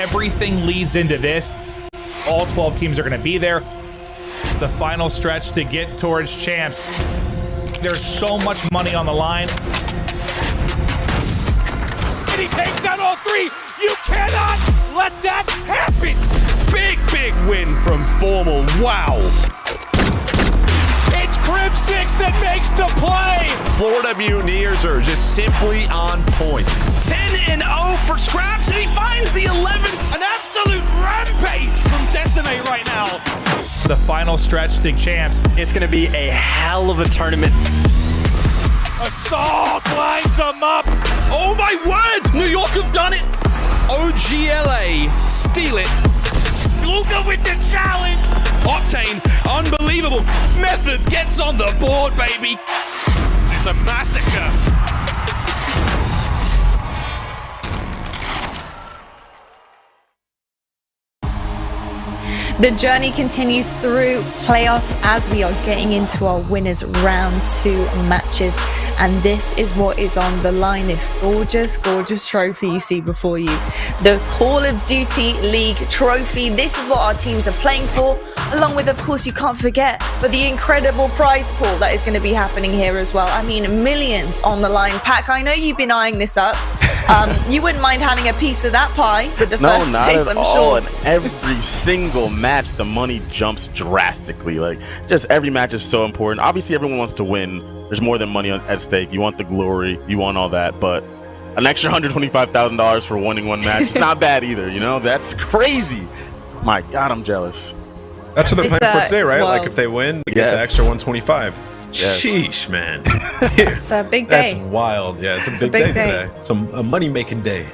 Everything leads into this. All 12 teams are going to be there. The final stretch to get towards champs. There's so much money on the line. And he takes down all three. You cannot let that happen. Big win from Formal. Wow. It's Crib 6 that makes the play. Florida Mutineers are just simply on point. 10-0 for Scraps, and he finds the 11th. An absolute rampage from Decimate right now. The final stretch to champs. It's going to be a hell of a tournament. Assault lines them up. Oh my word! New York have done it. OGLA steal it. Luca with the challenge. Octane, unbelievable. Methods gets on the board, baby. It's a massacre. The journey continues through playoffs as we are getting into our winners round 2 matches, and this is what is on the line, this gorgeous trophy you see before you, the Call of Duty League trophy. This is what our teams are playing for, along with, of course, you can't forget, but the incredible prize pool that is going to be happening here as well. I mean, millions on the line. Pac, I know you've been eyeing this up. You wouldn't mind having a piece of that pie with the first place, I'm sure. In every single match, the money jumps drastically. Like, just every match is so important. Obviously, everyone wants to win. There's more than money at stake. You want the glory. You want all that. But an extra $125,000 for winning one match is not bad either. You know, that's crazy. My God, I'm jealous. That's what they're playing for today, right? Wild. Like, if they win, they get the extra 125. Yes. Sheesh, man. It's a big day. That's wild. Yeah, it's a big day today. It's a money-making day.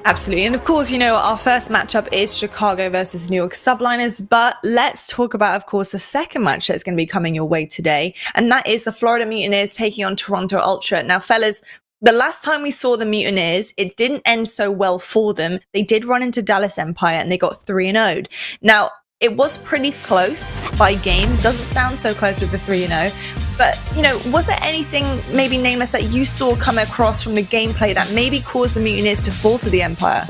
Absolutely. And of course, you know, our first matchup is Chicago versus New York Subliners. But let's talk about, of course, the second match that's going to be coming your way today. And that is the Florida Mutineers taking on Toronto Ultra. Now, fellas, the last time we saw the Mutineers, it didn't end so well for them. They did run into Dallas Empire and they got 3-0'd. Now, it was pretty close by game. Doesn't sound so close with the 3-0. But, you know, was there anything, maybe nameless, that you saw come across from the gameplay that maybe caused the Mutineers to fall to the Empire?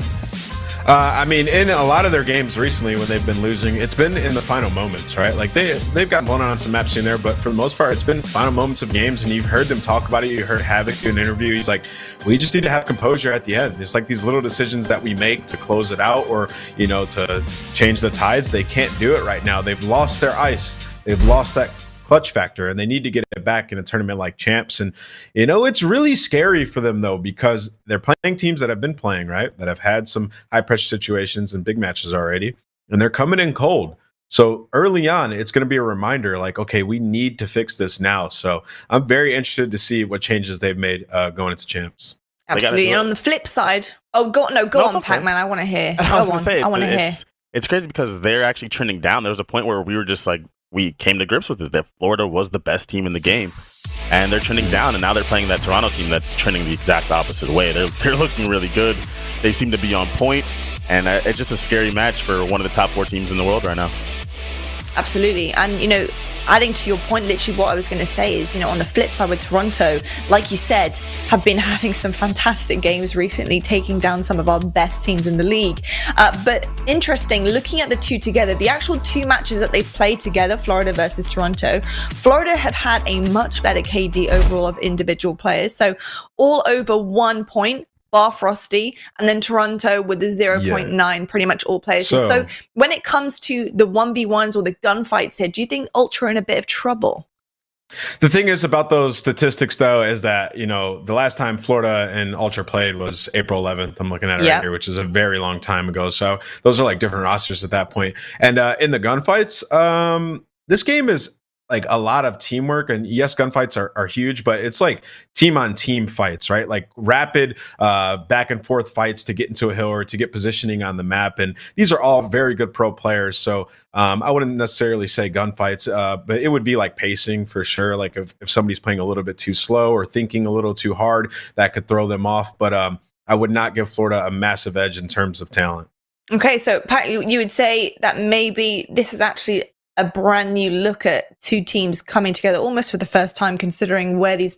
I mean, in a lot of their games recently when they've been losing, it's been in the final moments, right? Like, they've gotten blown out on some maps in there, but for the most part, it's been final moments of games, and you've heard them talk about it. You heard Havoc do an interview. He's like, we just need to have composure at the end. It's like these little decisions that we make to close it out or, you know, to change the tides. They can't do it right now. They've lost their ice. They've lost that clutch factor, and they need to get it back in a tournament like champs. And you know, it's really scary for them though, because they're playing teams that have been playing, right, that have had some high pressure situations and big matches already, and they're coming in cold. So early on, it's going to be a reminder, like, okay, we need to fix this now. So I'm very interested to see what changes they've made going into champs. Absolutely. And on the flip side, go on, Pac-Man. I want to hear. I want to hear. It's crazy because they're actually trending down. There was a point where we were just like, we came to grips with it, that Florida was the best team in the game, and they're trending down, and now they're playing that Toronto team that's trending the exact opposite way. They're looking really good. They seem to be on point, and it's just a scary match for one of the top 4 teams in the world right now. Absolutely. And, you know, adding to your point, literally what I was going to say is, you know, on the flip side with Toronto, like you said, have been having some fantastic games recently, taking down some of our best teams in the league. But interesting, looking at the two together, the actual 2 matches that they've played together, Florida versus Toronto, Florida have had a much better KD overall of individual players. So all over 1 point, bar Frosty, and then Toronto with the 0.9, pretty much all players. So when it comes to the 1v1s or the gunfights here, do you think Ultra are in a bit of trouble? The thing is about those statistics, though, is that, you know, the last time Florida and Ultra played was April 11th. I'm looking at it right here, which is a very long time ago. So those are like different rosters at that point. And in the gunfights, this game is like a lot of teamwork, and yes, gunfights are huge, but it's like team on team fights, right? Like rapid back and forth fights to get into a hill or to get positioning on the map. And these are all very good pro players. So I wouldn't necessarily say gunfights, but it would be like pacing for sure. Like if somebody's playing a little bit too slow or thinking a little too hard, that could throw them off. But I would not give Florida a massive edge in terms of talent. Okay, so Pat, you would say that maybe this is actually a brand new look at 2 teams coming together almost for the first time, considering where these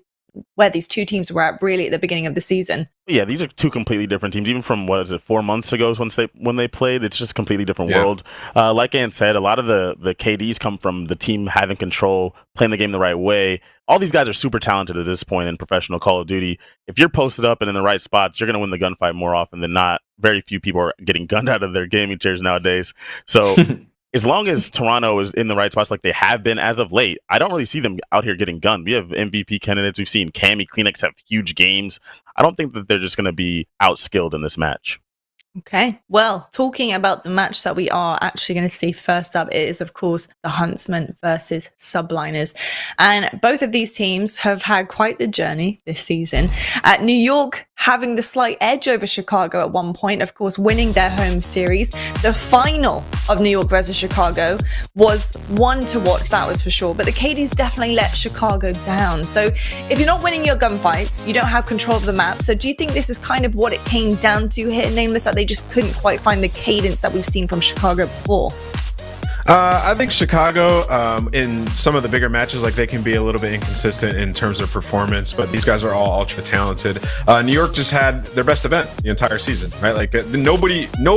where these two teams were at really at the beginning of the season. Yeah, these are two completely different teams. Even from, 4 months ago when they played, it's just a completely different world. Like Ann said, a lot of the KDs come from the team having control, playing the game the right way. All these guys are super talented at this point in professional Call of Duty. If you're posted up and in the right spots, you're going to win the gunfight more often than not. Very few people are getting gunned out of their gaming chairs nowadays. So as long as Toronto is in the right spots like they have been as of late, I don't really see them out here getting gunned. We have MVP candidates. We've seen Cammy Kleenex have huge games. I don't think that they're just going to be outskilled in this match. Okay, well, talking about the match that we are actually going to see first up, it is, of course, the Huntsmen versus Subliners. And both of these teams have had quite the journey this season. New York having the slight edge over Chicago at one point, of course, winning their home series. The final of New York versus Chicago was one to watch, that was for sure. But the KDs definitely let Chicago down. So if you're not winning your gunfights, you don't have control of the map. So do you think this is kind of what it came down to here, Nameless, that they just couldn't quite find the cadence that we've seen from Chicago before? I think Chicago, in some of the bigger matches, like they can be a little bit inconsistent in terms of performance, but these guys are all ultra talented. New York just had their best event the entire season, right? Like no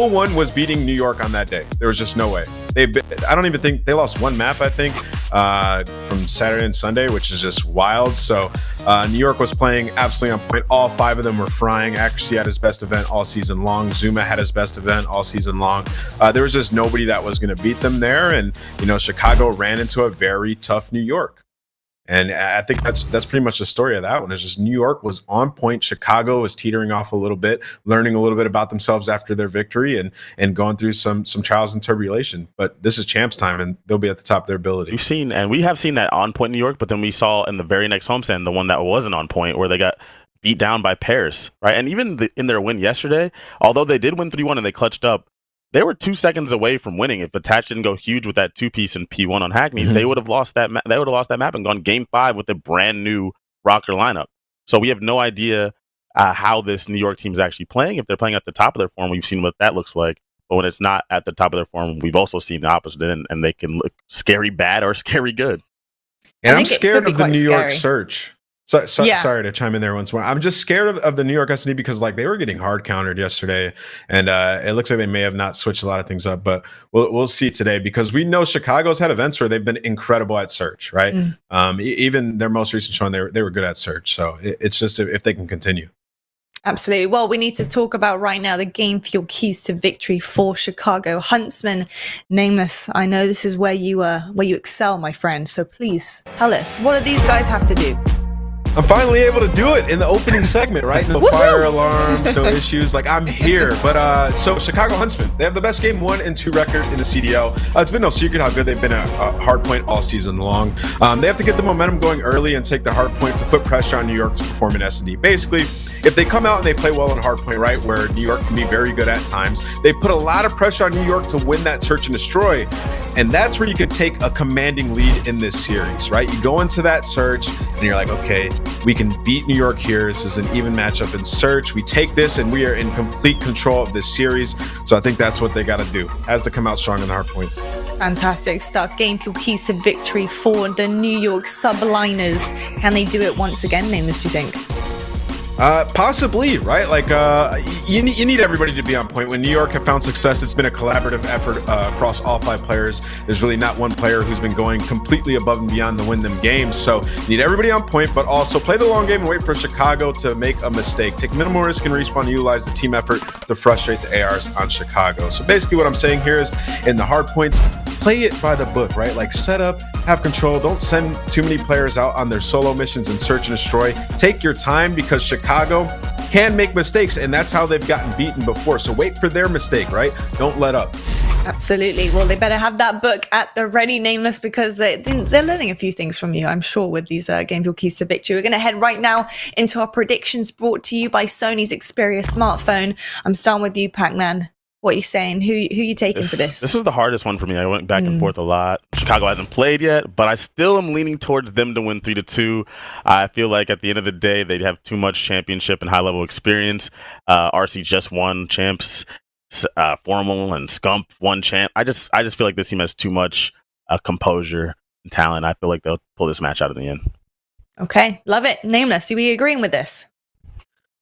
one was beating New York on that day. There was just no way. I don't even think they lost one map, I think, from Saturday and Sunday, which is just wild. So New York was playing absolutely on point. All 5 of them were frying. Accuracy had his best event all season long. Zuma had his best event all season long. There was just nobody that was going to beat them there. And, Chicago ran into a very tough New York. And I think that's pretty much the story of that one. It's just New York was on point. Chicago was teetering off a little bit, learning a little bit about themselves after their victory and going through some trials and tribulation. But this is champs time, and they'll be at the top of their ability. We have seen that on point New York, but then we saw in the very next homestand the one that wasn't on point where they got beat down by Paris, right? And even in their win yesterday, although they did win 3-1 and they clutched up, they were 2 seconds away from winning. If Attach didn't go huge with that 2-piece in P1 on Hackney, they would have lost that. They would have lost that map and gone Game 5 with a brand new rocker lineup. So we have no idea how this New York team is actually playing. If they're playing at the top of their form, we've seen what that looks like. But when it's not at the top of their form, we've also seen the opposite, and they can look scary bad or scary good. And I'm scared of the New York search. Sorry to chime in there once more. I'm just scared of the New York SD because they were getting hard countered yesterday, and it looks like they may have not switched a lot of things up. But we'll see today because we know Chicago's had events where they've been incredible at search, right? Even their most recent showing, they were good at search. So it's just if they can continue. Absolutely. Well, we need to talk about right now the game fuel keys to victory for Chicago. Huntsman, Nameless, I know this is where you excel, my friend. So please tell us, what do these guys have to do? I'm finally able to do it in the opening segment, right? No fire alarms, no issues. I'm here. But so Chicago Huntsmen, they have the best game 1 and 2 record in the CDL. It's been no secret how good they've been at hardpoint all season long. They have to get the momentum going early and take the hardpoint to put pressure on New York to perform in S&D. Basically, if they come out and they play well in hardpoint, right, where New York can be very good at times, they put a lot of pressure on New York to win that search and destroy. And that's where you could take a commanding lead in this series, right? You go into that search and you're like, okay, we can beat New York here. This is an even matchup in search. We take this and we are in complete control of this series. So I think that's what they got to do, has to come out strong in the hardpoint. Fantastic stuff. Game fuel keys to victory for the New York Subliners. Can they do it once again, Nameless, do you think? Possibly, right? You need everybody to be on point. When New York have found success, it's been a collaborative effort across all 5 players. There's really not one player who's been going completely above and beyond to win them games. So you need everybody on point, but also play the long game and wait for Chicago to make a mistake. Take minimal risk and respawn and utilize the team effort to frustrate the ARs on Chicago. So basically what I'm saying here is in the hard points, play it by the book, right? Set up, have control. Don't send too many players out on their solo missions and search and destroy. Take your time because Chicago can make mistakes, and that's how they've gotten beaten before. So wait for their mistake, right? Don't let up. Absolutely. Well, they better have that book at the ready, Nameless, because they're learning a few things from you, I'm sure, with these game fuel keys to victory. We're going to head right now into our predictions brought to you by Sony's Xperia smartphone. I'm starting with you, Pac-Man. What are you saying? Who you taking for this? This was the hardest one for me. I went back and forth a lot. Chicago hasn't played yet, but I still am leaning towards them to win 3-2. I feel like at the end of the day, they'd have too much championship and high-level experience. RC just won champs. Formal and Scump won champ. I just feel like this team has too much composure and talent. I feel like they'll pull this match out in the end. Okay, love it. Nameless, are we agreeing with this?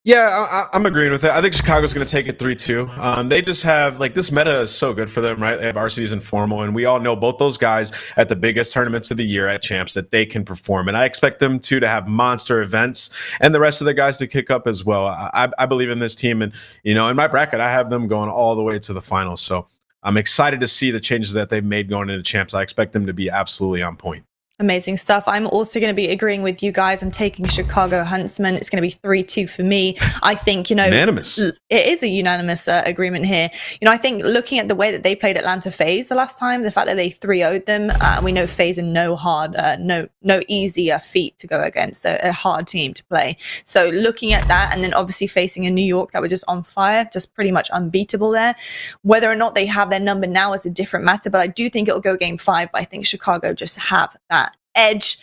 Yeah, I'm agreeing with it. I think Chicago's going to take it 3-2. They just have, like, this meta is so good for them, right? They have RCs and Formal, and we all know both those guys at the biggest tournaments of the year at Champs that they can perform. And I expect them to have monster events and the rest of the guys to kick up as well. I believe in this team. And, you know, in my bracket, I have them going all the way to the finals. So I'm excited to see the changes that they've made going into Champs. I expect them to be absolutely on point. Amazing stuff. I'm also going to be agreeing with you guys. I'm taking Chicago Huntsmen. It's going to be 3-2 for me. I think, you know, unanimous. It is a unanimous agreement here. You know, I think looking at the way that they played Atlanta FaZe the last time, the fact that they 3-0'd them, we know FaZe are no easier feat to go against, a hard team to play. So looking at that, and then obviously facing a New York that were just on fire, just pretty much unbeatable there. Whether or not they have their number now is a different matter, but I do think it'll go game 5. But I think Chicago just have that edge.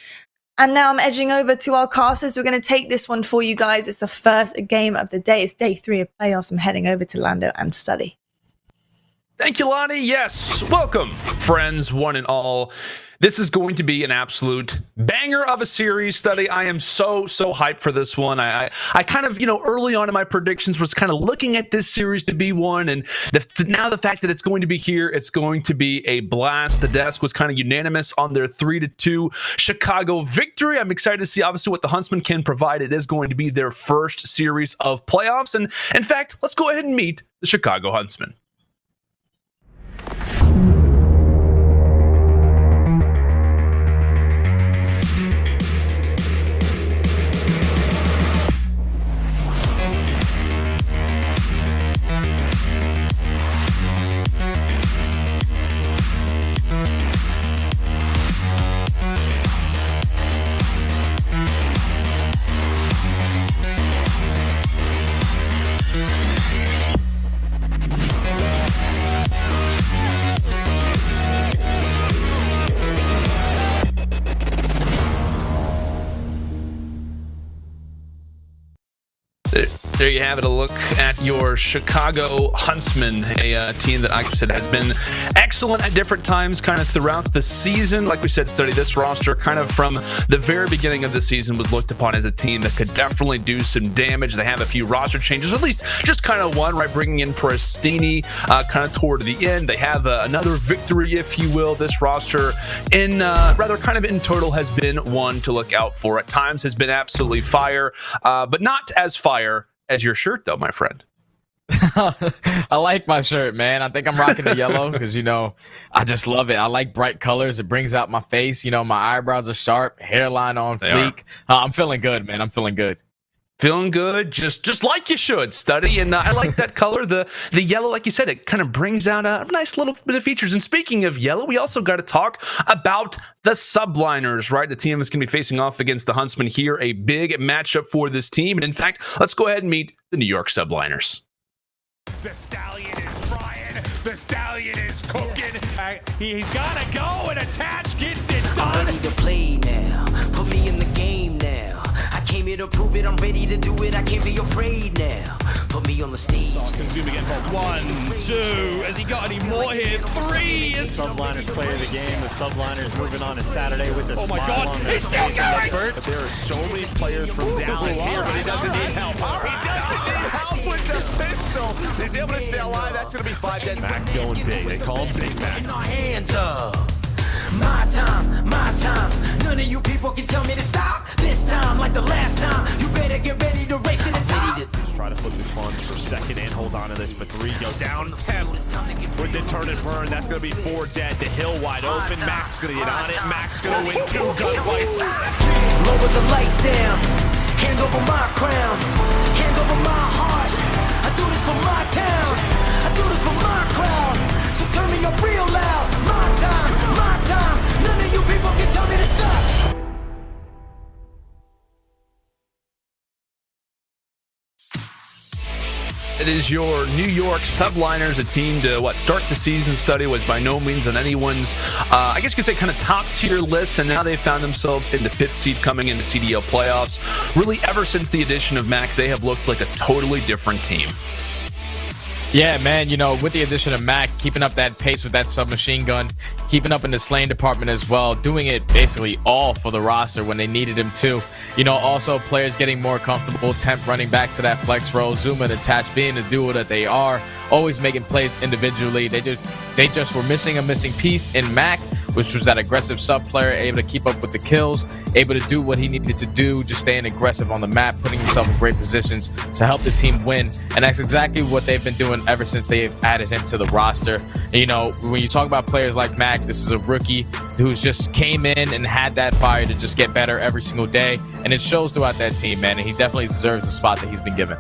And now I'm edging over to our casters. We're going to take this one for you guys. It's the first game of the day. It's day 3 of playoffs. I'm heading over to Lando and Study. Thank you, Lonnie. Yes, welcome, friends, one and all. This is going to be an absolute banger of a series, Study. I am so hyped for this one. I kind of, you know, early on in my predictions was kind of looking at this series to be one, and now the fact that it's going to be here, it's going to be a blast. The desk was kind of unanimous on their 3-2 Chicago victory. I'm excited to see, obviously, what the Huntsmen can provide. It is going to be their first series of playoffs, and in fact, let's go ahead and meet the Chicago Huntsmen. There you have it, a look at your Chicago Huntsmen, a team that, like I said, has been excellent at different times kind of throughout the season. Like we said, Study, this roster kind of from the very beginning of the season was looked upon as a team that could definitely do some damage. They have a few roster changes, at least just kind of one, right? Bringing in Prestini kind of toward the end. They have another victory, if you will. This roster in rather kind of in total has been one to look out for. At times has been absolutely fire, but not as fire as your shirt, though, my friend. I like my shirt, man. I think I'm rocking the yellow because, you know, I just love it. I like bright colors. It brings out my face. You know, my eyebrows are sharp, hairline on fleek. I'm feeling good, man. I'm feeling good. Feeling good, just like you should, Study. And I like that color, the yellow. Like you said, it kind of brings out a nice little bit of features. And speaking of yellow, we also got to talk about the Subliners, right? The team is going to be facing off against the Huntsmen here. A big matchup for this team. And in fact, let's go ahead and meet the New York Subliners. The Stallion is frying. The Stallion is cooking. He's got to go and attach. Gets it done. I'm ready to play now. Put me in the game now. I came here to prove it. I'm ready to do it. I can't be afraid now. Put me on the stage. Zoom again for 1, 2. Has he got any more here? 3. Subliners player of the game. The Subliners moving on to Saturday with a Oh my smile God! on their He's still face. going. But there are so many players from Dallas here, but he doesn't need help. He doesn't need help with the pistol. He's able to stay alive. That's going to be 5 dead. Mac going big. They call him Big Mac. Our hands up. My time, my time. None of you people can tell me to stop. This time, like the last time, you better get ready to race to the top. Try to flip this funds for second and hold on to this, but 3 go down. With the turn and burn, that's going to be 4 dead. The hill wide open. Mac's going to get on it. Mac's going to win 2 gunfights. Lower the lights down. Hand over my crown. Hand over my heart. I do this for my town. I do this for my crowd. So turn me up real loud. My time, my time. None of you people can tell me to stop. It is your New York Subliners, a team to start the season. Study was by no means on anyone's, I guess you could say, kind of top tier list, and now they found themselves in the 5th seed coming into CDL playoffs. Really, ever since the addition of Mac, they have looked like a totally different team. Yeah, man, you know, with the addition of Mac, keeping up that pace with that submachine gun, keeping up in the slaying department as well, doing it basically all for the roster when they needed him to. You know, also players getting more comfortable, Temp running back to that flex role, Zuma and Attach being the duo that they are, always making plays individually. They just were missing a missing piece in Mac, which was that aggressive sub player, able to keep up with the kills, able to do what he needed to do, just staying aggressive on the map, putting himself in great positions to help the team win. And that's exactly what they've been doing ever since they've added him to the roster. And, you know, when you talk about players like Mac, this is a rookie who's just came in and had that fire to just get better every single day. And it shows throughout that team, man. And he definitely deserves the spot that he's been given.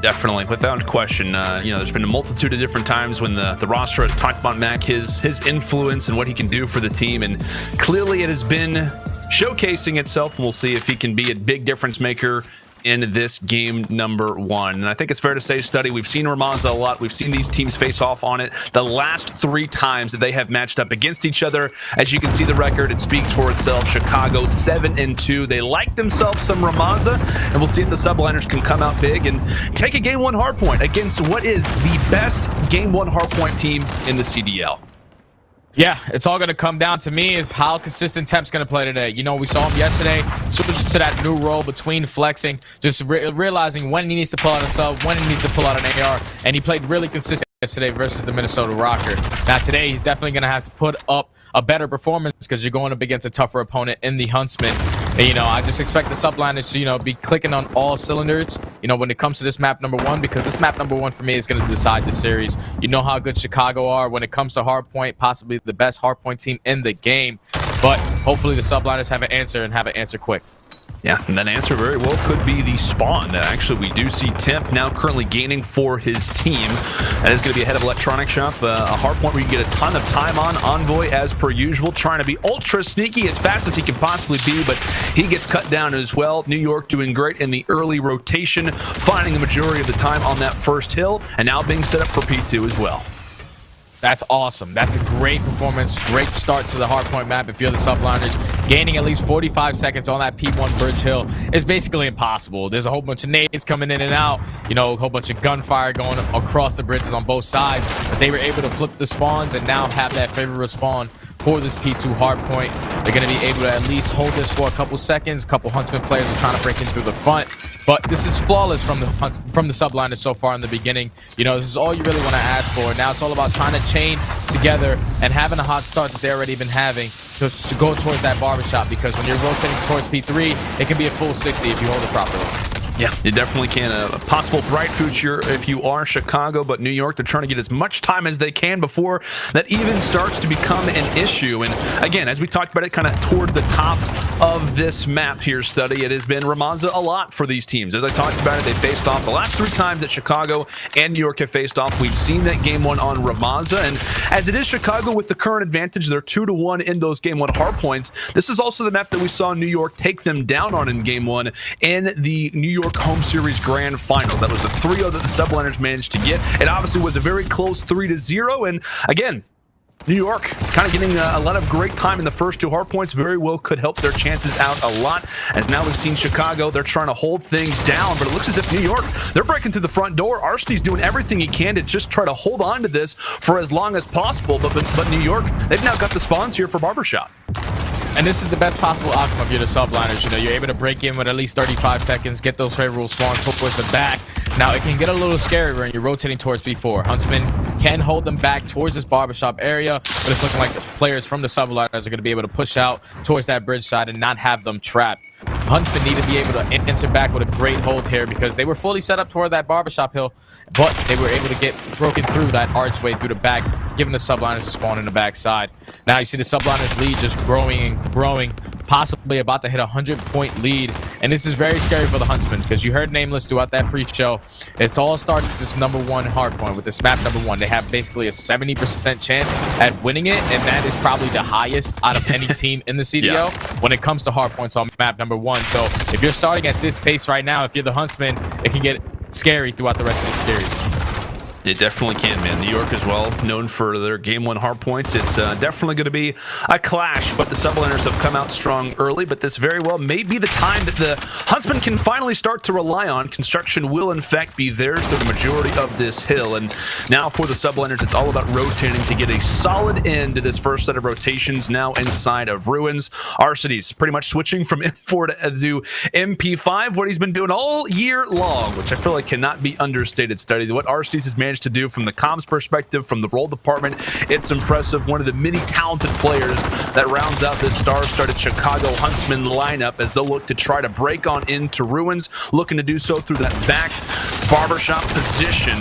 Definitely, without question. You know, there's been a multitude of different times when the roster has talked about Mac, his influence and what he can do for the team, and clearly it has been showcasing itself. We'll see if he can be a big difference maker in this game number 1. And I think it's fair to say, Study, we've seen Ramaza a lot. We've seen these teams face off on it the last 3 times that they have matched up against each other. As you can see, the record, it speaks for itself. Chicago 7-2. They like themselves some Ramaza, and we'll see if the Subliners can come out big and take a game 1 hardpoint against what is the best game 1 hardpoint team in the CDL. Yeah, it's all going to come down to me of how consistent Temp's going to play today. You know, we saw him yesterday switch to that new role between flexing, just realizing when he needs to pull out a sub, when he needs to pull out an AR, and he played really consistent yesterday versus the Minnesota Rocker. Now today, he's definitely going to have to put up a better performance because you're going up against a tougher opponent in the Huntsmen. And, you know, I just expect the Subliners to, you know, be clicking on all cylinders, you know, when it comes to this map number 1, because this map number 1 for me is going to decide the series. You know how good Chicago are when it comes to hardpoint, possibly the best hardpoint team in the game. But hopefully the Subliners have an answer and have an answer quick. Yeah, and that answer very well could be the spawn. Actually, we do see Temp now currently gaining for his team. That is going to be ahead of Electronic Shop. A hardpoint where you get a ton of time on. Envoy, as per usual, trying to be ultra sneaky as fast as he can possibly be, but he gets cut down as well. New York doing great in the early rotation, finding the majority of the time on that first hill, and now being set up for P2 as well. That's awesome. That's a great performance. Great start to the hardpoint map. If you're the Subliners, gaining at least 45 seconds on that P1 Bridge Hill is basically impossible. There's a whole bunch of nades coming in and out, you know, a whole bunch of gunfire going across the bridges on both sides. But they were able to flip the spawns and now have that favorable spawn for this P2 hardpoint. They're going to be able to at least hold this for a couple seconds. A couple Huntsman players are trying to break in through the front. But this is flawless from the Subliners so far in the beginning. You know, this is all you really want to ask for. Now it's all about trying to chain together and having a hot start that they've already been having to go towards that barbershop, because when you're rotating towards P3, it can be a full 60 if you hold it properly. Yeah, you definitely can. A possible bright future if you are Chicago, but New York, they're trying to get as much time as they can before that even starts to become an issue. And again, as we talked about it kind of toward the top of this map here, Study, it has been Ramaza a lot for these teams. As I talked about it, they faced off the last 3 times that Chicago and New York have faced off. We've seen that game 1 on Ramaza, and as it is Chicago with the current advantage, they're 2-1 in those game 1 hardpoints. This is also the map that we saw New York take them down on in game 1 in the New York Home Series Grand Finals. That was a 3-0 that the Subliners managed to get. It obviously was a very close 3-0, and again, New York kind of getting a lot of great time in the first 2 hardpoints very well could help their chances out a lot. As now we've seen Chicago, they're trying to hold things down, but it looks as if New York, they're breaking through the front door. Arsty's doing everything he can to just try to hold on to this for as long as possible, but New York, they've now got the spawns here for Barbershop. And this is the best possible outcome if you're the Subliners. You know, you're able to break in with at least 35 seconds, get those favorable spawns towards the back. Now, it can get a little scary when you're rotating towards B4. Huntsman can hold them back towards this barbershop area, but it's looking like the players from the Subliners are going to be able to push out towards that bridge side and not have them trapped. Huntsman need to be able to answer back with a great hold here because they were fully set up toward that barbershop hill, but they were able to get broken through that archway through the back, giving the Subliners a spawn in the backside. Now you see the Subliners lead just growing and growing, possibly about to hit a 100-point lead, and this is very scary for the Huntsmen because you heard Nameless throughout that pre-show. It all starts with this number 1 hardpoint, with this map number 1. They have basically a 70% chance at winning it, and that is probably the highest out of any team in the CDO when it comes to hardpoints on map number 1. So if you're starting at this pace right now, if you're the Huntsmen, it can get scary throughout the rest of the series. It definitely can, man. New York is well known for their game one hard points. It's definitely going to be a clash, but the Subliners have come out strong early, but this very well may be the time that the Huntsmen can finally start to rely on. Construction will, in fact, be theirs through the majority of this hill, and now for the Subliners, it's all about rotating to get a solid end to this first set of rotations now inside of Ruins. Arcity's pretty much switching from M4 to MP5, what he's been doing all year long, which I feel like cannot be understated. Study what Arcity's has managed to do from the comms perspective, from the role department. It's impressive. One of the many talented players that rounds out this star-studded Chicago Huntsmen lineup as they'll look to try to break on into Ruins, looking to do so through that back barbershop position.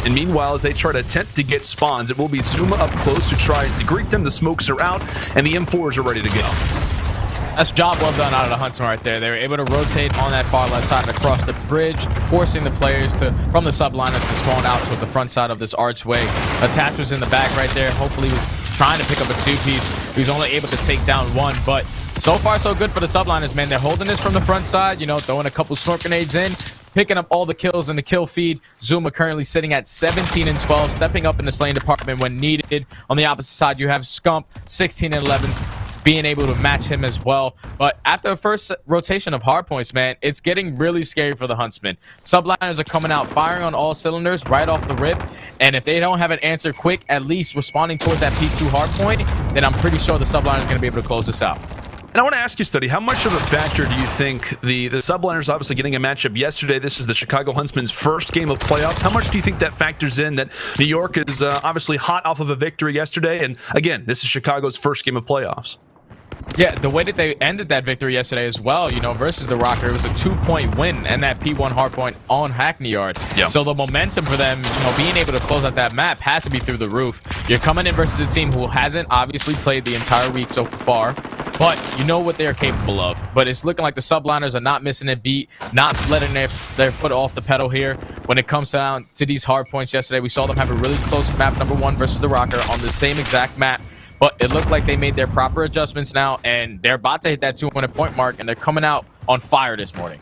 And meanwhile, as they try to attempt to get spawns, it will be Zuma up close who tries to greet them. The smokes are out, and the M4s are ready to go. That's a job well done out of the Huntsmen right there. They were able to rotate on that far left side across the bridge, forcing the players from the Subliners to spawn out towards the front side of this archway. Attach was in the back right there. Hopefully he was trying to pick up a two-piece. He was only able to take down one, but so far so good for the Subliners, man. They're holding this from the front side, you know, throwing a couple smoke grenades in, picking up all the kills in the kill feed. Zuma currently sitting at 17 and 12, stepping up in the slaying department when needed. On the opposite side, you have Scump, 16 and 11. Being able to match him as well. But after the first rotation of hardpoints, man, it's getting really scary for the Huntsmen. Subliners are coming out firing on all cylinders right off the rip, and if they don't have an answer quick, at least responding towards that P2 hardpoint, then I'm pretty sure the Subliners are going to be able to close this out. And I want to ask you, Study, how much of a factor do you think the Subliners obviously getting a matchup yesterday? This is the Chicago Huntsmen's first game of playoffs. How much do you think that factors in that New York is obviously hot off of a victory yesterday? And again, this is Chicago's first game of playoffs. Yeah, the way that they ended that victory yesterday as well, you know, versus the Rocker, it was a 2-point win and that P1 hardpoint on Hackney Yard. Yep. So the momentum for them, you know, being able to close out that map has to be through the roof. You're coming in versus a team who hasn't obviously played the entire week so far, but you know what they're capable of. But it's looking like the Subliners are not missing a beat, not letting their foot off the pedal here. When it comes down to these hardpoints yesterday, we saw them have a really close map number 1 versus the Rocker on the same exact map. But it looked like they made their proper adjustments now, and they're about to hit that 200-point mark, and they're coming out on fire this morning.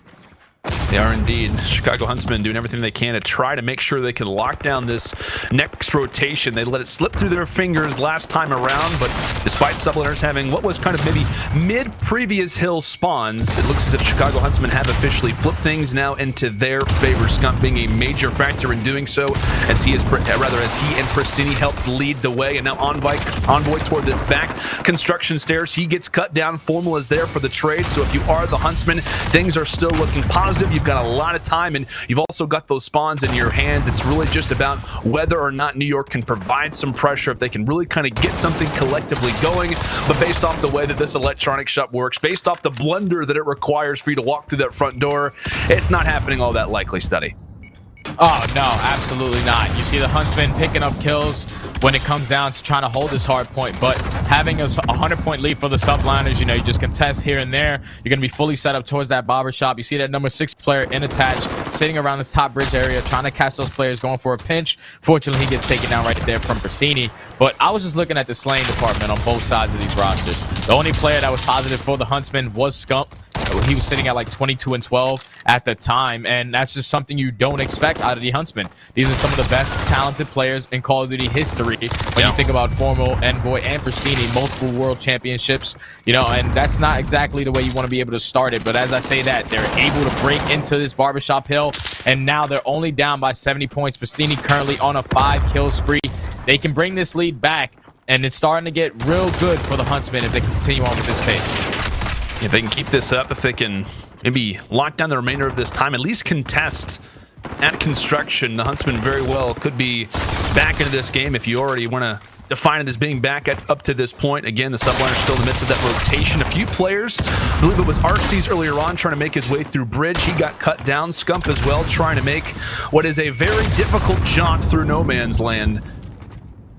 They are indeed. Chicago Huntsmen doing everything they can to try to make sure they can lock down this next rotation. They let it slip through their fingers last time around, but despite Subliners having what was kind of maybe mid-previous hill spawns, it looks as if Chicago Huntsmen have officially flipped things now into their favor. Scump being a major factor in doing so, as he and Pristini helped lead the way, and now Envoy toward this back construction stairs. He gets cut down. Formula's there for the trade, so if you are the Huntsmen, things are still looking positive. You've got a lot of time, and you've also got those spawns in your hands. It's really just about whether or not New York can provide some pressure, if they can really kind of get something collectively going. But based off the way that this electronic shop works, based off the blunder that it requires for you to walk through that front door, it's not happening all that likely, Study. Oh, no, absolutely not. You see the Huntsmen picking up kills when it comes down to trying to hold this hard point, but having a 100-point lead for the Subliners, you know, you just contest here and there. You're going to be fully set up towards that barbershop. You see that number 6 player in attach, sitting around this top bridge area, trying to catch those players going for a pinch. Fortunately, he gets taken down right there from Pristini. But I was just looking at the slaying department on both sides of these rosters. The only player that was positive for the Huntsmen was Scump. He was sitting at like 22 and 12 at the time, and that's just something you don't expect out of the Huntsmen. These are some of the best talented players in Call of Duty history when you think about Formal, Envoy, and Pristini, multiple world championships, you know, and that's not exactly the way you want to be able to start it. But as I say that, they're able to break into this barbershop hill, and now they're only down by 70 points. Pristini currently on a 5-kill spree. They can bring this lead back, and it's starting to get real good for the Huntsmen if they can continue on with this pace. If they can keep this up, if they can maybe lock down the remainder of this time, at least contest at construction, the Huntsmen very well could be back into this game if you already want to define it as being back up to this point. Again, the Subliners still in the midst of that rotation. A few players, I believe it was Arcity's earlier on, trying to make his way through bridge. He got cut down. Scump as well, trying to make what is a very difficult jaunt through no man's land.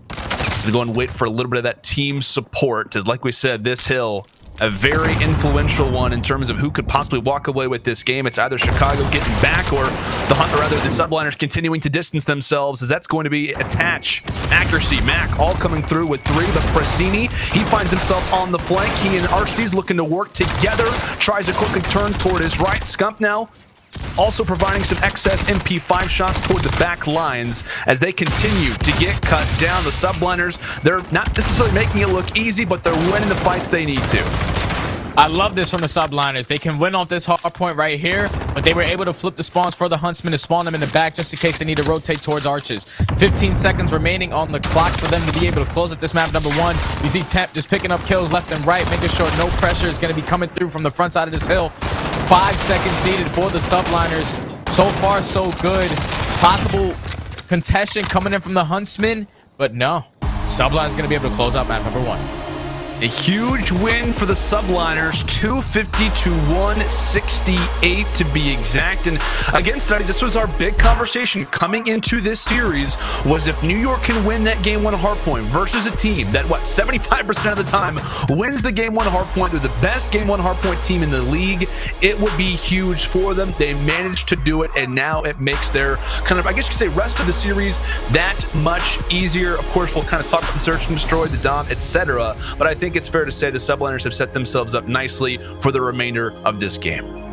To go and wait for a little bit of that team support, as like we said, this hill, a very influential one in terms of who could possibly walk away with this game. It's either Chicago getting back or the Subliners continuing to distance themselves, as that's going to be attach, accuracy, Mac all coming through with 3, but Pristini, he finds himself on the flank. He and Arcity's looking to work together, tries to quickly turn toward his right. Scump now also providing some excess MP5 shots toward the back lines as they continue to get cut down. The Subliners, they're not necessarily making it look easy, but they're winning the fights they need to. I love this from the Subliners. They can win off this hard point right here, but they were able to flip the spawns for the Huntsmen to spawn them in the back just in case they need to rotate towards arches. 15 seconds remaining on the clock for them to be able to close at this map number 1. You see Temp just picking up kills left and right, making sure no pressure is going to be coming through from the front side of this hill. 5 seconds needed for the Subliners. So far, so good. Possible contestation coming in from the Huntsmen, but no. Subliners going to be able to close out map number 1. A huge win for the Subliners, 250 to 168 to be exact. And again, Study, this was our big conversation coming into this series, was if New York can win that game 1 hardpoint versus a team that, 75% of the time wins the game 1 hardpoint, they're the best game 1 hardpoint team in the league, it would be huge for them. They managed to do it, and now it makes their kind of, I guess you could say, rest of the series that much easier. Of course, we'll kind of talk about the search and destroy, the dom, etc. But I think it's fair to say the Subliners have set themselves up nicely for the remainder of this game.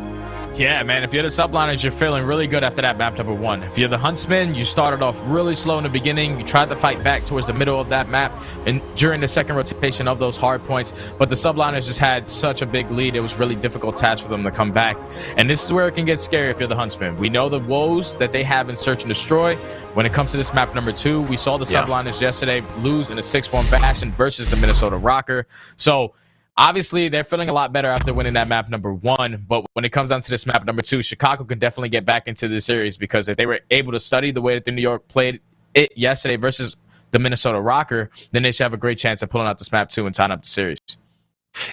Yeah, man, if you're the Subliners, you're feeling really good after that map number 1. If you're the Huntsmen, you started off really slow in the beginning. You tried to fight back towards the middle of that map and during the second rotation of those hard points, but the Subliners just had such a big lead. It was really difficult task for them to come back. And this is where it can get scary if you're the Huntsmen. We know the woes that they have in search and destroy. When it comes to this map number 2, we saw the Subliners yesterday lose in a 6-1 fashion versus the Minnesota Rocker. So obviously, they're feeling a lot better after winning that map number 1, but when it comes down to this map number 2, Chicago can definitely get back into the series, because if they were able to study the way that the New York played it yesterday versus the Minnesota Rocker, then they should have a great chance of pulling out this map 2 and tying up the series.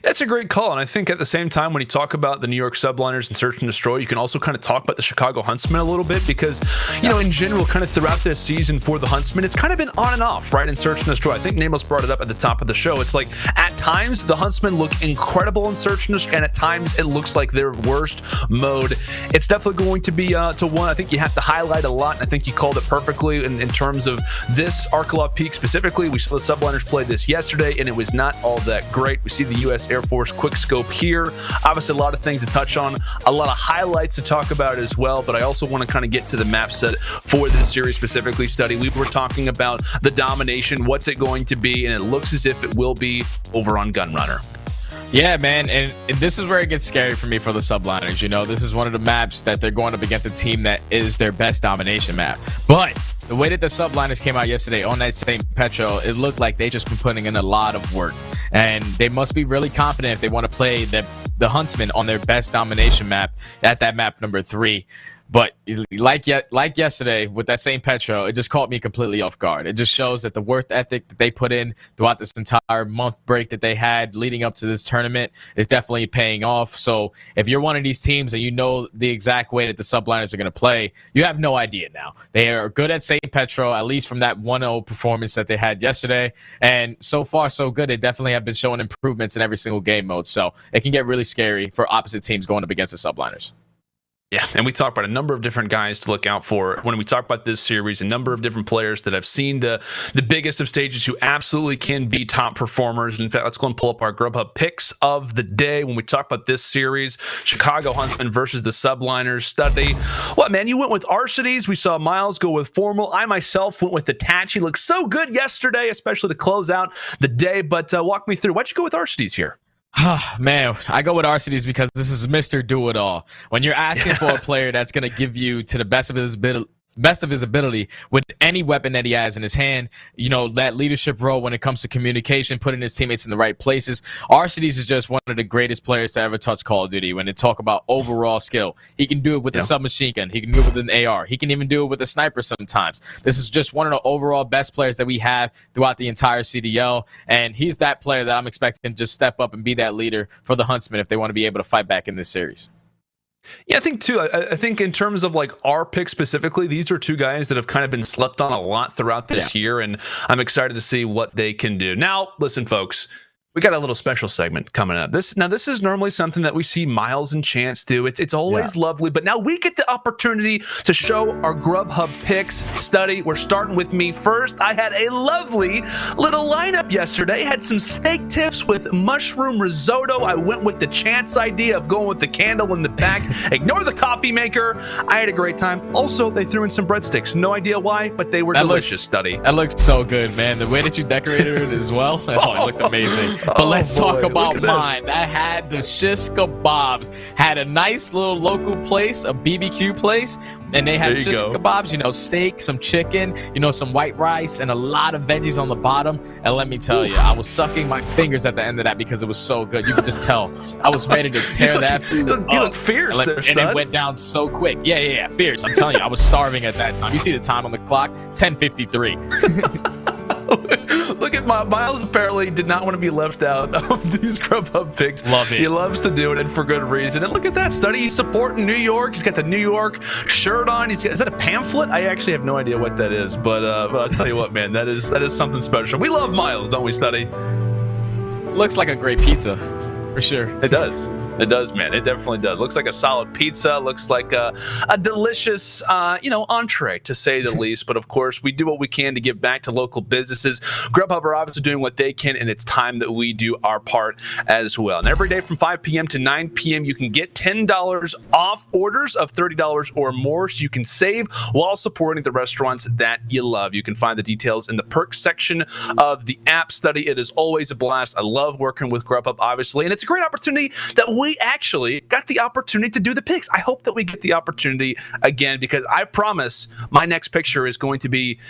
That's a great call, and I think at the same time, when you talk about the New York Subliners and Search and Destroy, you can also kind of talk about the Chicago Huntsmen a little bit, because, you know, in general, kind of throughout this season for the Huntsmen, it's kind of been on and off, right, in Search and Destroy. I think Nameless brought it up at the top of the show. It's like, at times, the Huntsmen look incredible in Search and Destroy, and at times, it looks like their worst mode. It's definitely going to be to one I think you have to highlight a lot, and I think you called it perfectly in terms of this Arkalov Peak specifically. We saw the Subliners play this yesterday, and it was not all that great. We see the U.S. Air Force quick scope here. Obviously, a lot of things to touch on, a lot of highlights to talk about as well, but I also want to kind of get to the map set for this series specifically. Study, we were talking about the domination, what's it going to be, and it looks as if it will be over on Gunrunner. Yeah, man, and this is where it gets scary for me for the Subliners. You know, this is one of the maps that they're going up against a team that is their best domination map. But the way that the Subliners came out yesterday on that same Petro, it looked like they just been putting in a lot of work. And they must be really confident if they want to play the Huntsmen on their best domination map at that map number 3. But like yesterday with that same Petro, it just caught me completely off guard. It just shows that the work ethic that they put in throughout this entire month break that they had leading up to this tournament is definitely paying off. So if you're one of these teams and you know the exact way that the Subliners are going to play, you have no idea now. They are good at St. Petro, at least from that 1-0 performance that they had yesterday. And so far, so good. They definitely have been showing improvements in every single game mode. So it can get really scary for opposite teams going up against the Subliners. Yeah, and we talked about a number of different guys to look out for when we talk about this series, a number of different players that have seen the biggest of stages who absolutely can be top performers. In fact, let's go and pull up our Grubhub picks of the day when we talk about this series, Chicago Huntsmen versus the Subliners. Study. What, man, you went with Arcides. We saw Miles go with Formal. I myself went with Attach. He looked so good yesterday, especially to close out the day, but walk me through. Why'd you go with Arcides here? Man, I go with Arcides because this is Mr. Do-It-All. When you're asking for a player that's going to give you to the best of his ability with any weapon that he has in his hand, you know, that leadership role when it comes to communication, putting his teammates in the right places. Arcides is just one of the greatest players to ever touch Call of Duty when they talk about overall skill. He can do it with a submachine gun. He can do it with an AR. He can even do it with a sniper sometimes. This is just one of the overall best players that we have throughout the entire CDL, and he's that player that I'm expecting to just step up and be that leader for the Huntsmen if they want to be able to fight back in this series. Yeah, I think too. I think in terms of like our pick specifically, these are two guys that have kind of been slept on a lot throughout this year, and I'm excited to see what they can do. Now, listen, folks, We got a little special segment coming up. This is normally something that we see Miles and Chance do. It's always lovely, but now we get the opportunity to show our Grubhub picks. Study, we're starting with me first. I had a lovely little lineup yesterday. Had some steak tips with mushroom risotto. I went with the Chance idea of going with the candle in the back. Ignore the coffee maker. I had a great time. Also, they threw in some breadsticks. No idea why, but they were delicious. Study. That looks so good, man. The way that you decorated it as well, it looked amazing. But let's talk about mine. That had the shish kebabs. Had a nice little local place, a BBQ place, and they had shish kebabs, you know, steak, some chicken, you know, some white rice, and a lot of veggies on the bottom. And let me tell you, I was sucking my fingers at the end of that because it was so good. You could just tell. I was ready to tear that food up. You look fierce there, son. And it went down so quick. Yeah, fierce. I'm telling you, I was starving at that time. You see the time on the clock? 10:53. Look at Miles. Apparently did not want to be left out of these Grubhub picks. Love it. He loves to do it, and for good reason. And look at that, Study. He's supporting New York. He's got the New York shirt on. Is that a pamphlet? I actually have no idea what that is, but I'll tell you what, man, that is something special. We love Miles, don't we, Study? Looks like a great pizza, for sure. It does. It does, man. It definitely does. Looks like a solid pizza. Looks like a delicious, entree, to say the least. But, of course, we do what we can to give back to local businesses. Grubhub are obviously doing what they can, and it's time that we do our part as well. And every day from 5 p.m. to 9 p.m., you can get $10 off orders of $30 or more, so you can save while supporting the restaurants that you love. You can find the details in the perks section of the app. Study. It is always a blast. I love working with Grubhub, obviously, and it's a great opportunity that we actually got the opportunity to do the picks. I hope that we get the opportunity again, because I promise my next picture is going to be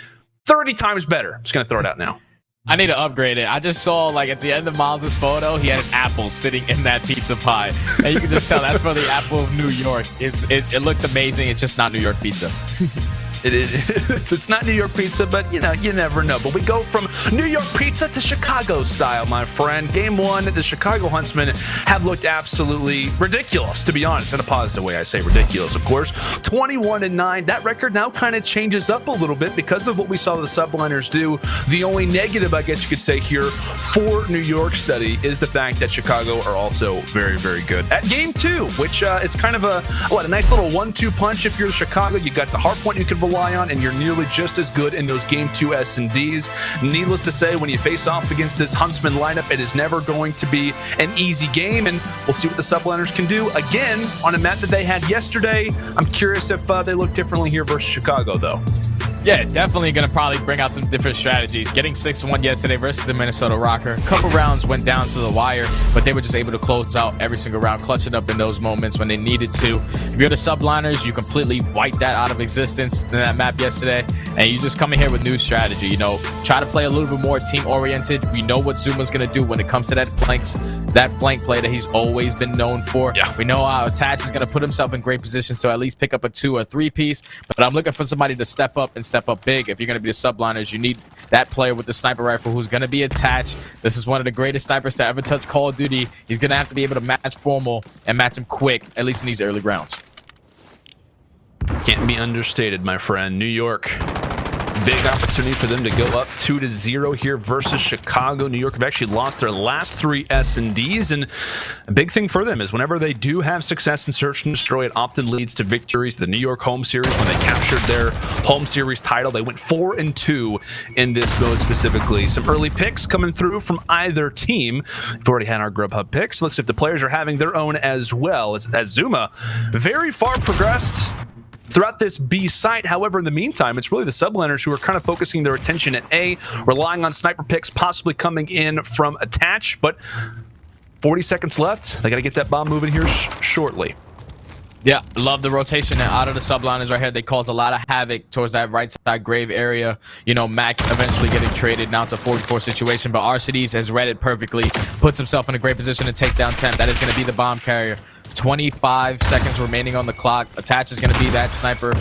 30 times better. I'm just going to throw it out now. I need to upgrade it. I just saw, like, at the end of Miles' photo, he had an apple sitting in that pizza pie. And you can just tell that's for the apple of New York. It looked amazing. It's just not New York pizza. It is. It's not New York pizza, but you never know. But we go from New York pizza to Chicago style, my friend. Game one, the Chicago Huntsmen have looked absolutely ridiculous, to be honest. In a positive way, I say ridiculous, of course. 21-9. That record now kind of changes up a little bit because of what we saw the Subliners do. The only negative, I guess you could say here, for New York, Study, is the fact that Chicago are also very, very good at game two, which it's kind of a nice little 1-2 punch. If you're Chicago, you got the hardpoint you can rely on, and you're nearly just as good in those game 2 S&Ds. Needless to say, when you face off against this Huntsman lineup, it is never going to be an easy game, and we'll see what the Subliners can do again on a map that they had yesterday. I'm curious if they look differently here versus Chicago, though. Yeah, definitely going to probably bring out some different strategies. Getting 6-1 yesterday versus the Minnesota Rocker. A couple rounds went down to the wire, but they were just able to close out every single round, clutch it up in those moments when they needed to. If you're the Subliners, you completely wiped that out of existence in that map yesterday, and you just come in here with new strategy. You know, try to play a little bit more team-oriented. We know what Zuma's going to do when it comes to that flank play that he's always been known for. Yeah. We know how Attach is going to put himself in great position to at least pick up a 2 or 3 piece, but I'm looking for somebody to step up and step up big. If you're going to be the Subliners, you need that player with the sniper rifle who's going to be attached. This is one of the greatest snipers to ever touch Call of Duty. He's going to have to be able to match Formal and match him quick, at least in these early rounds. Can't be understated, my friend. New York, big opportunity for them to go up 2-0 here versus Chicago. New York have actually lost their last 3 S&Ds, and a big thing for them is whenever they do have success in Search and Destroy, it often leads to victories. The New York home series, when they captured their home series title, they went 4-2 in this mode specifically. Some early picks coming through from either team. We've already had our Grubhub picks. Looks like the players are having their own as well, as Zuma very far progressed throughout this B site. However, in the meantime, it's really the Subliners who are kind of focusing their attention at A, relying on sniper picks possibly coming in from Attach, but 40 seconds left. They got to get that bomb moving here shortly. Yeah, love the rotation out of the Subliners right here. They caused a lot of havoc towards that right side grave area. You know, Mac eventually getting traded. Now it's a 4-4 situation, but Arcides has read it perfectly, puts himself in a great position to take down Temp. That is going to be the bomb carrier. 25 seconds remaining on the clock. Attach is going to be that sniper.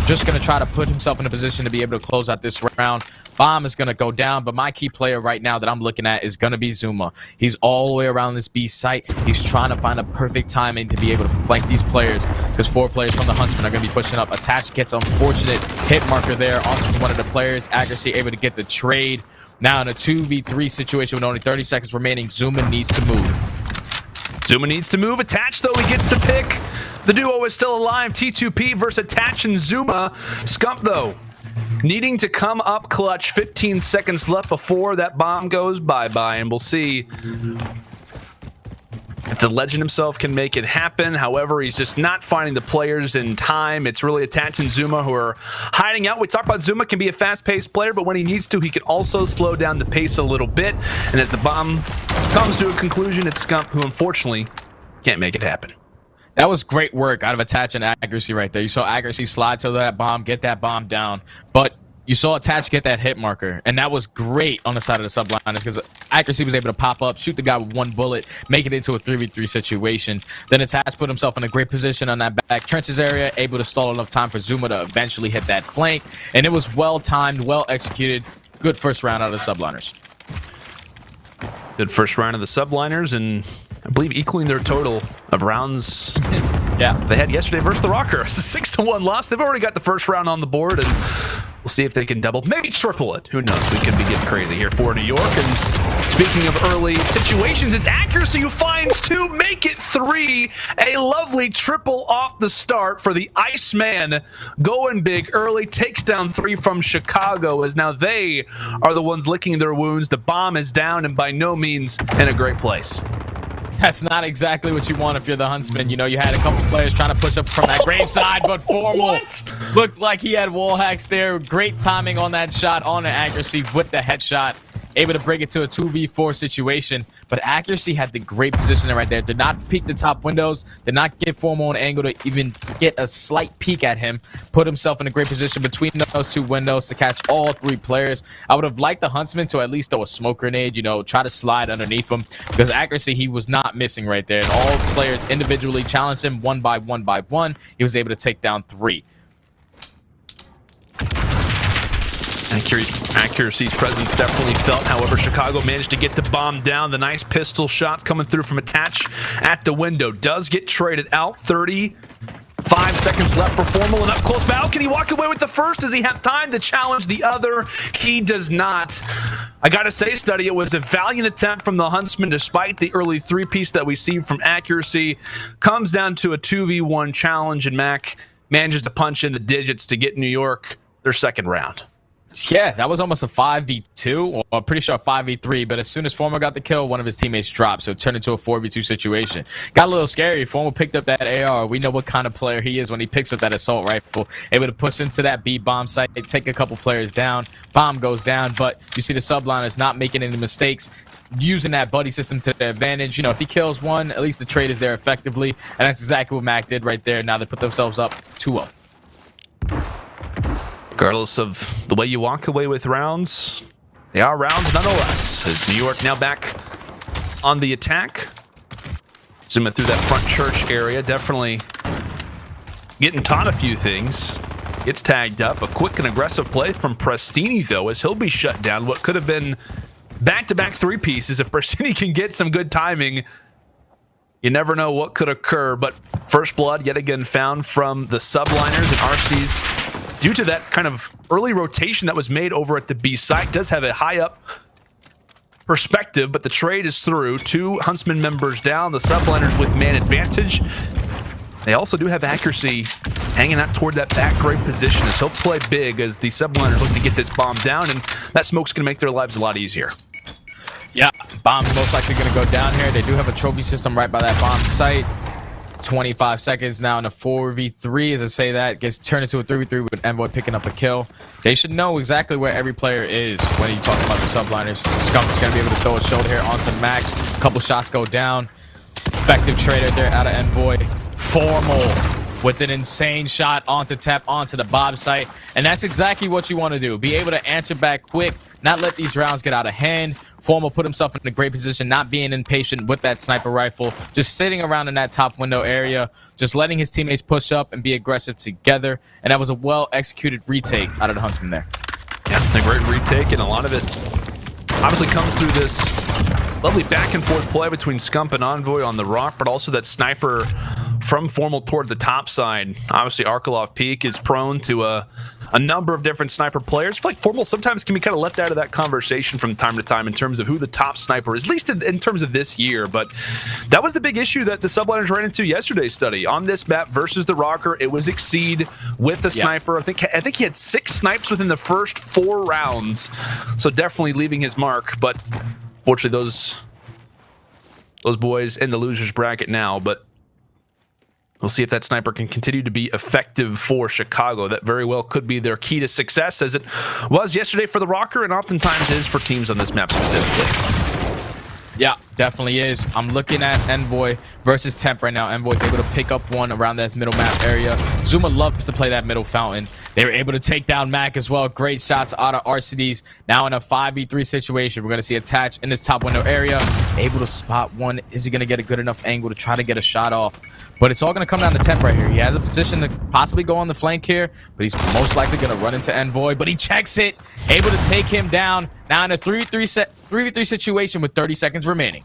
Just going to try to put himself in a position to be able to close out this round. Bomb is going to go down, but my key player right now that I'm looking at is going to be Zuma. He's all the way around this B site. He's trying to find a perfect timing to be able to flank these players, because 4 players from the Huntsmen are going to be pushing up. Attach gets unfortunate hit marker there onto one of the players. Accuracy able to get the trade. Now in a 2v3 situation with only 30 seconds remaining, Zuma needs to move. Zuma needs to move. Attach, though, he gets to pick. The duo is still alive. T2P versus Attach and Zuma. Scump, though, needing to come up clutch. 15 seconds left before that bomb goes bye-bye, and we'll see if the legend himself can make it happen. However, he's just not finding the players in time. It's really Attach and Zuma who are hiding out. We talked about Zuma can be a fast-paced player, but when he needs to, he can also slow down the pace a little bit. And as the bomb comes to a conclusion, it's Scump who unfortunately can't make it happen. That was great work out of Attach and accuracy right there. You saw accuracy slide to that bomb, get that bomb down, but you saw Attach get that hit marker, and that was great on the side of the Subliners because accuracy was able to pop up, shoot the guy with one bullet, make it into a 3v3 situation. Then Attach put himself in a great position on that back trenches area, able to stall enough time for Zuma to eventually hit that flank, and it was well-timed, well-executed. Good first round out of the Subliners. Good first round of the Subliners, and I believe equaling their total of rounds they had yesterday versus the Rocker. It's a 6-1 loss. They've already got the first round on the board, and we'll see if they can double, maybe triple it. Who knows? We could be getting crazy here for New York. And speaking of early situations, it's accuracy who finds 2, make it 3. A lovely triple off the start for the Iceman, going big early, takes down 3 from Chicago, as now they are the ones licking their wounds. The bomb is down and by no means in a great place. That's not exactly what you want if you're the Huntsman. You know, you had a couple players trying to push up from that graveside, but Formal looked like he had wall hacks there. Great timing on that shot, on the accuracy with the headshot. Able to bring it to a 2v4 situation, but accuracy had the great positioning right there. Did not peek the top windows, did not get Formal an angle to even get a slight peek at him. Put himself in a great position between those 2 windows to catch all 3 players. I would have liked the Huntsman to at least throw a smoke grenade, you know, try to slide underneath him, because accuracy, he was not missing right there. And all players individually challenged him one by one. He was able to take down 3. Accuracy's presence definitely felt. However, Chicago managed to get the bomb down. The nice pistol shots coming through from Attach at the window. Does get traded out. 35 seconds left for Formal. An up-close battle. Can he walk away with the first? Does he have time to challenge the other? He does not. I gotta say, Study, it was a valiant attempt from the Huntsman despite the early 3-piece that we see from Accuracy. Comes down to a 2v1 challenge, and Mac manages to punch in the digits to get New York their second round. Yeah, that was almost a 5v2, or I'm pretty sure a 5v3, but as soon as Formal got the kill, one of his teammates dropped, so it turned into a 4v2 situation. Got a little scary. Formal picked up that AR. We know what kind of player he is when he picks up that assault rifle. Able to push into that B bomb site, take a couple players down. Bomb goes down, but you see the Subliners not making any mistakes, using that buddy system to their advantage. You know, if he kills one, at least the trade is there effectively, and that's exactly what Mac did right there. Now they put themselves up 2-0. Regardless of the way you walk away with rounds, they are rounds nonetheless. As New York now back on the attack. Zuma through that front church area, definitely getting taught a few things. Gets tagged up. A quick and aggressive play from Prestini, though, as he'll be shut down. What could have been back-to-back 3-pieces. If Prestini can get some good timing, you never know what could occur. But first blood yet again found from the Subliners, and Arstees, due to that kind of early rotation that was made over at the B site, does have a high up perspective, but the trade is through. 2 Huntsman members down, the Subliners with man advantage. They also do have accuracy hanging out toward that back great position, as he'll play big as the Subliners look to get this bomb down, and that smoke's going to make their lives a lot easier. Yeah, bomb's most likely going to go down here. They do have a trophy system right by that bomb site. 25 seconds now in a 4v3. As I say that, gets turned into a 3v3 with Envoy picking up a kill. They should know exactly where every player is when you talk about the Subliners. Scump is going to be able to throw a shoulder here onto Mac. A couple shots go down. Effective trader there out of Envoy. Formal with an insane shot onto tap onto the Bob site. And that's exactly what you want to do. Be able to answer back quick, not let these rounds get out of hand. Formal put himself in a great position, not being impatient with that sniper rifle, just sitting around in that top window area, just letting his teammates push up and be aggressive together. And that was a well-executed retake out of the Huntsman there. Yeah, a great retake, and a lot of it obviously comes through this lovely back and forth play between Scump and Envoy on the rock, but also that sniper from Formal toward the top side. Obviously, Arkalov Peak is prone to a number of different sniper players. I feel like Formal sometimes can be kind of left out of that conversation from time to time in terms of who the top sniper is, at least in terms of this year. But that was the big issue that the Subliners ran into yesterday's study. On this map versus the Rocker, it was Exceed with the sniper. I think he had 6 snipes within the first 4 rounds, so definitely leaving his mark. But fortunately, those boys in the losers bracket now. But we'll see if that sniper can continue to be effective for Chicago. That very well could be their key to success, as it was yesterday for the Rocker and oftentimes is for teams on this map specifically. Yeah, definitely is. I'm looking at Envoy versus Temp right now. Envoy's able to pick up one around that middle map area. Zuma loves to play that middle fountain. They were able to take down Mac as well. Great shots out of RCDs. Now in a 5v3 situation, we're going to see Attach in this top window area. Able to spot one. Is he going to get a good enough angle to try to get a shot off? But it's all going to come down to Temp right here. He has a position to possibly go on the flank here, but he's most likely going to run into Envoy. But he checks it. Able to take him down. Now in a 3v3 situation with 30 seconds remaining.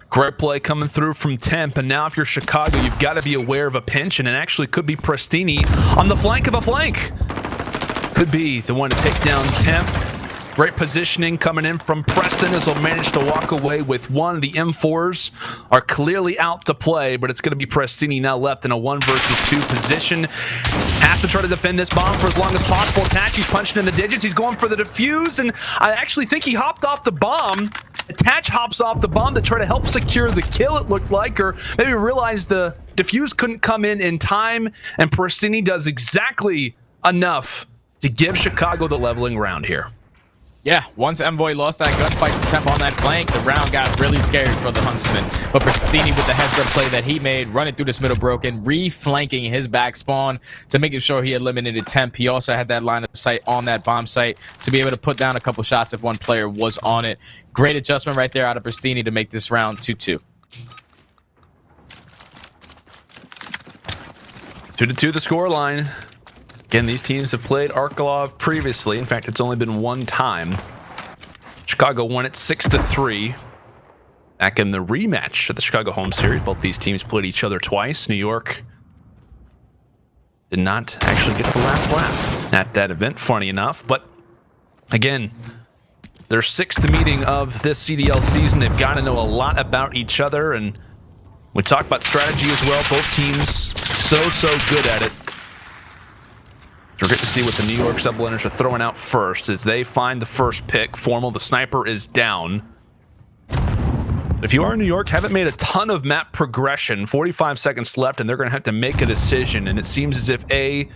Great play coming through from Temp, and now if you're Chicago, you've got to be aware of a pinch, and it actually could be Prestini on the flank of a flank. Could be the one to take down Temp. Great positioning coming in from Preston, as he'll manage to walk away with one. The M4s are clearly out to play, but it's going to be Prestini now left in a 1 versus 2 position. Has to try to defend this bomb for as long as possible. Attach, he's punching in the digits. He's going for the defuse, and I actually think he hopped off the bomb. Attach hops off the bomb to try to help secure the kill, it looked like, or maybe realized the defuse couldn't come in time, and Prestini does exactly enough to give Chicago the leveling round here. Yeah, once Envoy lost that gunfight to Temp on that flank, the round got really scary for the Huntsmen. But Prestini with the heads-up play that he made, running through this middle broken, re-flanking his back spawn to making sure he eliminated Temp. He also had that line of sight on that bomb site to be able to put down a couple shots if one player was on it. Great adjustment right there out of Prestini to make this round 2-2. 2-2 the scoreline. Again, these teams have played Arkalov previously. In fact, it's only been one time. Chicago won it 6-3. Back in the rematch of the Chicago home series, both these teams played each other twice. New York did not actually get the last laugh at that event, funny enough. But again, their 6th meeting of this CDL season. They've got to know a lot about each other, and we talk about strategy as well. Both teams so good at it. We're good to see what the New York Subliners are throwing out first as they find the first pick. Formal, the sniper, is down. If you are in New York, haven't made a ton of map progression. 45 seconds left, and they're going to have to make a decision. And it seems as if A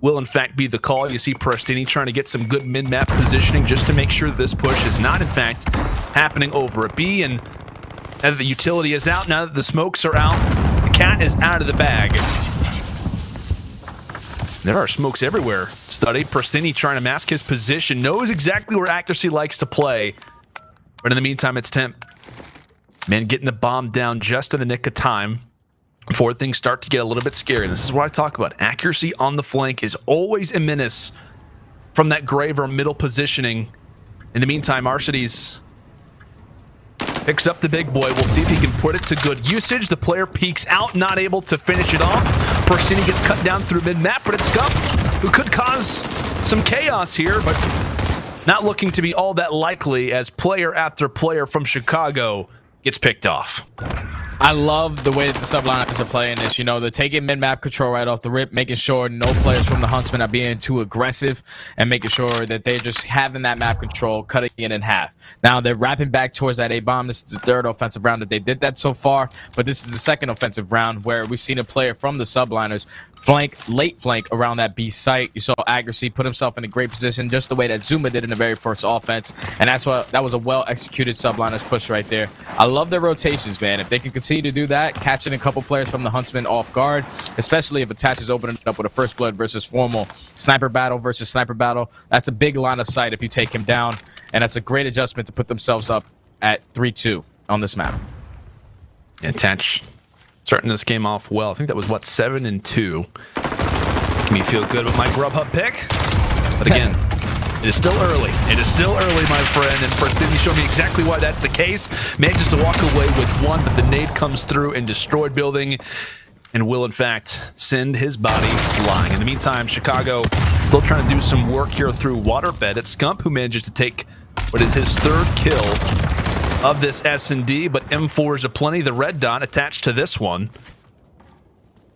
will, in fact, be the call. You see Prestini trying to get some good mid-map positioning just to make sure that this push is not, in fact, happening over at B. And now that the utility is out, now that the smokes are out, the cat is out of the bag. There are smokes everywhere. Study Prestini trying to mask his position, knows exactly where accuracy likes to play. But in the meantime, it's Temp. Man, getting the bomb down just in the nick of time before things start to get a little bit scary. And this is what I talk about. Accuracy on the flank is always a menace from that grave or middle positioning. In the meantime, Arcides picks up the big boy. We'll see if he can put it to good usage. The player peeks out, not able to finish it off. Prestini gets cut down through mid-map, but it's Scump, who could cause some chaos here, but not looking to be all that likely as player after player from Chicago gets picked off. I love the way that the Subliners are playing this. You know, they're taking mid-map control right off the rip, making sure no players from the Huntsmen are being too aggressive, and making sure that they're just having that map control, cutting it in half. Now, they're wrapping back towards that A-bomb. This is the 3rd offensive round that they did that so far, but this is the 2nd offensive round where we've seen a player from the Subliners late flank around that B site. You saw Accuracy put himself in a great position, just the way that Zuma did in the very first offense, and that was a well-executed Subliners push right there. I love their rotations, man. If they can continue to do that, catching a couple players from the Huntsmen off guard, especially if Attach is opening up with a First Blood versus Formal sniper battle versus sniper battle, that's a big line of sight if you take him down, and that's a great adjustment to put themselves up at 3-2 on this map. Attach starting this game off well. I think that was, what, 7-2. Making me feel good with my Grubhub pick. But again, It is still early. It is still early, my friend, and Pristini showed me exactly why that's the case. Manages to walk away with one, but the nade comes through and destroyed building and will, in fact, send his body flying. In the meantime, Chicago still trying to do some work here through waterbed. It's Scump who manages to take what is his third kill of this S&D, but M4 is aplenty. The red dot attached to this one.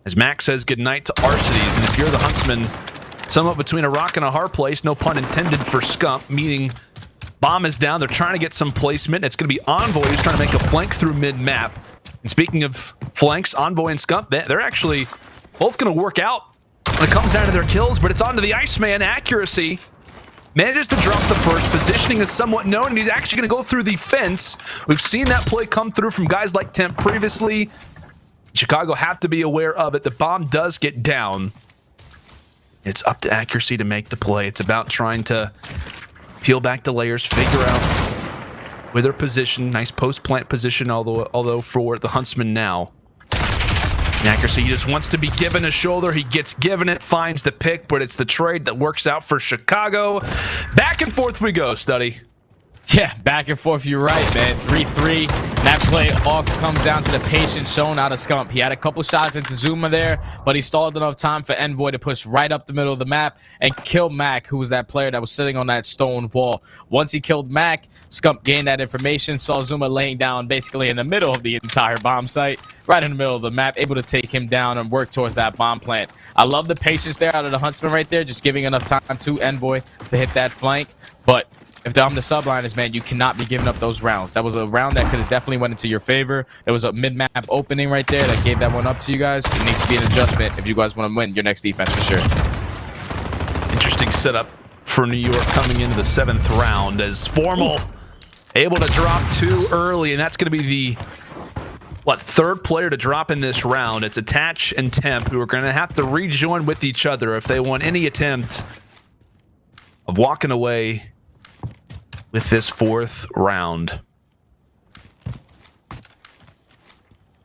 As Max says goodnight to Arcides, and if you're the Huntsman, somewhat between a rock and a hard place, no pun intended for Scump, meaning bomb is down. They're trying to get some placement. It's going to be Envoy who's trying to make a flank through mid-map. And speaking of flanks, Envoy and Scump, they're actually both going to work out when it comes down to their kills, but it's on to the Iceman. Accuracy manages to drop the first. Positioning is somewhat known, and he's actually going to go through the fence. We've seen that play come through from guys like Temp previously. Chicago have to be aware of it. The bomb does get down. It's up to Accuracy to make the play. It's about trying to peel back the layers, figure out where their position. Nice post-plant position, although for the Huntsman now. And Accuracy, he just wants to be given a shoulder. He gets given it, finds the pick, but it's the trade that works out for Chicago. Back and forth we go, Study. Yeah, back and forth, you're right, man. 3-3. That play all comes down to the patience shown out of Scump. He had a couple shots into Zuma there, but he stalled enough time for Envoy to push right up the middle of the map and kill Mac, who was that player that was sitting on that stone wall. Once he killed Mac, Scump gained that information, saw Zuma laying down basically in the middle of the entire bomb site, right in the middle of the map, able to take him down and work towards that bomb plant. I love the patience there out of the Huntsman right there, just giving enough time to Envoy to hit that flank, but if I'm the Subliners, man, you cannot be giving up those rounds. That was a round that could have definitely went into your favor. There was a mid-map opening right there that gave that one up to you guys. It needs to be an adjustment if you guys want to win your next defense for sure. Interesting setup for New York coming into the 7th round as Formal able to drop too early, and that's going to be the third player to drop in this round. It's Attach and Temp who are going to have to rejoin with each other if they want any attempt of walking away with this 4th round.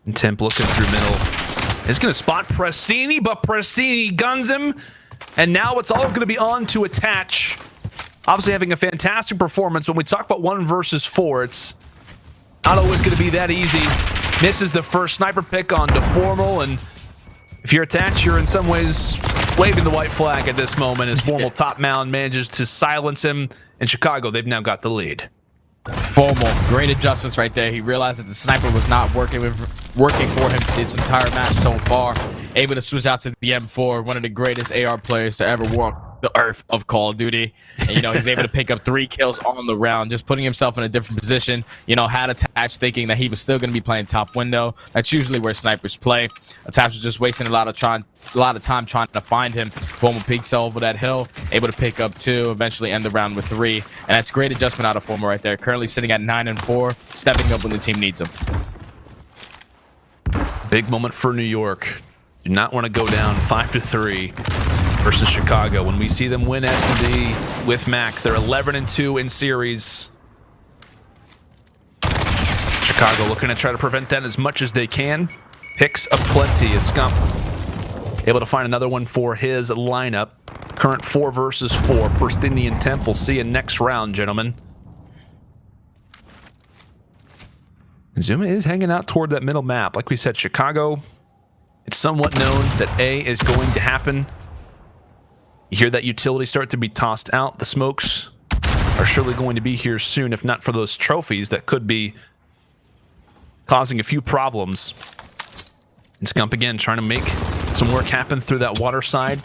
And Temp looking through middle. Is going to spot Prestini, but Prestini guns him. And now it's all going to be on to Attach. Obviously having a fantastic performance. When we talk about 1 versus 4, it's not always going to be that easy. Misses the first sniper pick onto Formal, and if you're Attach, you're in some ways waving the white flag at this moment as Formal top mound manages to silence him. In Chicago, they've now got the lead. Formal, great adjustments right there. He realized that the sniper was not working for him this entire match so far. Able to switch out to the M4, one of the greatest AR players to ever walk the earth of Call of Duty. And, he's able to pick up 3 kills on the round, just putting himself in a different position. Had Attach thinking that he was still going to be playing top window. That's usually where snipers play. Attach was just wasting a lot of time trying to find him. Formal peeks over that hill, able to pick up 2, eventually end the round with 3. And that's great adjustment out of Formal right there. Currently sitting at 9 and 4, stepping up when the team needs him. Big moment for New York. Do not want to go down 5-3 versus Chicago. When we see them win S&D with Mac, they're 11-2 in series. Chicago looking to try to prevent that as much as they can. Picks aplenty as Scump able to find another one for his lineup. Current 4 versus 4. Pristini and Temp. We'll see you next round, gentlemen. And Zuma is hanging out toward that middle map. Like we said, Chicago, it's somewhat known that A is going to happen. You hear that utility start to be tossed out. The smokes are surely going to be here soon, if not for those trophies that could be causing a few problems. And Scump again trying to make some work happen through that water side.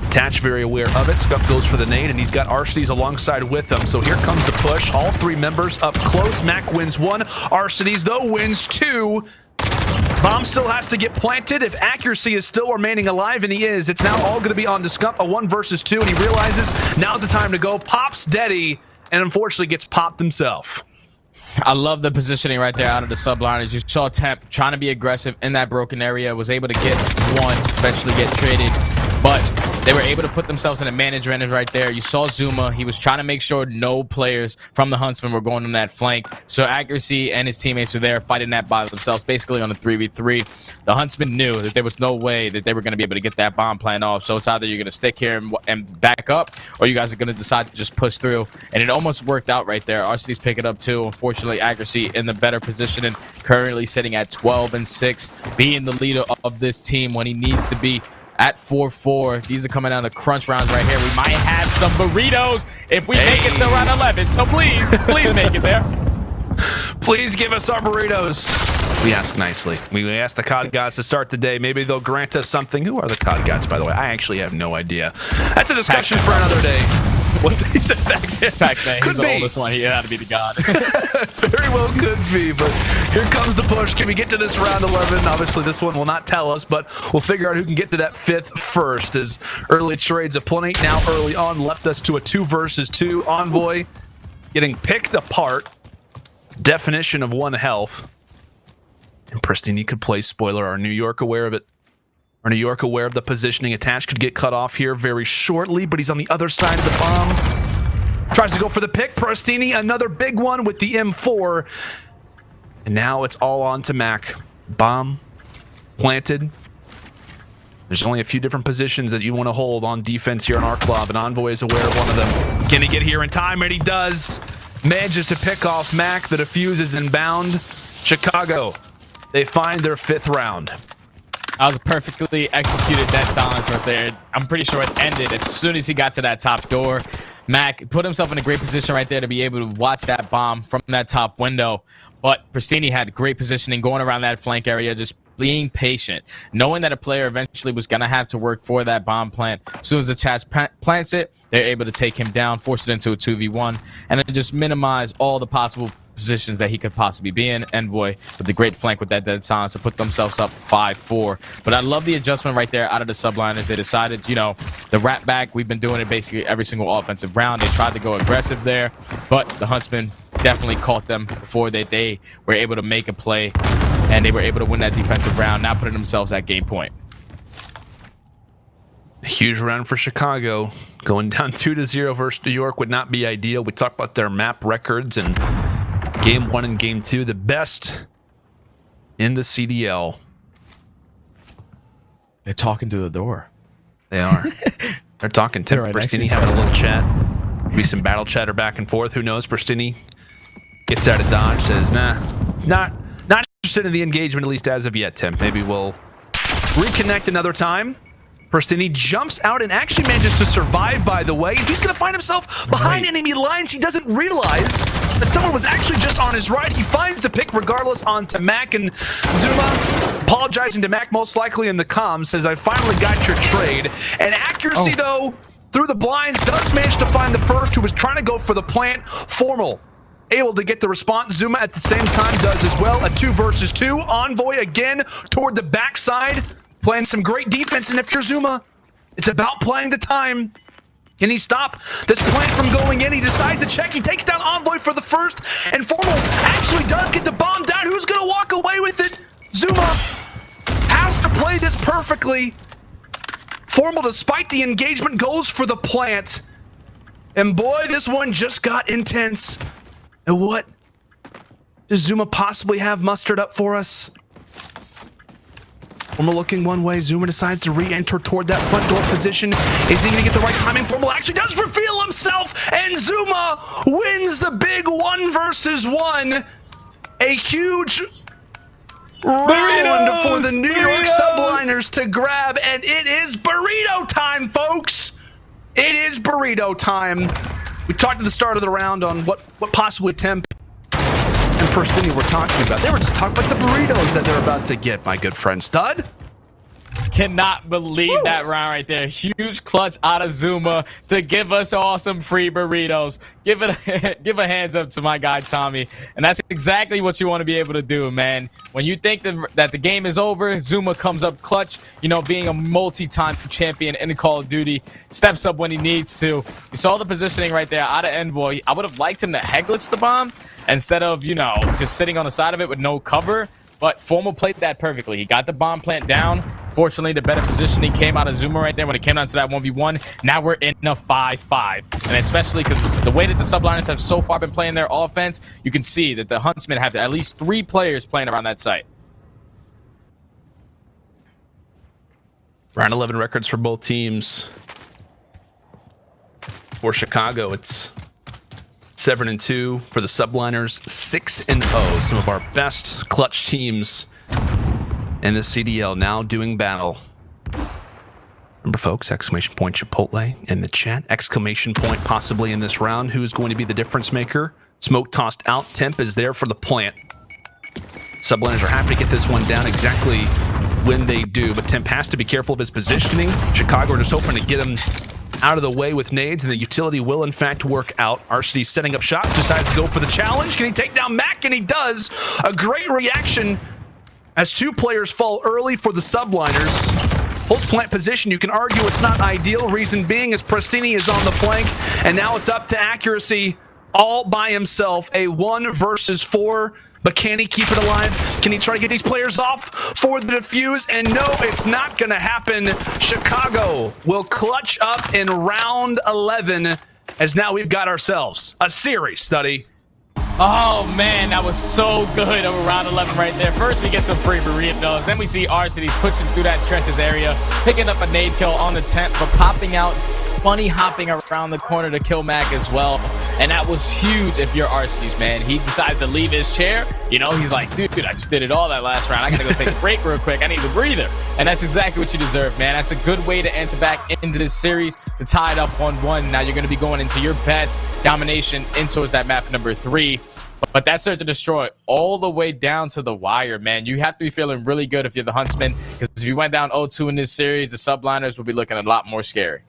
Attach very aware of it. Scump goes for the nade, and he's got Arcides alongside with him. So here comes the push. All 3 members up close. Mac wins 1. Arcides, though, wins 2. Bomb still has to get planted. If Accuracy is still remaining alive, and he is, it's now all going to be on to Scump, a 1 versus 2, and he realizes now's the time to go. Pops Deddy, and unfortunately gets popped himself. I love the positioning right there out of the Subliners. You saw Temp trying to be aggressive in that broken area, was able to get 1, eventually get traded. But They were able to put themselves in a man advantage right there. You saw Zuma. He was trying to make sure no players from the Huntsmen were going on that flank. So Accuracy and his teammates were there fighting that by themselves, basically on a 3v3. The Huntsmen knew that there was no way that they were going to be able to get that bomb plan off. So it's either you're going to stick here and back up, or you guys are going to decide to just push through. And it almost worked out right there. RCD's picking up too. Unfortunately, Accuracy in the better position and currently sitting at 12-6, being the leader of this team when he needs to be. At 4-4, these are coming down to crunch rounds right here. We might have some burritos if we make it to round 11. So please make it there. Please give us our burritos. We ask nicely. We ask the COD gods to start the day. Maybe they'll grant us something. Who are the COD gods, by the way? I actually have no idea. That's a discussion for another day. What's he said Pac-Man? Pac-Man, he's the oldest one. He had to be the god. Very well could be, but here comes the push. Can we get to this round 11? Obviously, this one will not tell us, but we'll figure out who can get to that 5th first, as early trades aplenty. Now early on left us to a 2 versus 2. Envoy getting picked apart. Definition of 1 health. And Pristini could play spoiler. Are New York aware of it? Are New York aware of the positioning? Attach could get cut off here very shortly, but he's on the other side of the bomb. Tries to go for the pick. Pristini, another big one with the M4. And now it's all on to Mac. Bomb planted. There's only a few different positions that you want to hold on defense here in our club, and Envoy is aware of one of them. Can he get here in time? And he does. Manages to pick off Mac. The defuse is inbound. Chicago, they find their 5th round. That was a perfectly executed dead silence right there. I'm pretty sure it ended as soon as he got to that top door. Mac put himself in a great position right there to be able to watch that bomb from that top window. But Pristini had great positioning going around that flank area, just being patient, knowing that a player eventually was going to have to work for that bomb plant. As soon as the Chaz plants it, they're able to take him down, force it into a 2v1, and then just minimize all the possible positions that he could possibly be in. Envoy with the great flank with that dead silence to put themselves up 5-4. But I love the adjustment right there out of the Subliners. They decided, you know, the wrap back, we've been doing it basically every single offensive round. They tried to go aggressive there, but the Huntsmen definitely caught them before they were able to make a play, and they were able to win that defensive round, now putting themselves at game point. A huge round for Chicago. Going down 2-0 versus New York would not be ideal. We talked about their map records, and game 1 and game 2, the best in the CDL. They're talking to the door. They are. They're talking. Tim right Pristini having a little chat. Maybe some battle chatter back and forth. Who knows? Pristini gets out of dodge. Says, nah, not interested in the engagement, at least as of yet, Tim. Maybe we'll reconnect another time. Pristini jumps out and actually manages to survive, by the way. He's going to find himself behind enemy lines. He doesn't realize that someone was actually just on his right. He finds the pick regardless onto Mac, and Zuma, apologizing to Mac most likely in the comms, says, I finally got your trade. And Accuracy, though, through the blinds, does manage to find the first, who was trying to go for the plant. Formal able to get the response. Zuma at the same time does as well. A 2 versus 2. Envoy again toward the backside, playing some great defense. And if you're Zuma, it's about playing the time. Can he stop this plant from going in? He decides to check. He takes down Envoy for the first, and Formal actually does get the bomb down. Who's going to walk away with it? Zuma has to play this perfectly. Formal, despite the engagement, goes for the plant. And boy, this one just got intense. And what does Zuma possibly have mustered up for us? Formal looking one way. Zuma decides to re-enter toward that front door position. Is he going to get the right timing? Formal actually does reveal himself, and Zuma wins the big 1 versus 1. A huge round for the New York Subliners to grab, and it is burrito time, folks. It is burrito time. We talked at the start of the round on what possibly Temp and Pristini were talking about. They were just talking about the burritos that they're about to get, my good friend Stud. Cannot believe that round right there. Huge clutch out of Zuma to give us all some free burritos. Give a hands up to my guy Tommy. And that's exactly what you want to be able to do, man. When you think that the game is over, Zuma comes up clutch. You know, being a multi-time champion in Call of Duty, steps up when he needs to. You saw the positioning right there out of Envoy. I would have liked him to head glitch the bomb instead of, you know, just sitting on the side of it with no cover. But Formal played that perfectly. He got the bomb plant down. Fortunately, the better positioning came out of Zuma right there when it came down to that 1v1. Now we're in a 5-5. And especially because the way that the Subliners have so far been playing their offense, you can see that the Huntsmen have at least 3 players playing around that site. Round 11 records for both teams. For Chicago, it's 7-2. For the Subliners, 6-0. Some of our best clutch teams in the CDL now doing battle. Remember, folks, exclamation point Chipotle in the chat. Exclamation point possibly in this round. Who is going to be the difference maker? Smoke tossed out. Temp is there for the plant. Subliners are happy to get this one down exactly when they do, but Temp has to be careful of his positioning. Chicago are just hoping to get him out of the way with nades, and the utility will in fact work out. Arcity setting up shop, decides to go for the challenge. Can he take down Mac? And he does. A great reaction as 2 players fall early for the Subliners. Hold plant position, you can argue it's not ideal. Reason being is Prestini is on the flank, and now it's up to Accuracy all by himself. A 1 versus 4. But can he keep it alive? Can he try to get these players off for the defuse? And no, it's not going to happen. Chicago will clutch up in round 11, as now we've got ourselves a series study. Oh, man, that was so good over round 11 right there. First, we get some free burritos. Then we see Arcities pushing through that trenches area, picking up a nade kill on the Temp, but popping out, bunny hopping around the corner to kill Mac as well. And that was huge if you're Arcities, man. He decided to leave his chair. You know, he's like, dude, I just did it all that last round. I got to go take a break real quick. I need a breather. And that's exactly what you deserve, man. That's a good way to enter back into this series to tie it up 1-1. Now you're going to be going into your best domination in towards that map number 3. But that Search and Destroy all the way down to the wire, man. You have to be feeling really good if you're the Huntsmen, because if you went down 0-2 in this series, the Subliners will be looking a lot more scary.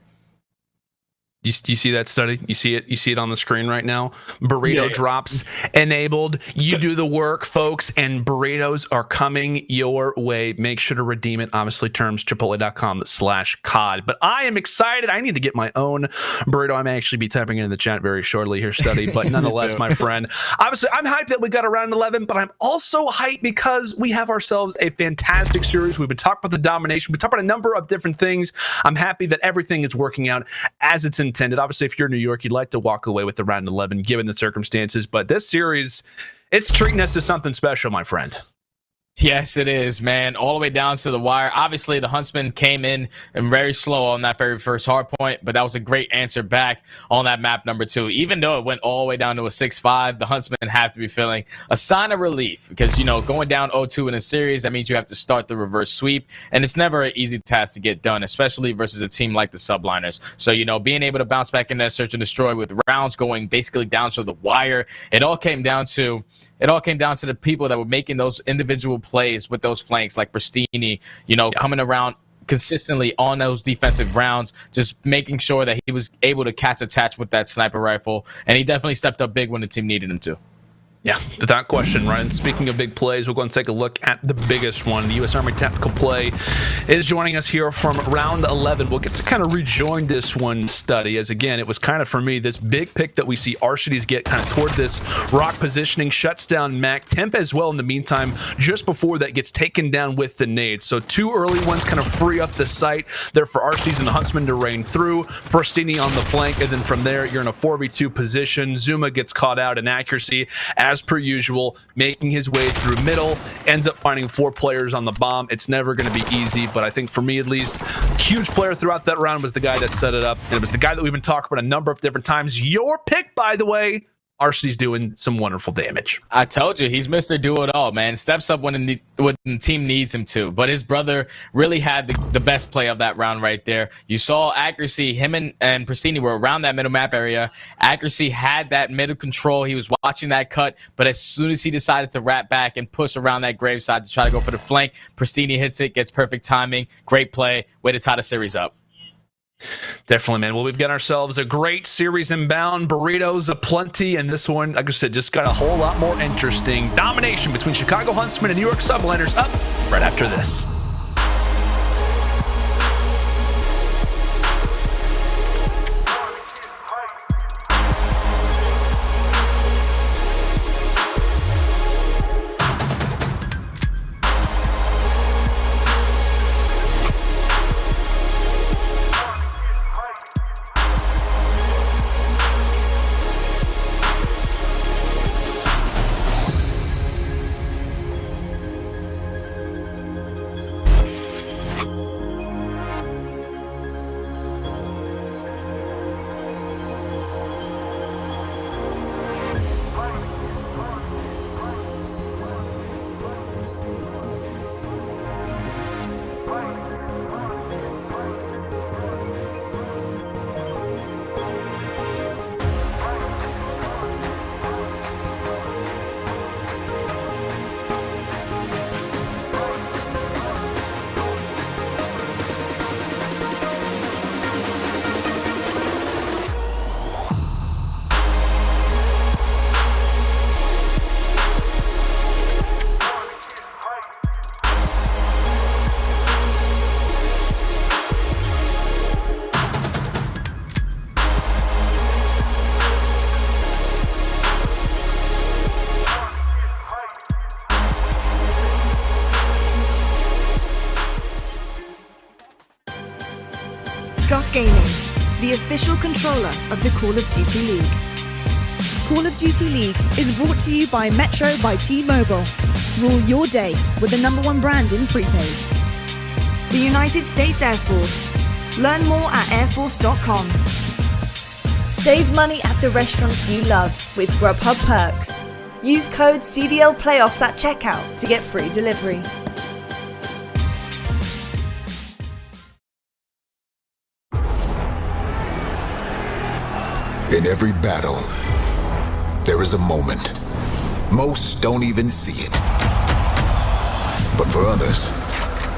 You see that study? You see it? You see it on the screen right now? Burrito drops enabled. You do the work, folks, and burritos are coming your way. Make sure to redeem it. Obviously, terms chipotle.com/cod. But I am excited. I need to get my own burrito. I may actually be typing it in the chat very shortly here, study. But nonetheless, my friend, obviously, I'm hyped that we got around 11, but I'm also hyped because we have ourselves a fantastic series. We've been talking about the domination. We've talked about a number of different things. I'm happy that everything is working out as it's intended. Obviously, if you're New York, you'd like to walk away with the round 11 given the circumstances, but this series, it's treating us to something special, my friend. Yes, it is, man. All the way down to the wire. Obviously, the Huntsmen came in and very slow on that very first hard point, but that was a great answer back on that map number 2. Even though it went all the way down to a 6-5, the Huntsmen have to be feeling a sign of relief because, you know, going down 0-2 in a series, that means you have to start the reverse sweep, and it's never an easy task to get done, especially versus a team like the Subliners. So, you know, being able to bounce back in that Search and Destroy with rounds going basically down to the wire, it all came down to the people that were making those individual plays with those flanks, like Prestini, you know, coming around consistently on those defensive rounds, just making sure that he was able to catch attach with that sniper rifle. And he definitely stepped up big when the team needed him to. Yeah, without question, Ryan. Speaking of big plays, we're going to take a look at the biggest one. The U.S. Army Tactical Play is joining us here from round 11. We'll get to kind of rejoin this one, study, as again, it was kind of, for me, this big pick that we see Arcities get kind of toward this rock positioning, shuts down Mac. Temp as well in the meantime, just before that gets taken down with the nades. So 2 early ones kind of free up the site there for Arcities and the Huntsmen to rain through. Prestini on the flank, and then from there, you're in a 4v2 position. Zuma gets caught out in Accuracy, as per usual, making his way through middle, ends up finding 4 players on the bomb. It's never going to be easy, but I think for me at least, huge player throughout that round was the guy that set it up, and it was the guy that we've been talking about a number of different times. Your pick, by the way. Arcity's doing some wonderful damage. I told you, he's Mr. Do-It-All, man. Steps up when the team needs him to. But his brother really had the best play of that round right there. You saw Accuracy. Him and Prestini were around that middle map area. Accuracy had that middle control. He was watching that cut. But as soon as he decided to wrap back and push around that graveside to try to go for the flank, Prestini hits it, gets perfect timing. Great play. Way to tie the series up. Definitely, man. Well, we've got ourselves a great series inbound, burritos aplenty, and this one, like I said, just got a whole lot more interesting. Domination between Chicago Huntsmen and New York Subliners up right after this. Gaming, the official controller of the Call of Duty League. Call of Duty League is brought to you by Metro by T-Mobile. Rule your day with the #1 brand in prepaid. The United States Air Force. Learn more at airforce.com. Save money at the restaurants you love with Grubhub Perks. Use code CDL Playoffs at checkout to get free delivery. In every battle, there is a moment. Most don't even see it. But for others,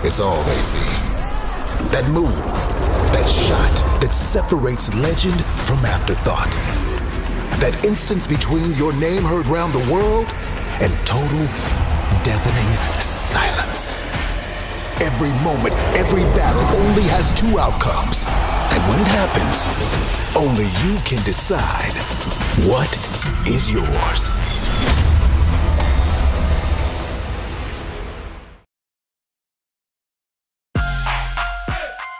it's all they see. That move, that shot that separates legend from afterthought. That instance between your name heard round the world and total, deafening silence. Every moment, every battle only has two outcomes. And when it happens, only you can decide what is yours.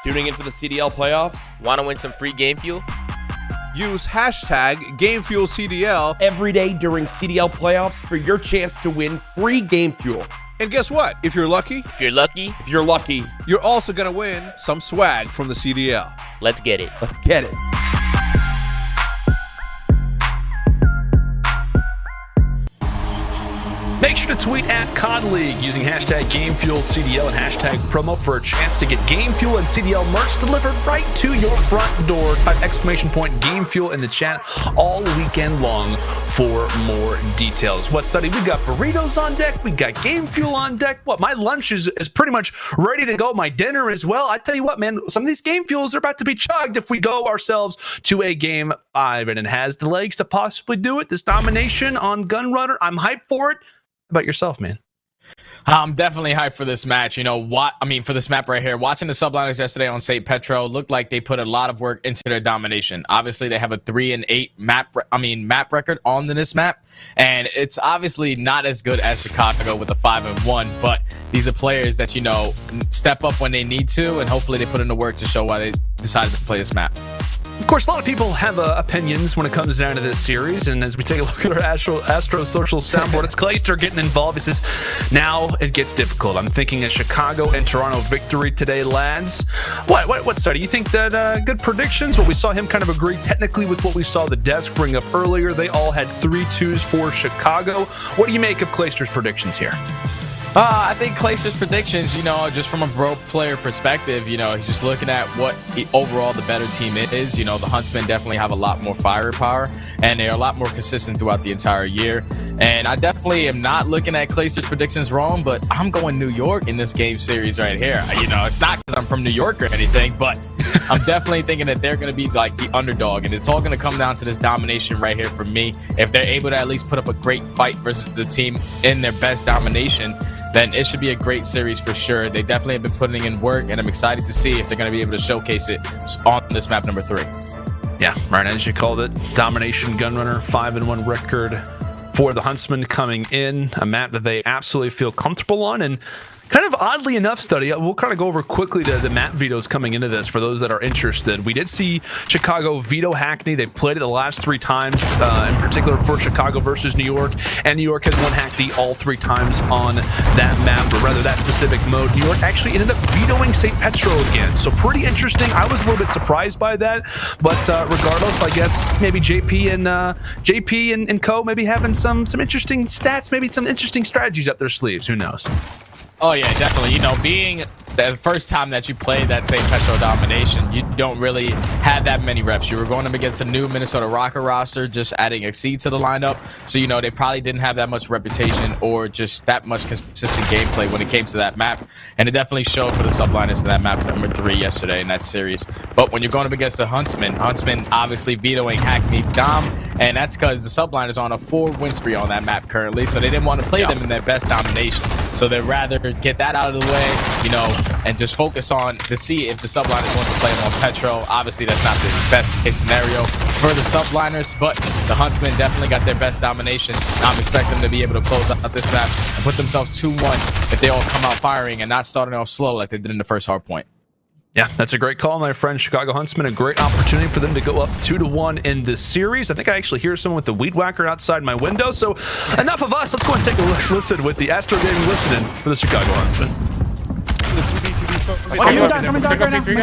Tuning in for the CDL playoffs? Want to win some free game fuel? Use hashtag GameFuelCDL every day during CDL playoffs for your chance to win free game fuel. And guess what? If you're lucky, you're also going to win some swag from the CDL. Let's get it. Let's get it. Make sure to tweet at COD League using hashtag GameFuelCDL and hashtag promo for a chance to get Game Fuel and CDL merch delivered right to your front door. Type exclamation point Game Fuel in the chat all weekend long for more details. What study? We got burritos on deck. We got Game Fuel on deck. What? My lunch is pretty much ready to go. My dinner as well. I tell you what, man, some of these Game Fuels are about to be chugged if we go ourselves to a Game 5, and it has the legs to possibly do it. This domination on Gunrunner, I'm hyped for it. About yourself, man? I'm definitely hyped for this match. You know what? I mean, for this map right here, watching the Subliners yesterday on St. Petro looked like they put a lot of work into their domination. Obviously, they have a 3-8 map record on this map, and it's obviously not as good as Chicago with a 5-1. But these are players that step up when they need to, and hopefully they put in the work to show why they decided to play this map. Of course, a lot of people have opinions when it comes down to this series, and as we take a look at our Astro Social soundboard, it's Clayster getting involved. He says, now it gets difficult. I'm thinking a Chicago and Toronto victory today, lads. What study? You think that good predictions? Well, we saw him kind of agree technically with what we saw the desk bring up earlier. They all had 3-2s for Chicago. What do you make of Clayster's predictions here? I think Clayster's predictions, just from a bro player perspective, he's just looking at what overall the better team is. The Huntsmen definitely have a lot more firepower, and they're a lot more consistent throughout the entire year. And I definitely am not looking at Clayster's predictions wrong, but I'm going New York in this game series right here. It's not because I'm from New York or anything, but I'm definitely thinking that they're going to be like the underdog, and it's all going to come down to this domination right here for me. If they're able to at least put up a great fight versus the team in their best domination, then it should be a great series for sure. They definitely have been putting in work, and I'm excited to see if they're going to be able to showcase it on this map number 3. Yeah, right as you called it, domination Gunrunner, 5-1 record for the Huntsmen coming in, a map that they absolutely feel comfortable on. And kind of oddly enough, Study, we'll kind of go over quickly the map vetoes coming into this for those that are interested. We did see Chicago veto Hackney. They've played it the last 3 times, in particular for Chicago versus New York, and New York has won Hackney all 3 times on that map, or rather that specific mode. New York actually ended up vetoing St. Petro again, so pretty interesting. I was a little bit surprised by that, but regardless, I guess maybe JP and Co maybe having some interesting stats, maybe some interesting strategies up their sleeves. Who knows? Oh yeah, definitely. Being the first time that you played that St. Petro domination, you don't really have that many reps. You were going up against a new Minnesota Rocker roster, just adding a C to the lineup. So, they probably didn't have that much reputation or just that much consistent gameplay when it came to that map. And it definitely showed for the Subliners in that map number 3 yesterday in that series. But when you're going up against the Huntsmen obviously vetoing Hackney Dom, and that's because the Subliners are on a 4-win spree on that map currently. So they didn't want to play them in their best domination. So they'd rather get that out of the way, and just focus on to see if the Subliners want to play them on Petro. Obviously, that's not the best case scenario for the Subliners, but the Huntsmen definitely got their best domination. I'm expecting them to be able to close out this map and put themselves 2-1 if they all come out firing and not starting off slow like they did in the first hardpoint. Yeah, that's a great call, my friend. Chicago Huntsmen, a great opportunity for them to go up 2-1 in this series. I think I actually hear someone with the weed whacker outside my window. So enough of us. Let's go and take a listen with the Astro Gaming listening for the Chicago Huntsmen.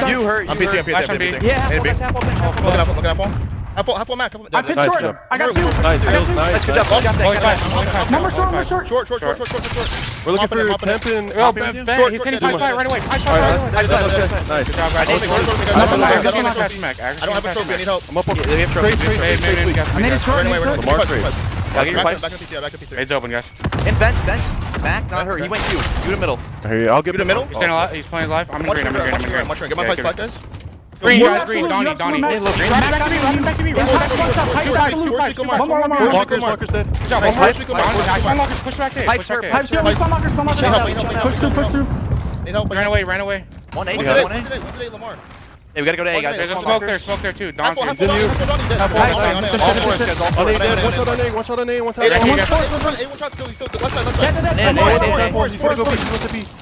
You hurt. I'm PC. Yeah, looking up on. Half one Mac. I pitched short. I got 2. Nice. Good job. One more short. Short. We're looking for Temp and Short. He's hitting pipe right away. Nice. Good job, guys. I don't have a trophy. I need help. I'm up on the I need a short. I'll get your pipes. It's open, guys. In bench. Mac, not her. He went you. You to middle. I'll get you to middle. He's staying alive. He's playing alive. I'm in green. Get my pipes back, guys. Green, Donnie. Back to me. One more. Locker's dead. Good job. One more. Push back there. Push through. Need help. Ran away. 1-8, Lamar. Hey, we gotta go to A, guys. There's a smoke there too. Don's One shot on A. One shot still. He's still left side.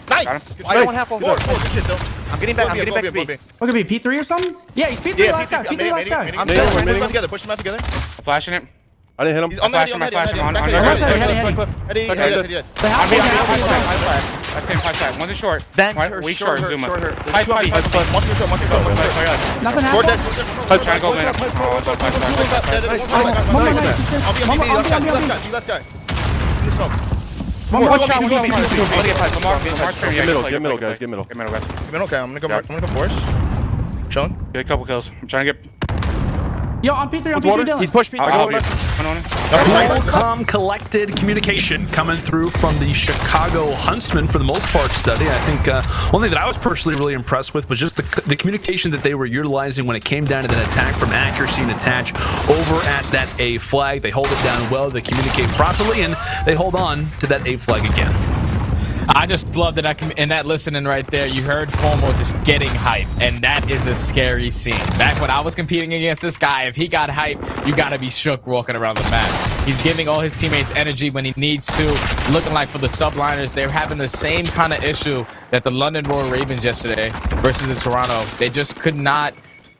Nice. I don't have 4. I'm getting back to B. What could be P3 or something? Yeah, he's P3 last guy. I'm still together. Push them out together. Flashing it. I didn't hit him. I'm flashing. I stand 5 side. One's a short. Weak short. Zuma. Nothing happened. Trying to go man. Last guy. One shot. Get middle, guys. Get middle. Okay, I'm gonna go force. Chilling. Get a couple kills. I'm trying to get. Yo, on P3, Dylan. He's pushed P3. Cool, calm, collected communication coming through from the Chicago Huntsmen for the most part, Study. I think one thing that I was personally really impressed with was just the communication that they were utilizing when it came down to that attack from accuracy and attach over at that A flag. They hold it down well, they communicate properly, and they hold on to that A flag again. I just love that in that listening right there, you heard Fomo just getting hype, and that is a scary scene. Back when I was competing against this guy, if he got hype, you gotta be shook walking around the map. He's giving all his teammates energy when he needs to. Looking like for the Subliners, they're having the same kind of issue that the London Royal Ravens yesterday versus the Toronto. They just could not.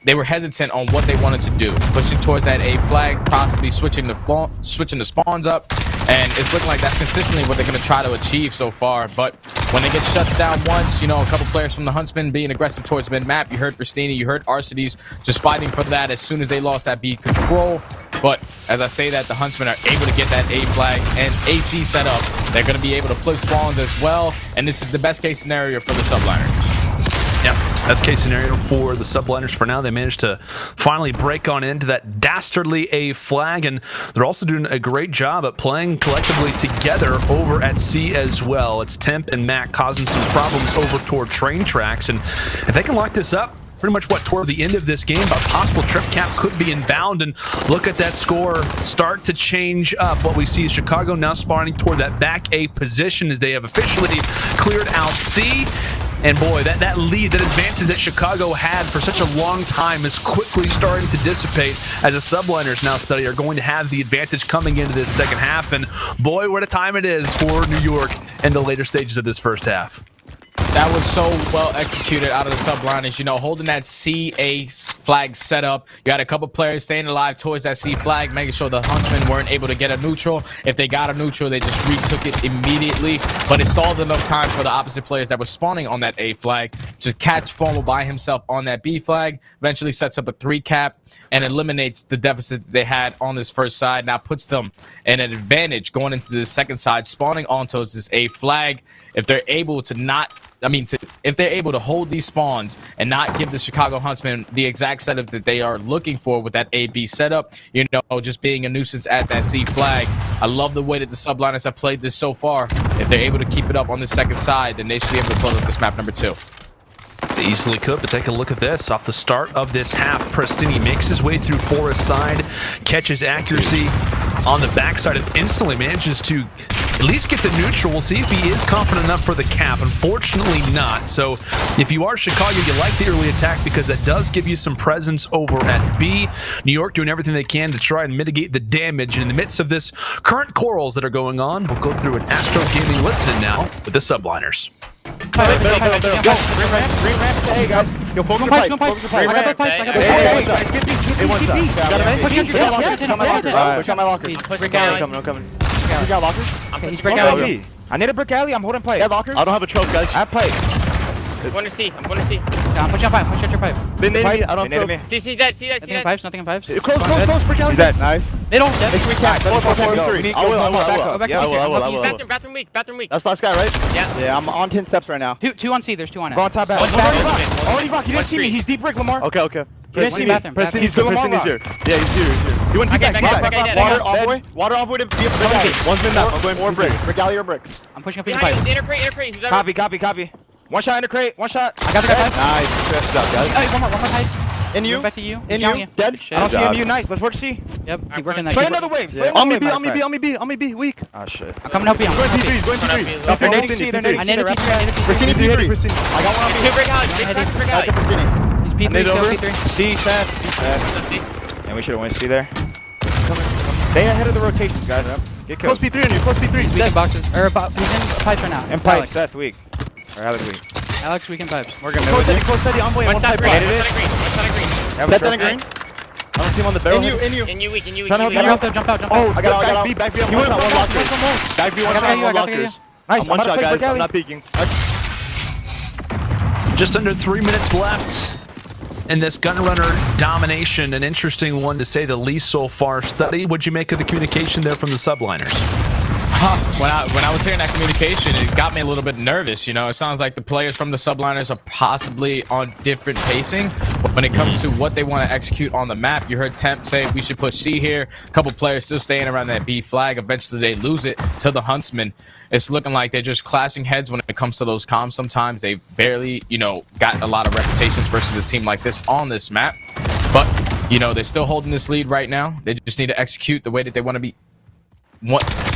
They were hesitant on what they wanted to do, pushing towards that A flag, possibly switching the spawns up, and it's looking like that's consistently what they're going to try to achieve so far. But when they get shut down once, you know, a couple players from the Huntsmen being aggressive towards mid-map, you heard Christina, you heard Arcides just fighting for that as soon as they lost that B control. But as I say that, the Huntsmen are able to get that A flag and AC set up. They're going to be able to flip spawns as well, and this is the best case scenario for the Subliners. Yeah, best case scenario for the Subliners for now. They managed to finally break on into that dastardly A flag, and they're also doing a great job at playing collectively together over at C as well. It's Temp and Mac causing some problems over toward train tracks, and if they can lock this up, pretty much toward the end of this game, a possible trip cap could be inbound, and look at that score start to change up. What we see is Chicago now spawning toward that back A position as they have officially cleared out C. And boy, that lead, that advantage that Chicago had for such a long time is quickly starting to dissipate as the Subliners now Study are going to have the advantage coming into this second half. And boy, what a time it is for New York in the later stages of this first half. That was so well executed out of the Subliners, you know, holding that C-A flag set up. You had a couple players staying alive towards that C flag, making sure the Huntsmen weren't able to get a neutral. If they got a neutral, they just retook it immediately. But it stalled enough time for the opposite players that were spawning on that A flag to catch Fomo by himself on that B flag. Eventually sets up a 3 cap and eliminates the deficit that they had on this first side. Now puts them in an advantage going into the second side, spawning onto this A flag. If they're able to not... if they're able to hold these spawns and not give the Chicago Huntsmen the exact setup that they are looking for with that A-B setup, you know, just being a nuisance at that C flag. I love the way that the Subliners have played this so far. If they're able to keep it up on the second side, then they should be able to close up this map number 2. They easily could, but take a look at this. Off the start of this half, Prestini makes his way through Forest side, catches accuracy on the backside, and instantly manages to at least get the neutral. We'll see if he is confident enough for the cap. Unfortunately not. So if you are Chicago, you like the early attack because that does give you some presence over at B. New York doing everything they can to try and mitigate the damage. And in the midst of this current quarrels that are going on, we'll go through an Astro Gaming listening now with the Subliners. Green ramp to A, guys. Yo, focus your pipe. Focus your pipe. I got both pipes. Hey, one side. Got him. Push on my locker. Push on my locker. I'm coming. You got lockers? He's brick alley. I need a brick alley. I'm holding pipe. Yeah, lockers? I don't have a choke, guys. I have pipe. I'm going to C. Yeah, I'm pushing on pipe. Push your pipe. They naded me. I don't know. See that. Nothing in pipes. Nothing in pipes. Close, brick alley. He's dead. Nice. They don't. Let's recap. 4-4-3. I will. Bathroom weak. That's last guy, right? Yeah. Yeah, I'm on 10 steps right now. Two on C. There's two on it. Go on top back. Already rock. You didn't see me. He's deep brick, Lamar. Okay. He didn't see me. He's here. Yeah, he's here. You want to back. Water off with him. One's been down. I'm going more bricks. Brick alley or bricks? I'm pushing up in the pipe. Inner crate. Copy. One shot in the crate. One shot. I got the guy. Nice. Good job, guys. Hey, one more pipe. In you. Back to you. In you. Dead. I don't see him. You nice. Let's work C. Yep. Keep working that. Play another wave. On me B. Weak. Oh shit. I'm coming up B. Going P3. They're nading C. I need a P3. I got one on B. Brick alley. He's P3. C set. And we should have went C there. Stay ahead of the rotations, guys. Get close P3 on you. Close P3. He's in boxes. He's in pipes right now. In pipe. Seth weak. Or Alex weak. Alex weak in pipes. We're gonna close steady. Envoy. One side green. Set that in green. I don't see him on the barrel. In you. Weak. Jump out. Oh, I got B. Back B. I'm one lockers. Back B. One lockers. Nice. One shot, guys. I'm not peeking. Just under 3 minutes left in this gun runner domination. An interesting one to say the least so far. Study, what'd you make of the communication there from the Subliners? When I was hearing that communication, it got me a little bit nervous. You know, it sounds like the players from the Subliners are possibly on different pacing. But when it comes to what they want to execute on the map, you heard Temp say we should push C here. A couple players still staying around that B flag. Eventually, they lose it to the Huntsmen. It's looking like they're just clashing heads when it comes to those comms. Sometimes they barely, got a lot of reputations versus a team like this on this map. But, they're still holding this lead right now. They just need to execute the way that they want to be.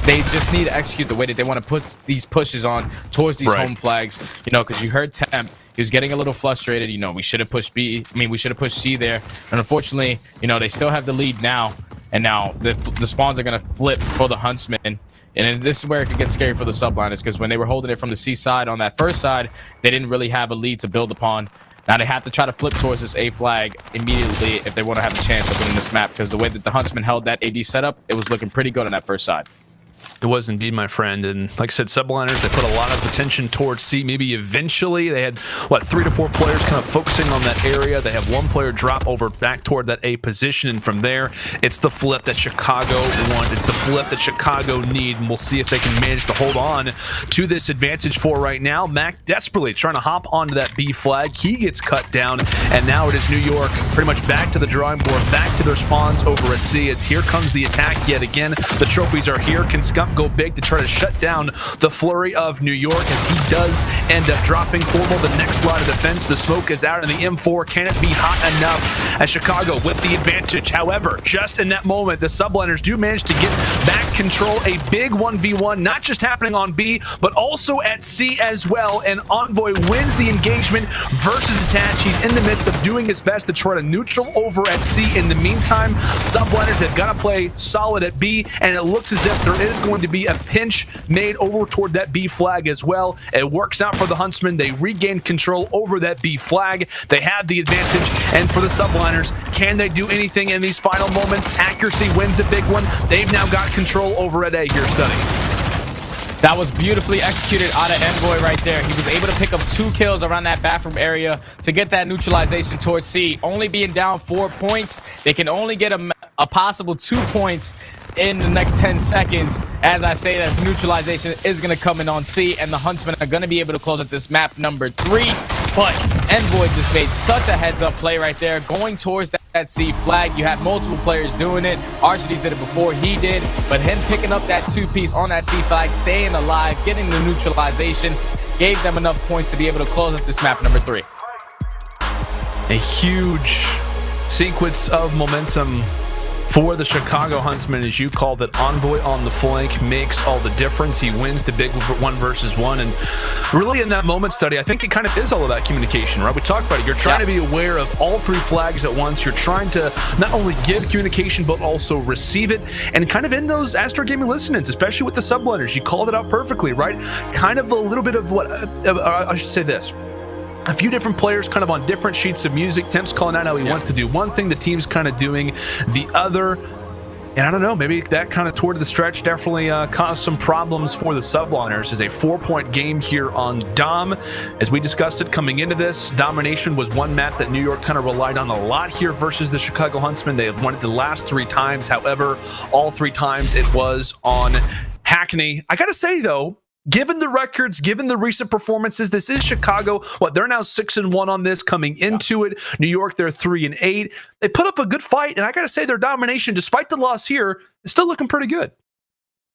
They just need to execute the way that they want to put these pushes on towards these home flags, because you heard Temp, he was getting a little frustrated. We should have pushed B. We should have pushed C there. And unfortunately, they still have the lead now. And now the spawns are going to flip for the Huntsmen. And this is where it could get scary for the Subliners, because when they were holding it from the C side on that first side, they didn't really have a lead to build upon. Now they have to try to flip towards this A flag immediately if they want to have a chance of winning this map, because the way that the Huntsmen held that AD setup, it was looking pretty good on that first side. It was indeed, my friend. And like I said, Subliners, they put a lot of attention towards C. Maybe eventually they had, 3 to 4 players kind of focusing on that area. They have one player drop over back toward that A position. And from there, it's the flip that Chicago want. It's the flip that Chicago need. And we'll see if they can manage to hold on to this advantage for right now. Mac desperately trying to hop onto that B flag. He gets cut down. And now it is New York pretty much back to the drawing board, back to their spawns over at C. Here comes the attack yet again. The trophies are here. Can Scump go big to try to shut down the flurry of New York, as he does end up dropping Formal the next line of defense? The smoke is out in the M4. Can it be hot enough as Chicago with the advantage? However, just in that moment, the Subliners do manage to get back control. A big 1v1, not just happening on B, but also at C as well. And Envoy wins the engagement versus Attach. He's in the midst of doing his best to try to neutral over at C. In the meantime, Subliners have got to play solid at B, and it looks as if there is going to be a pinch made over toward that B flag as well. It works out for the Huntsmen. They regain control over that B flag. They have the advantage. And for the Subliners, can they do anything in these final moments? Accuracy wins a big one. They've now got control over at A here, Study. That was beautifully executed out of Envoy right there. He was able to pick up 2 kills around that bathroom area to get that neutralization towards C. Only being down 4 points, they can only get a possible 2 points in the next 10 seconds. As I say, that neutralization is going to come in on C, and the Huntsmen are going to be able to close at this map number 3. But Envoy just made such a heads-up play right there, going towards that C flag. You had multiple players doing it. Archdies did it before he did, but him picking up that 2-piece on that C flag, staying alive, getting the neutralization, gave them enough points to be able to close at this map number 3. A huge sequence of momentum for the Chicago Huntsmen, as you called it, Envoy on the flank makes all the difference. He wins the big 1-versus-1, and really in that moment study, I think it kind of is all about communication, right? We talked about it. You're trying to be aware of all 3 flags at once. You're trying to not only give communication, but also receive it. And kind of in those Astro Gaming listenings, especially with the Subliners, you called it out perfectly, right? Kind of a little bit of what, I should say this. A few different players kind of on different sheets of music. Temp's calling out how he wants to do one thing, the team's kind of doing the other. And I don't know, maybe that kind of toward the stretch definitely caused some problems for the Subliners. It's a 4-point game here on Dom. As we discussed it coming into this, domination was one map that New York kind of relied on a lot here versus the Chicago Huntsmen. They had won it the last 3 times. However, all 3 times it was on Hackney. I got to say, though, given the records, given the recent performances, this is Chicago. They're now 6-1 on this coming into it. New York, they're 3-8. They put up a good fight, and I got to say their domination, despite the loss here, is still looking pretty good.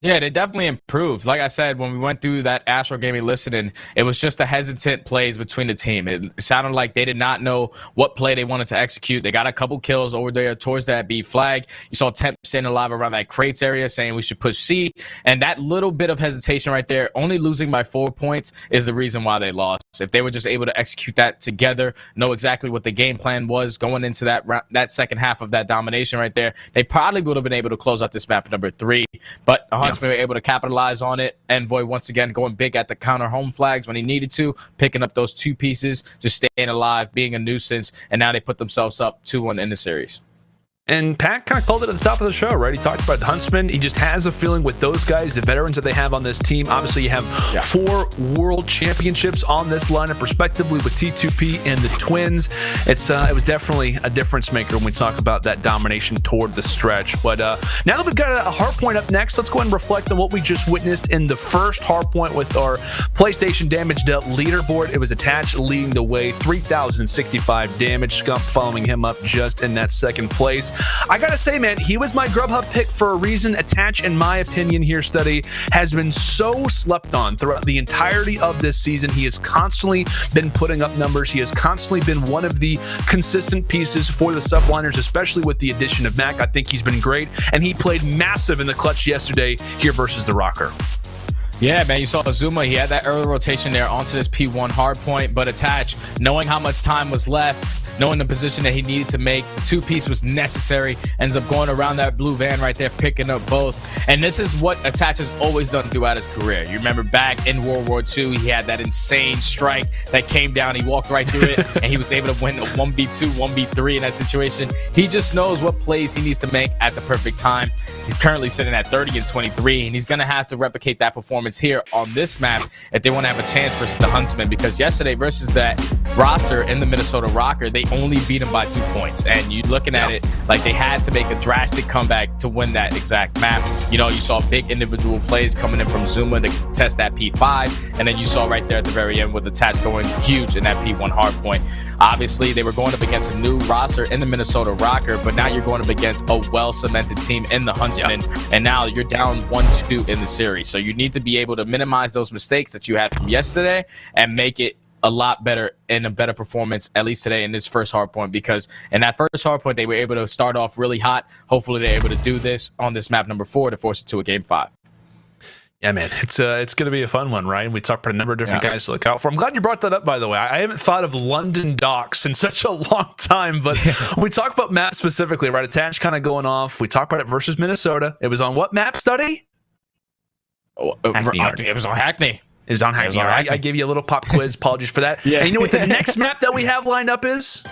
Yeah, they definitely improved. Like I said, when we went through that Astro Gaming listening, it was just the hesitant plays between the team. It sounded like they did not know what play they wanted to execute. They got a couple kills over there towards that B flag. You saw Temp standing alive around that crates area saying we should push C. And that little bit of hesitation right there, only losing by 4 points, is the reason why they lost. If they were just able to execute that together, know exactly what the game plan was going into that second half of that domination right there, they probably would have been able to close out this map number 3. But Huntsmen were able to capitalize on it. Envoy once again going big at the counter home flags when he needed to, picking up those 2 pieces, just staying alive, being a nuisance, and now they put themselves up 2-1 in the series. And Pat kind of called it at the top of the show, right? He talked about Huntsmen. He just has a feeling with those guys, the veterans that they have on this team. Obviously, you have 4 world championships on this lineup, respectively, with T2P and the Twins. It was definitely a difference maker when we talk about that domination toward the stretch. But now that we've got a hardpoint up next, let's go ahead and reflect on what we just witnessed in the first hardpoint with our PlayStation damage dealt leaderboard. It was Attach leading the way, 3,065 damage. Scump following him up just in that second place. I gotta say, man, he was my Grubhub pick for a reason. Attach, in my opinion here, Study, has been so slept on throughout the entirety of this season. He has constantly been putting up numbers. He has constantly been one of the consistent pieces for the Subliners, especially with the addition of Mac. I think he's been great, and he played massive in the clutch yesterday here versus the Rocker. Yeah, man, you saw Azuma. He had that early rotation there onto this P1 hardpoint, but Attach, knowing how much time was left, knowing the position that he needed to make, 2-piece was necessary, ends up going around that blue van right there, picking up both. And this is what Attach has always done throughout his career. You remember back in World War II, he had that insane strike that came down. He walked right through it, and he was able to win a 1v2, 1v3 in that situation. He just knows what plays he needs to make at the perfect time. He's currently sitting at 30-23, and he's going to have to replicate that performance here on this map if they want to have a chance versus the Huntsmen, because yesterday versus that roster in the Minnesota Rocker, they only beat him by 2 points. And you're looking at it like they had to make a drastic comeback to win that exact map. You know, you saw big individual plays coming in from Zuma to test that P5, and then you saw right there at the very end with Attach going huge in that P1 hardpoint. Obviously, they were going up against a new roster in the Minnesota Rocker, but now you're going up against a well-cemented team in the Huntsmen, and now you're down 1-2 in the series. So you need to be able to minimize those mistakes that you had from yesterday and make it a lot better and a better performance, at least today in this first hardpoint, because in that first hardpoint, they were able to start off really hot. Hopefully, they're able to do this on this map number 4 to force it to a game 5. Yeah, man, it's going to be a fun one, right? We talked about a number of different guys to look out for. I'm glad you brought that up, by the way. I haven't thought of London docks in such a long time, but when we talk about maps specifically, right? Attach kind of going off. We talked about it versus Minnesota. It was on what map, Study? It was on Hackney. It was on Hackney. I gave you a little pop quiz. Apologies for that. And you know what the next map that we have lined up is?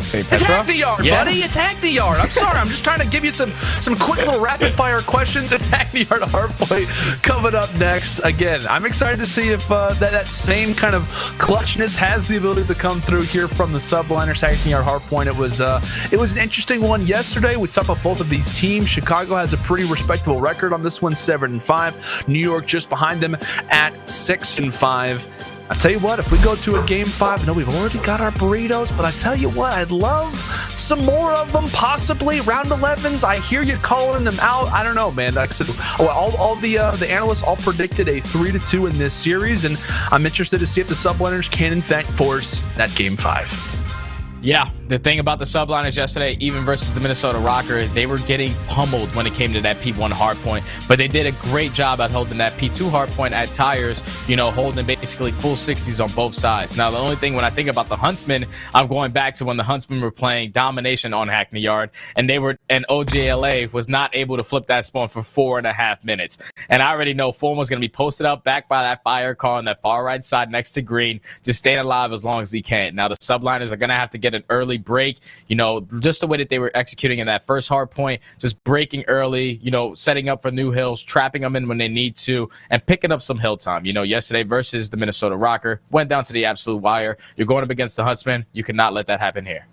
It's Hackney Yard, buddy. It's Hackney Yard. I'm sorry. I'm just trying to give you some quick little rapid fire questions. It's Hackney Yard hardpoint coming up next. Again, I'm excited to see if that same kind of clutchness has the ability to come through here from the Subliners. Hackney Yard hardpoint. It was an interesting one yesterday. We talked about both of these teams. Chicago has a pretty respectable record on this one, 7-5. New York just behind them at 6-5. I tell you what, if we go to a game 5, I know we've already got our burritos, but I tell you what, I'd love some more of them, possibly round 11s. I hear you calling them out. I don't know, man. Like I said, all the analysts all predicted a 3-2 in this series, and I'm interested to see if the Subliners can in fact force that game 5. Yeah, the thing about the Subliners yesterday, even versus the Minnesota Rocker, they were getting pummeled when it came to that P1 hardpoint, but they did a great job at holding that P2 hardpoint at tires, you know, holding basically full 60s on both sides. Now, the only thing when I think about the Huntsmen, I'm going back to when the Huntsmen were playing domination on Hackney Yard, and OJLA was not able to flip that spawn for 4.5 minutes. And I already know Form was going to be posted up back by that fire car on that far right side next to green, just staying alive as long as he can. Now, the Subliners are going to have to get an early break, you know, just the way that they were executing in that first hard point, just breaking early, you know, setting up for new hills, trapping them in when they need to, and picking up some hill time. You know, yesterday versus the Minnesota Rocker, went down to the absolute wire. You're going up against the Huntsmen. You cannot let that happen here.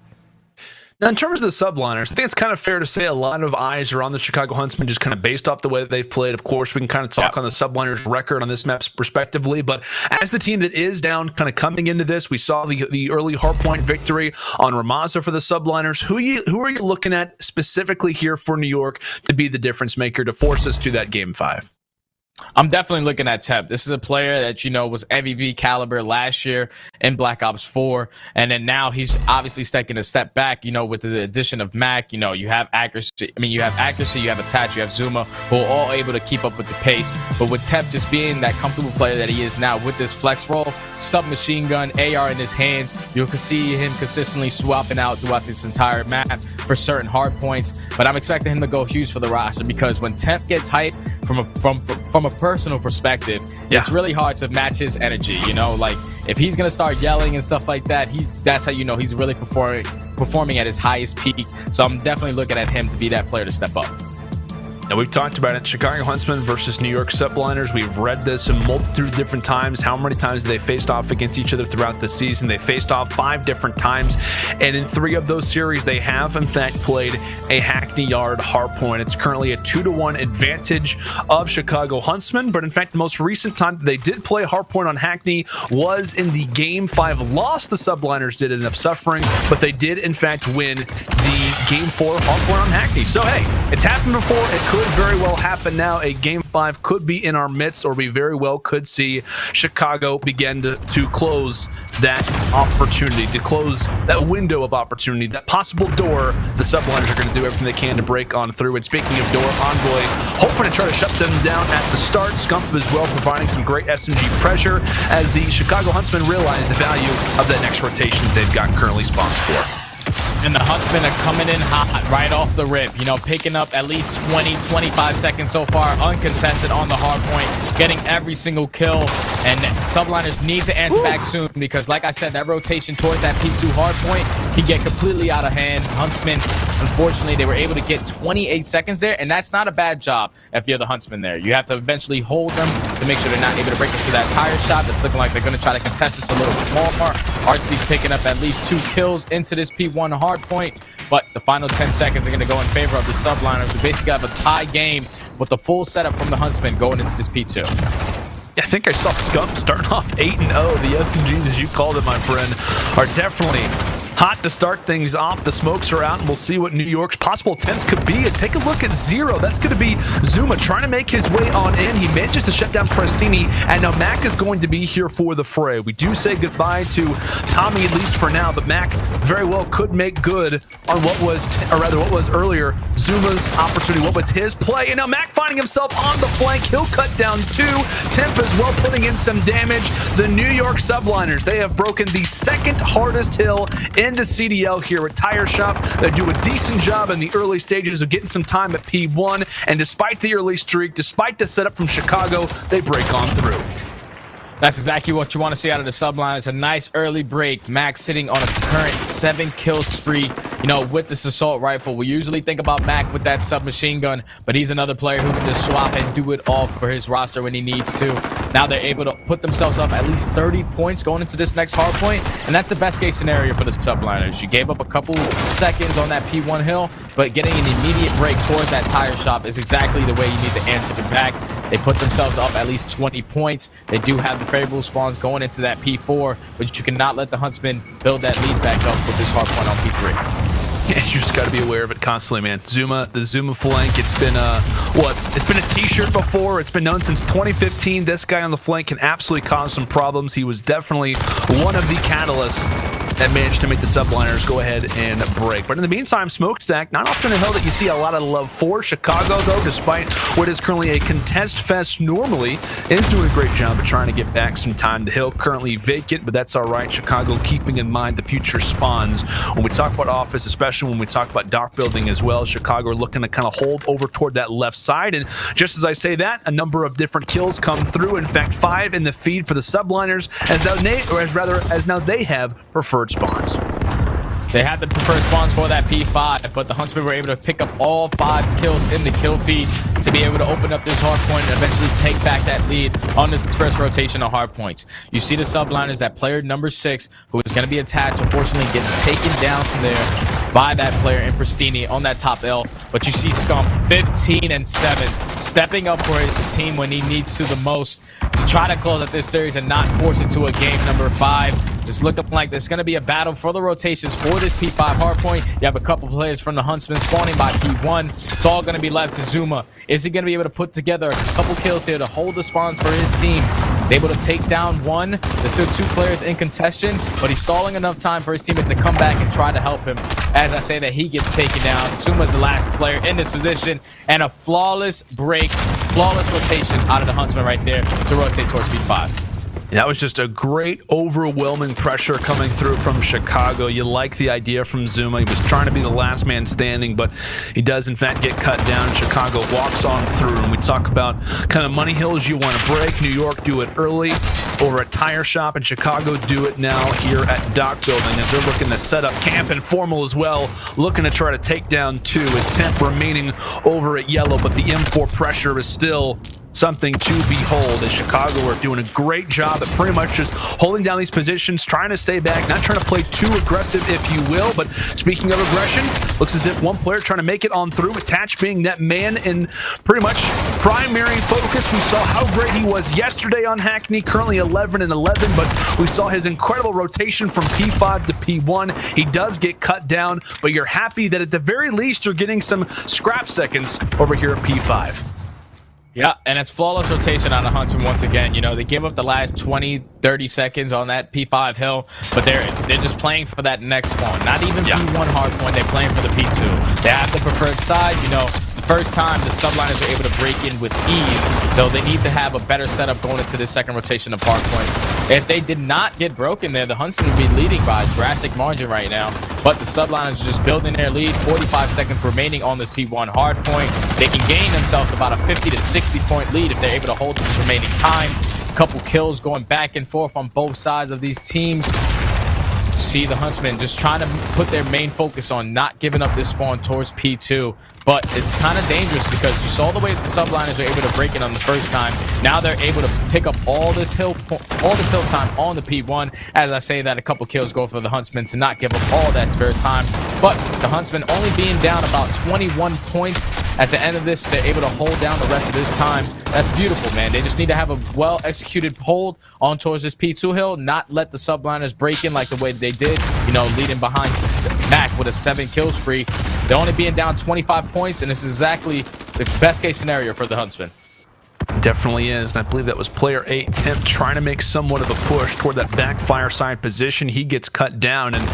Now, in terms of the Subliners, I think it's kind of fair to say a lot of eyes are on the Chicago Huntsmen just kind of based off the way that they've played. Of course, we can kind of talk on the Subliners' record on this map respectively, but as the team that is down kind of coming into this, we saw the early hardpoint victory on Ramaza for the Subliners. Who are you looking at specifically here for New York to be the difference maker to force us to that Game 5? I'm definitely looking at Temp. This is a player that, you know, was MVP caliber last year in Black Ops 4. And then now he's obviously taking a step back, you know, with the addition of Mac. You know, you have accuracy. I mean, you have accuracy, you have attach, you have Zuma, who are all able to keep up with the pace. But with Temp just being that comfortable player that he is now with this flex roll, submachine gun, AR in his hands, you can see him consistently swapping out throughout this entire map for certain hard points. But I'm expecting him to go huge for the roster, because when Temp gets hyped from a personal perspective, it's really hard to match his energy. You know, like if he's gonna start yelling and stuff like that, that's how you know he's really performing at his highest peak. So I'm definitely looking at him to be that player to step up. Now, we've talked about it, Chicago Huntsmen versus New York Subliners. We've read this a multitude of different times. How many times they faced off against each other throughout the season? They faced off 5 different times, and in 3 of those series, they have, in fact, played a Hackney Yard hardpoint. It's currently a 2-1 advantage of Chicago Huntsmen, but in fact, the most recent time they did play a hardpoint on Hackney was in the Game 5 loss. The Subliners did end up suffering, but they did, in fact, win the Game 4 hardpoint on Hackney. So, hey, it's happened before. It could very well happen now. A Game 5 could be in our midst, or we very well could see Chicago begin to close that opportunity, to close that window of opportunity, that possible door. The Subliners are going to do everything they can to break on through. And speaking of door, Envoy hoping to try to shut them down at the start. Scump as well, providing some great SMG pressure as the Chicago Huntsmen realize the value of that next rotation they've got currently spawned for. And the Huntsmen are coming in hot right off the rip, you know, picking up at least 20-25 seconds so far, uncontested on the hard point, getting every single kill. And Subliners need to answer back soon, because like I said, that rotation towards that P2 hard point can get completely out of hand. Huntsmen, unfortunately, they were able to get 28 seconds there, and that's not a bad job if you're the Huntsmen there. You have to eventually hold them to make sure they're not able to break into that tire shot. It's looking like they're going to try to contest this a little bit more. Arcedy's picking up at least 2 kills into this P1 hard point, but the final 10 seconds are going to go in favor of the Subliners. We basically have a tie game with the full setup from the Huntsmen going into this P2. I think I saw Scump starting off 8-0. The SMGs, as you called it, my friend, are definitely hot to start things off. The smokes are out, and we'll see what New York's possible 10th could be. Take a look at Zero. That's going to be Zuma trying to make his way on in. He manages to shut down Prestini, and now Mac is going to be here for the fray. We do say goodbye to Tommy, at least for now, but Mac very well could make good on what was earlier Zuma's opportunity, what was his play. And now Mac finding himself on the flank. He'll cut down 2. Temp as well, putting in some damage. The New York Subliners, they have broken the 2nd hardest hill into CDL here at Tire Shop. They do a decent job in the early stages of getting some time at P1, and despite the early streak, despite the setup from Chicago, they break on through. That's exactly what you want to see out of the Subliners. A nice early break. Mac sitting on a current 7-kill spree, you know, with this assault rifle. We usually think about Mac with that submachine gun, but he's another player who can just swap and do it all for his roster when he needs to. Now they're able to put themselves up at least 30 points going into this next hard point, and that's the best case scenario for the Subliners. You gave up a couple seconds on that P1 hill, but getting an immediate break towards that tire shop is exactly the way you need to answer it back. They put themselves up at least 20 points. They do have the favorable spawns going into that P4, but you cannot let the Huntsmen build that lead back up with this hard point on P3. Yeah, you just got to be aware of it constantly, man. The Zuma flank, it's been it's been a t-shirt before. It's been known since 2015. This guy on the flank can absolutely cause some problems. He was definitely one of the catalysts that managed to make the Subliners go ahead and break. But in the meantime, Smokestack, not often a hill that you see a lot of love for. Chicago, though, despite what is currently a contest fest normally, is doing a great job of trying to get back some time. The hill currently vacant, but that's all right. Chicago keeping in mind the future spawns. When we talk about office, especially when we talk about dock building as well, Chicago are looking to kind of hold over toward that left side. And just as I say that, a number of different kills come through. In fact, 5 in the feed for the Subliners, as now they have preferred spawns. They had the preferred spawns for that P5, but the Huntsmen were able to pick up all 5 kills in the kill feed to be able to open up this hard point and eventually take back that lead on this first rotation of hard points. You see the Subliners, that player number 6, who is going to be attached, unfortunately gets taken down from there by that player in Pristini on that top L. But you see Scump 15 and 7, stepping up for his team when he needs to the most to try to close out this series and not force it to a game number 5. It's looking like there's going to be a battle for the rotations for this P5 hardpoint. You have a couple players from the Huntsmen spawning by P1. It's all going to be left to Zuma. Is he going to be able to put together a couple kills here to hold the spawns for his team? He's able to take down 1. There's still 2 players in contention, but he's stalling enough time for his teammate to come back and try to help him. As I say that, he gets taken down. Zuma's the last player in this position, and a flawless break, flawless rotation out of the Huntsmen right there to rotate towards P5. That was just a great overwhelming pressure coming through from Chicago. You like the idea from Zuma. He was trying to be the last man standing, but he does in fact get cut down. Chicago walks on through, and we talk about kind of money hills you want to break. New York do it early over a tire shop, and Chicago do it now here at dock building as they're looking to set up camp and formal as well, looking to try to take down 2 as temp remaining over at yellow, but the M4 pressure is still something to behold as Chicago are doing a great job at pretty much just holding down these positions, trying to stay back, not trying to play too aggressive, if you will. But speaking of aggression, looks as if one player trying to make it on through, Attach being that man in pretty much primary focus. We saw how great he was yesterday on Hackney, currently 11 and 11, but we saw his incredible rotation from P5 to P1. He does get cut down, but you're happy that at the very least you're getting some scrap seconds over here at P5. Yeah, and it's flawless rotation on the Huntsmen once again. You know, they give up the last 20, 30 seconds on that P5 hill, but they're just playing for that next spawn. Not even P1 hardpoint, they're playing for the P2. They have the preferred side, you know. First time the Subliners are able to break in with ease, so they need to have a better setup going into this second rotation of hard points. If they did not get broken there, the Huntsmen would be leading by a drastic margin right now, but the Subliners are just building their lead. 45 seconds remaining on this P1 hard point. They can gain themselves about a 50 to 60 point lead if they're able to hold this remaining time. A couple kills going back and forth on both sides of these teams. See the Huntsmen just trying to put their main focus on not giving up this spawn towards P2, but it's kind of dangerous because you saw the way that the Subliners are able to break it on the first time. Now they're able to pick up all this hill time on the P1. As I say that, a couple kills go for the Huntsmen to not give up all that spare time, but the Huntsmen only being down about 21 points at the end of this, they're able to hold down the rest of this time. That's beautiful, man. They just need to have a well-executed hold on towards this P2 hill, not let the Subliners break in like the way they did, you know, leading behind Mac with a 7-kill spree. They're only being down 25 points, and this is exactly the best-case scenario for the Huntsmen. Definitely is, and I believe that was player 8, Temp, trying to make somewhat of a push toward that backfire side position. He gets cut down, and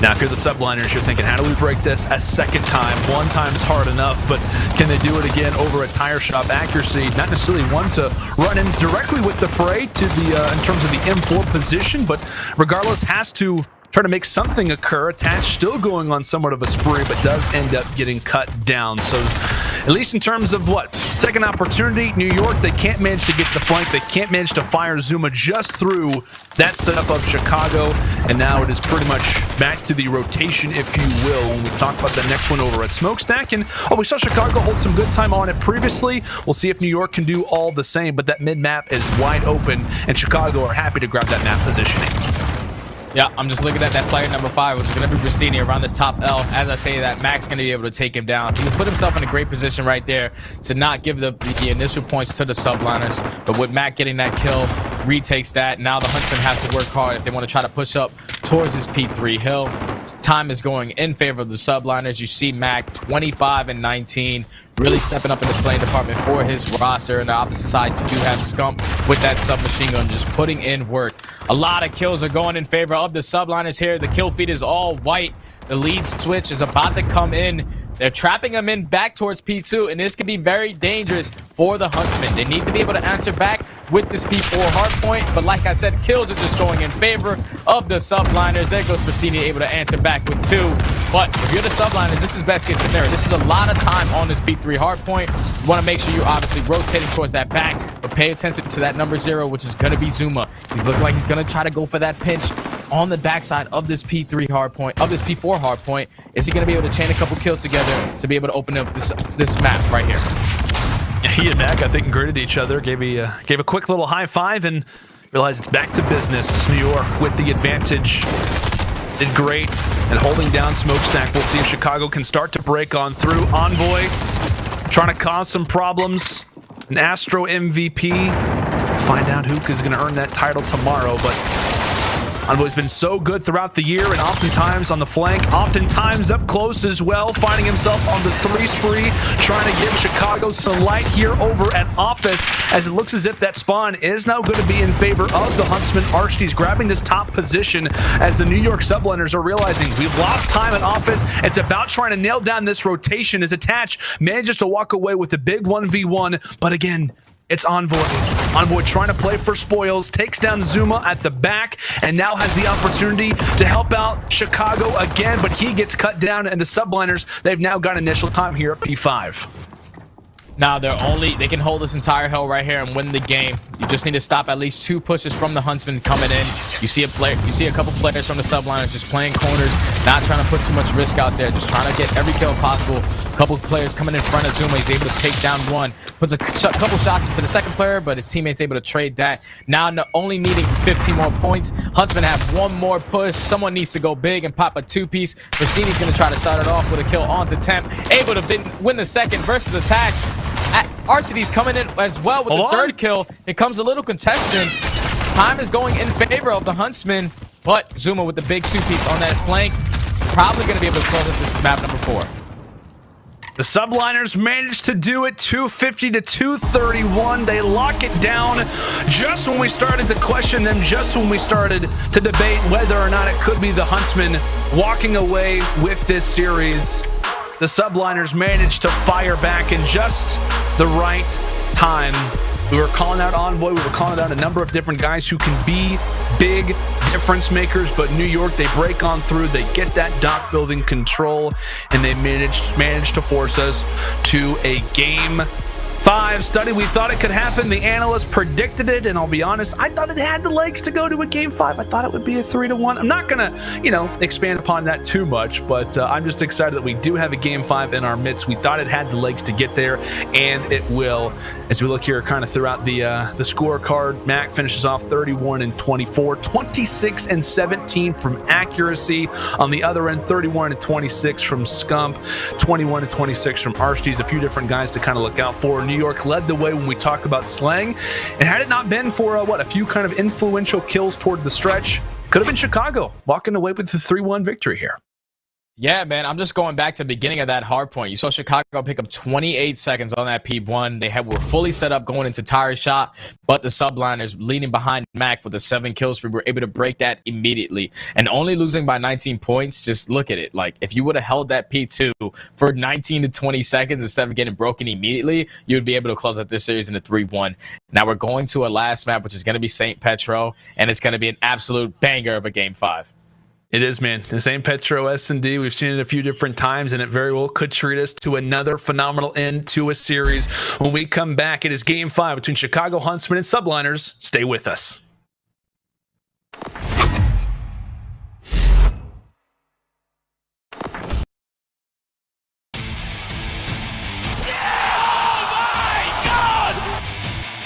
now if you're the Subliners, you're thinking, how do we break this a second time? One time's hard enough, but can they do it again over a tire shop accuracy? Not necessarily one to run in directly with the fray to the in terms of the M4 position, but regardless has to try to make something occur. Attach still going on somewhat of a spree, but does end up getting cut down. So at least in terms of what? Second opportunity, New York, they can't manage to get the flank. They can't manage to fire Zuma just through that setup of Chicago. And now it is pretty much back to the rotation, if you will, when we talk about the next one over at Smokestack. And we saw Chicago hold some good time on it previously. We'll see if New York can do all the same, but that mid-map is wide open, and Chicago are happy to grab that map positioning. Yeah, I'm just looking at that player number 5, which is going to be Pristini around this top L. As I say that, Mac's going to be able to take him down. He put himself in a great position right there to not give the initial points to the Subliners. But with Mac getting that kill, retakes that. Now the Huntsmen have to work hard if they want to try to push up towards this P3 hill. time is going in favor of the Subliners. You see Mac 25 and 19, really stepping up in the slaying department for his roster. And the opposite side, you do have Scump with that submachine gun just putting in work. A lot of kills are going in favor of the Subliners here. The kill feed is all white. The lead switch is about to come in. They're trapping them in back towards P2, and this can be very dangerous for the Huntsmen. They need to be able to answer back with this P4 hardpoint, but like I said, kills are just going in favor of the Subliners. There goes Bassini, able to answer back with 2. But if you're the Subliners, this is best case scenario. This is a lot of time on this P3 hardpoint. You want to make sure you're obviously rotating towards that back, but pay attention to that number 0, which is going to be Zuma. He's looking like he's going to try to go for that pinch on the backside of this P3 hardpoint, of this P4 hardpoint. Is he going to be able to chain a couple kills together to be able to open up this map right here? Yeah, he and Mac, I think, greeted each other, gave a quick little high five, and realized it's back to business. New York with the advantage. Did great and holding down Smokestack. We'll see if Chicago can start to break on through. Envoy trying to cause some problems. An Astro MVP. Find out who is going to earn that title tomorrow, but Envoy's been so good throughout the year, and oftentimes on the flank, oftentimes up close as well, finding himself on the 3 spree, trying to give Chicago some light here over at Office, as it looks as if that spawn is now going to be in favor of the Huntsmen. Archie's grabbing this top position as the New York Subliners are realizing we've lost time at Office. It's about trying to nail down this rotation as Attach manages to walk away with a big 1v1, but again, it's Envoy. Envoy trying to play for spoils, takes down Zuma at the back, and now has the opportunity to help out Chicago again, but he gets cut down, and the Subliners, they've now got initial time here at P5. Now they can hold this entire hill right here and win the game. You just need to stop at least 2 pushes from the Huntsmen coming in. You see a couple players from the Subliners just playing corners, not trying to put too much risk out there, just trying to get every kill possible. A couple players coming in front of Zuma. He's able to take down 1, puts a couple shots into the second player, but his teammates able to trade that. Now only needing 15 more points. Huntsmen have 1 more push. Someone needs to go big and pop a 2-piece. Rossini's going to try to start it off with a kill onto Temp, able to win the second versus Attach. RCD's coming in as well with the 3rd kill. It comes a little contested. Time is going in favor of the Huntsmen, but Zuma with the big 2-piece on that flank, probably going to be able to close up this map number 4. The Subliners managed to do it, 250 to 231. They lock it down just when we started to question them, just when we started to debate whether or not it could be the Huntsmen walking away with this series. The Subliners managed to fire back in just the right time. We were calling out Envoy. We were calling out a number of different guys who can be big difference makers, but New York, they break on through. They get that dock building control, and they managed to force us to a Game 5 study. We thought it could happen. The analysts predicted it, and I'll be honest, I thought it had the legs to go to a Game 5. I thought it would be a 3-1. I'm not gonna, expand upon that too much, but I'm just excited that we do have a Game 5 in our midst. We thought it had the legs to get there, and it will. As we look here kind of throughout the scorecard, Mac finishes off 31 and 24, 26 and 17 from accuracy. On the other end, 31 and 26 from Scump, 21 and 26 from Archie's. A few different guys to kind of look out for. New York led the way when we talk about slang, and had it not been for a few kind of influential kills toward the stretch, could have been Chicago walking away with the 3-1 victory here. Yeah, man, I'm just going back to the beginning of that hard point. You saw Chicago pick up 28 seconds on that P1. They were fully set up going into tire shot, but the Subliners leading behind Mac with the 7 kills. We were able to break that immediately. And only losing by 19 points, just look at it. Like, if you would have held that P2 for 19 to 20 seconds instead of getting broken immediately, you would be able to close out this series in a 3-1. Now we're going to a last map, which is going to be St. Petro, and it's going to be an absolute banger of a Game 5. It is, man. The St. Petro S&D, we've seen it a few different times, and it very well could treat us to another phenomenal end to a series. When we come back, it is Game 5 between Chicago Huntsmen and Subliners. Stay with us.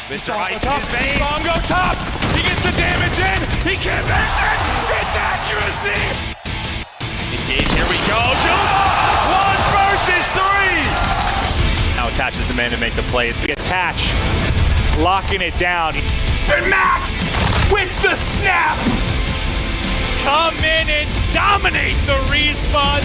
Mr. Ice in his veins. Bongo top. He gets the damage in. He can't miss it. It's accuracy. Engage. Here we go. Zuma. 1 versus 3. Now Attach is the man to make the play. It's Attach locking it down. And Mac with the snap. come in and dominate the respawn.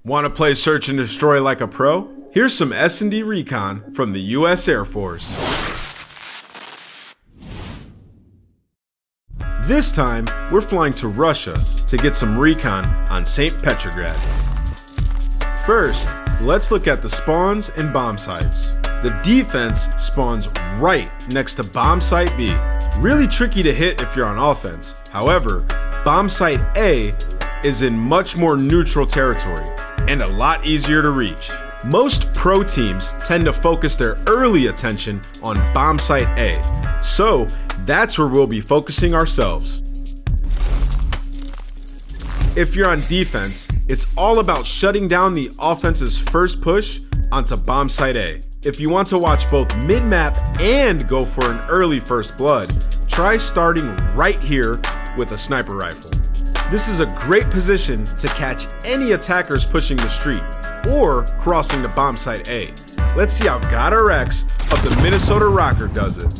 Want to play Search and Destroy like a pro? Here's some S&D recon from the U.S. Air Force. This time, we're flying to Russia to get some recon on St. Petrograd. First, let's look at the spawns and bomb sites. The defense spawns right next to bomb site B. Really tricky to hit if you're on offense. However, bomb site A is in much more neutral territory and a lot easier to reach. Most pro teams tend to focus their early attention on bomb site A, so that's where we'll be focusing ourselves. If you're on defense, it's all about shutting down the offense's first push onto bomb site A. If you want to watch both mid-map and go for an early first blood, try starting right here with a sniper rifle. This is a great position to catch any attackers pushing the street or crossing to bomb site A. Let's see how God RX of the Minnesota Rocker does it.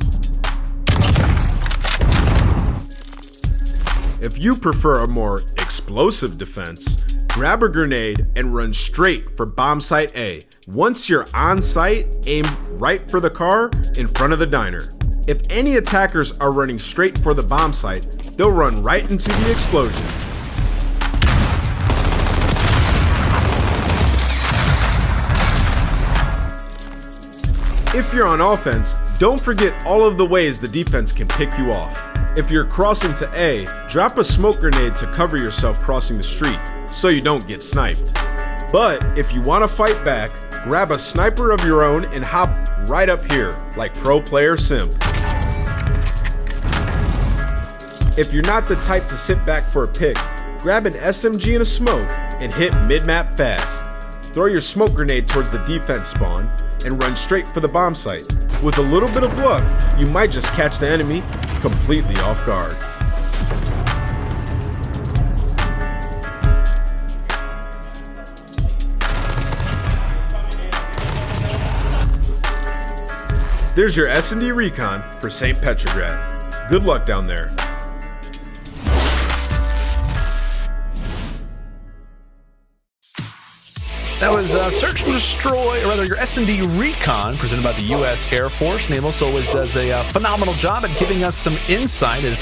If you prefer a more explosive defense, grab a grenade and run straight for bomb site A. Once you're on site, aim right for the car in front of the diner. If any attackers are running straight for the bomb site, they'll run right into the explosion. If you're on offense, don't forget all of the ways the defense can pick you off. If you're crossing to A, drop a smoke grenade to cover yourself crossing the street so you don't get sniped. But if you want to fight back, grab a sniper of your own and hop right up here like pro player Simp. If you're not the type to sit back for a pick, grab an SMG and a smoke and hit mid-map fast. Throw your smoke grenade towards the defense spawn and run straight for the bomb site. With a little bit of luck, you might just catch the enemy completely off guard. There's your S&D recon for St. Petrograd. Good luck down there. That was Search and Destroy, or rather your S&D Recon, presented by the U.S. Air Force. Namos always does a phenomenal job at giving us some insight, as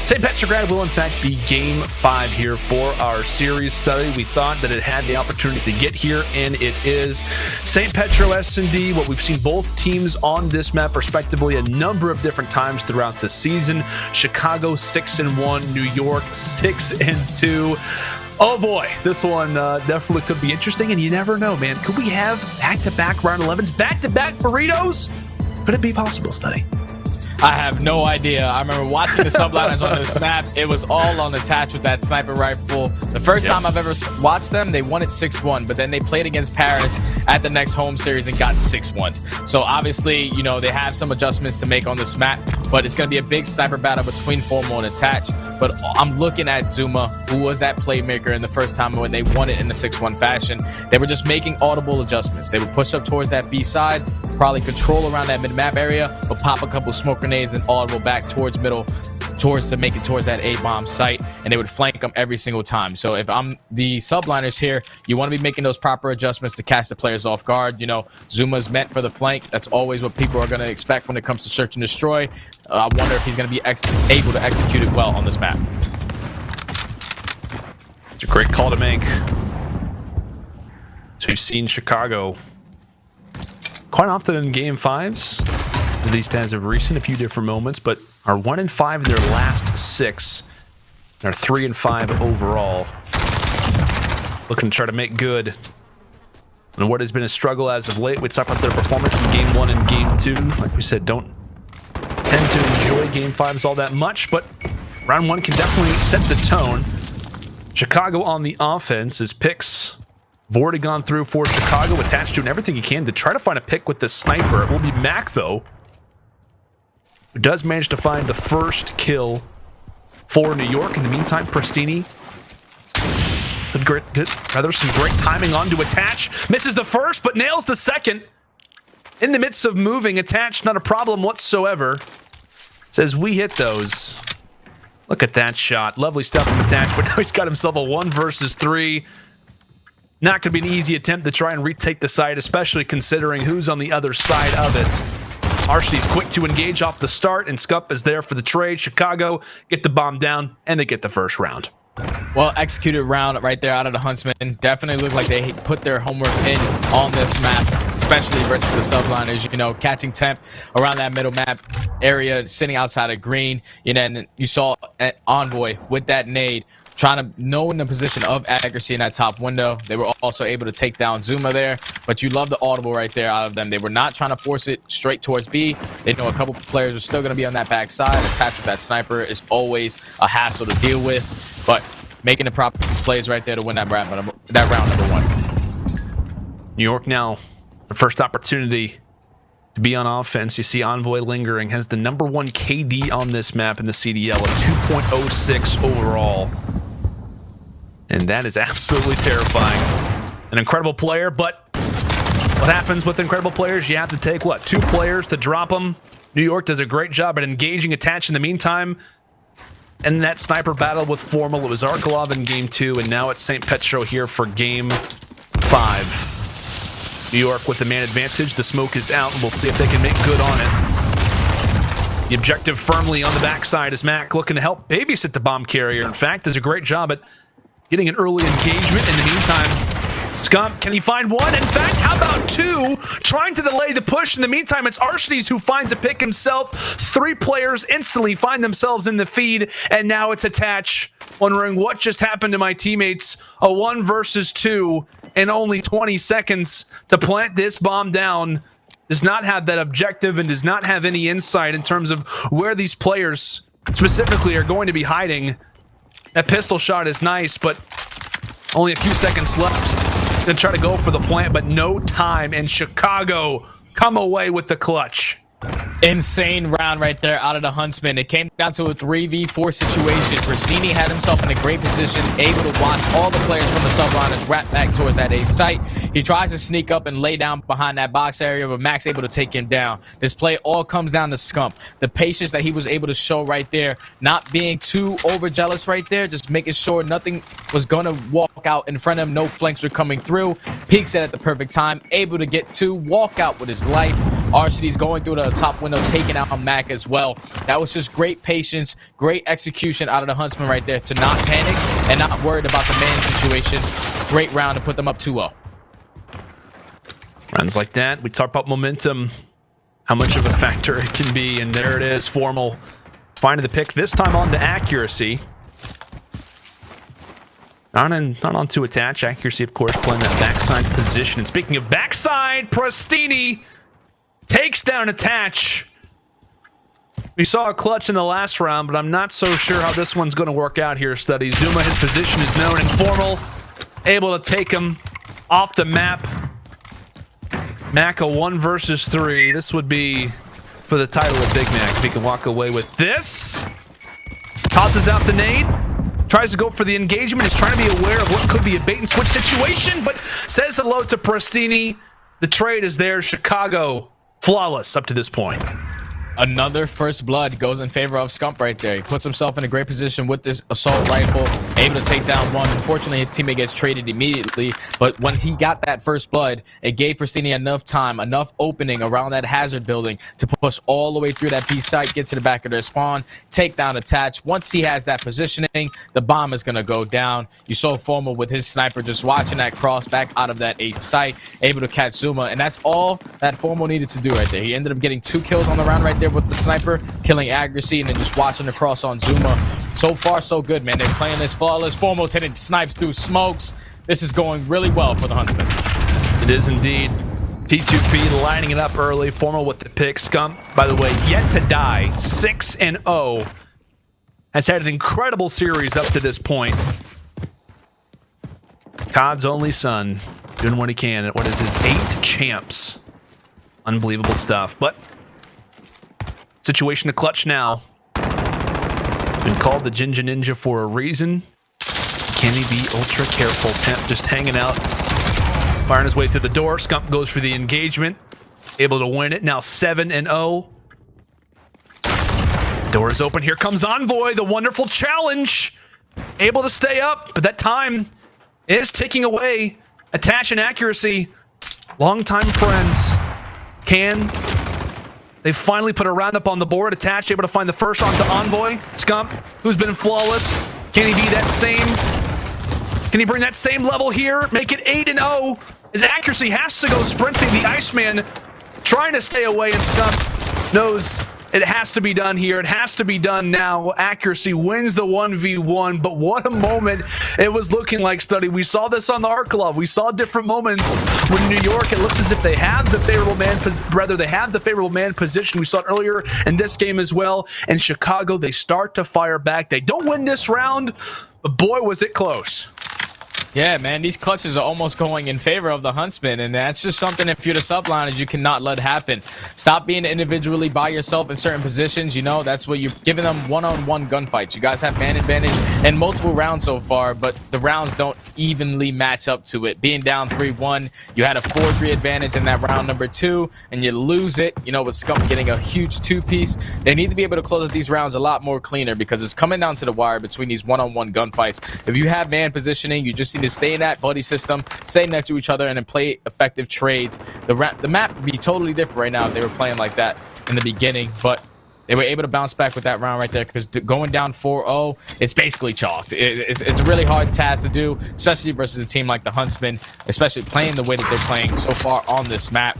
St. Petrograd will in fact be Game 5 here for our series study. We thought that it had the opportunity to get here, and it is. St. Petro S&D, what we've seen both teams on this map respectively a number of different times throughout the season. Chicago 6-1, New York 6-2. Oh boy, this one definitely could be interesting, and you never know, man. Could we have back-to-back round 11s, back-to-back burritos? Could it be possible, Study? I have no idea. I remember watching the Subliners on this map. It was all on attached with that sniper rifle. The first time I've ever watched them, they won it 6-1, but then they played against Paris at the next home series and got 6-1. So obviously, you know, they have some adjustments to make on this map, but it's going to be a big sniper battle between Formal and Attach. But I'm looking at Zuma, who was that playmaker in the first time when they won it in the 6-1 fashion. They were just making audible adjustments. They would push up towards that B side, probably control around that mid-map area, but pop a couple smoke grenades grenades and audible back towards middle, to make it towards that A-bomb site, and they would flank them every single time. So if I'm the subliners here, you want to be making those proper adjustments to catch the players off guard. You know, Zuma's meant for the flank. That's always what people are going to expect when it comes to search and destroy. I wonder if he's going to be able to execute it well on this map. It's a great call to make. So we've seen Chicago quite often in game 5s, at least as of recent, a few different moments, but are 1-5 in their last 6. They're 3-5 overall. Looking to try to make good on what has been a struggle as of late. We talked about their performance in game 1 and game 2. Like we said, don't tend to enjoy game 5s all that much, but round 1 can definitely set the tone. Chicago on the offense, his picks have already gone through for Chicago, attached doing everything he can to try to find a pick with the sniper. It will be Mac, though, who does manage to find the first kill for New York. In the meantime, Prestini, some great timing on to attach. Misses the first, but nails the second. In the midst of moving, attached, not a problem whatsoever. Says we hit those. Look at that shot. Lovely stuff from attached, but now he's got himself a 1 versus 3. Not going to be an easy attempt to try and retake the site, especially considering who's on the other side of it. Arshly's quick to engage off the start, and Scup is there for the trade. Chicago get the bomb down, and they get the first round. Well executed round right there out of the Huntsmen. Definitely look like they put their homework in on this map, especially versus the subliners. You know, catching temp around that middle map area, sitting outside of green. You know, and you saw Envoy with that nade, trying to know in the position of accuracy in that top window. They were also able to take down Zuma there, but you love the audible right there out of them. They were not trying to force it straight towards B. They know a couple players are still going to be on that back side. Attached with that sniper is always a hassle to deal with, but making the proper plays right there to win that round number 1. New York now, the first opportunity to be on offense. You see Envoy lingering, has the number 1 KD on this map in the CDL, a 2.06 overall. And that is absolutely terrifying. An incredible player, but what happens with incredible players? You have to take, what, 2 players to drop them? New York does a great job at engaging attached in the meantime. And that sniper battle with Formal, it was Arkolov in game 2, and now it's St. Petro here for game 5. New York with the man advantage. The smoke is out, and we'll see if they can make good on it. The objective firmly on the backside is Mac looking to help babysit the bomb carrier. In fact, does a great job at getting an early engagement. In the meantime, Scump, can he find 1? In fact, how about 2? Trying to delay the push. In the meantime, it's Arshly's who finds a pick himself. 3 players instantly find themselves in the feed, and now it's attached, wondering what just happened to my teammates. A 1 versus 2 in only 20 seconds to plant this bomb down. Does not have that objective and does not have any insight in terms of where these players specifically are going to be hiding. That pistol shot is nice, but only a few seconds left to try to go for the plant, but no time, and Chicago come away with the clutch. Insane round right there out of the Huntsmen. It came down to a 3v4 situation. Prestini had himself in a great position, able to watch all the players from the subliners wrap back towards that A site. He tries to sneak up and lay down behind that box area, but Mac's able to take him down. This play all comes down to Scump. The patience that he was able to show right there, not being too overjealous right there, just making sure nothing was going to walk out in front of him. No flanks were coming through. Peeks it at the perfect time, able to get 2, walk out with his life. Arshly's going through the top window, taking out on Mac as well. That was just great patience, great execution out of the Huntsman right there to not panic and not worried about the man situation. Great round to put them up 2-0. Rounds like that, we talk about momentum, how much of a factor it can be, and there it is, Formal finding the pick, this time on to accuracy. Not on to attach. Accuracy, of course, playing that backside position. And speaking of backside, Prestini takes down attach. We saw a clutch in the last round, but I'm not so sure how this one's going to work out here, Study. Zuma, his position is known, and Formal able to take him off the map. Mac a 1 versus 3. This would be for the title of Big Mac if he can walk away with this. Tosses out the nade. Tries to go for the engagement. He's trying to be aware of what could be a bait and switch situation, but says hello to Prestini. The trade is there. Chicago flawless up to this point. another first blood goes in favor of Scump right there. He puts himself in a great position with this assault rifle, able to take down one. Unfortunately, his teammate gets traded immediately, but when he got that first blood, it gave Pristini enough time, enough opening around that hazard building to push all the way through that B site, get to the back of their spawn, take down attach. Once he has that positioning, the bomb is going to go down. You saw Formal with his sniper just watching that cross back out of that A site, able to catch Zuma, and that's all that Formal needed to do right there. He ended up getting 2 kills on the round right there with the sniper, killing accuracy, and then just watching the cross on Zuma. So far, so good, man. They're playing this flawless. Formal's hitting snipes through smokes. This is going really well for the Huntsmen. It is indeed. P2P lining it up early. Formal with the pick. Scump, by the way, yet to die. 6-0. Has had an incredible series up to this point. COD's only son doing what he can. What is his 8th champs? Unbelievable stuff. But situation to clutch now. Been called the Jinja Ninja for a reason. Can he be ultra careful? Temp just hanging out. Firing his way through the door. Scump goes for the engagement. Able to win it. Now 7-0. Door is open. Here comes Envoy. The wonderful challenge. Able to stay up. But that time is ticking away. Attach and accuracy. Longtime friends. They finally put a roundup on the board. Attach, able to find the first onto Envoy. Scump, who's been flawless. Can he be that same? Can he bring that same level here? Make it 8-0. His accuracy has to go sprinting. The Iceman trying to stay away, and Scump knows it has to be done here. It has to be done now. Accuracy wins the 1v1, but what a moment it was looking like, Study. We saw this on the Art Club. We saw different moments when New York, it looks as if they have the favorable man position. We saw it earlier in this game as well. And Chicago, they start to fire back. They don't win this round, but boy, was it close. Yeah, man, these clutches are almost going in favor of the Huntsmen, and that's just something, if you're the subliners, you cannot let happen. Stop being individually by yourself in certain positions. You know, that's what you're giving them one-on-one gunfights. You guys have man advantage in multiple rounds so far, but the rounds don't evenly match up to it. Being down 3-1, you had a 4-3 advantage in that round number 2, and you lose it, you know, with Scump getting a huge 2-piece. They need to be able to close out these rounds a lot more cleaner, because it's coming down to the wire between these one-on-one gunfights. If you have man positioning, you just need to stay in that buddy system, stay next to each other, and then play effective trades. The map would be totally different right now if they were playing like that in the beginning, but they were able to bounce back with that round right there, because going down 4-0, it's basically chalked. It's a really hard task to do, especially versus a team like the Huntsmen, especially playing the way that they're playing so far on this map.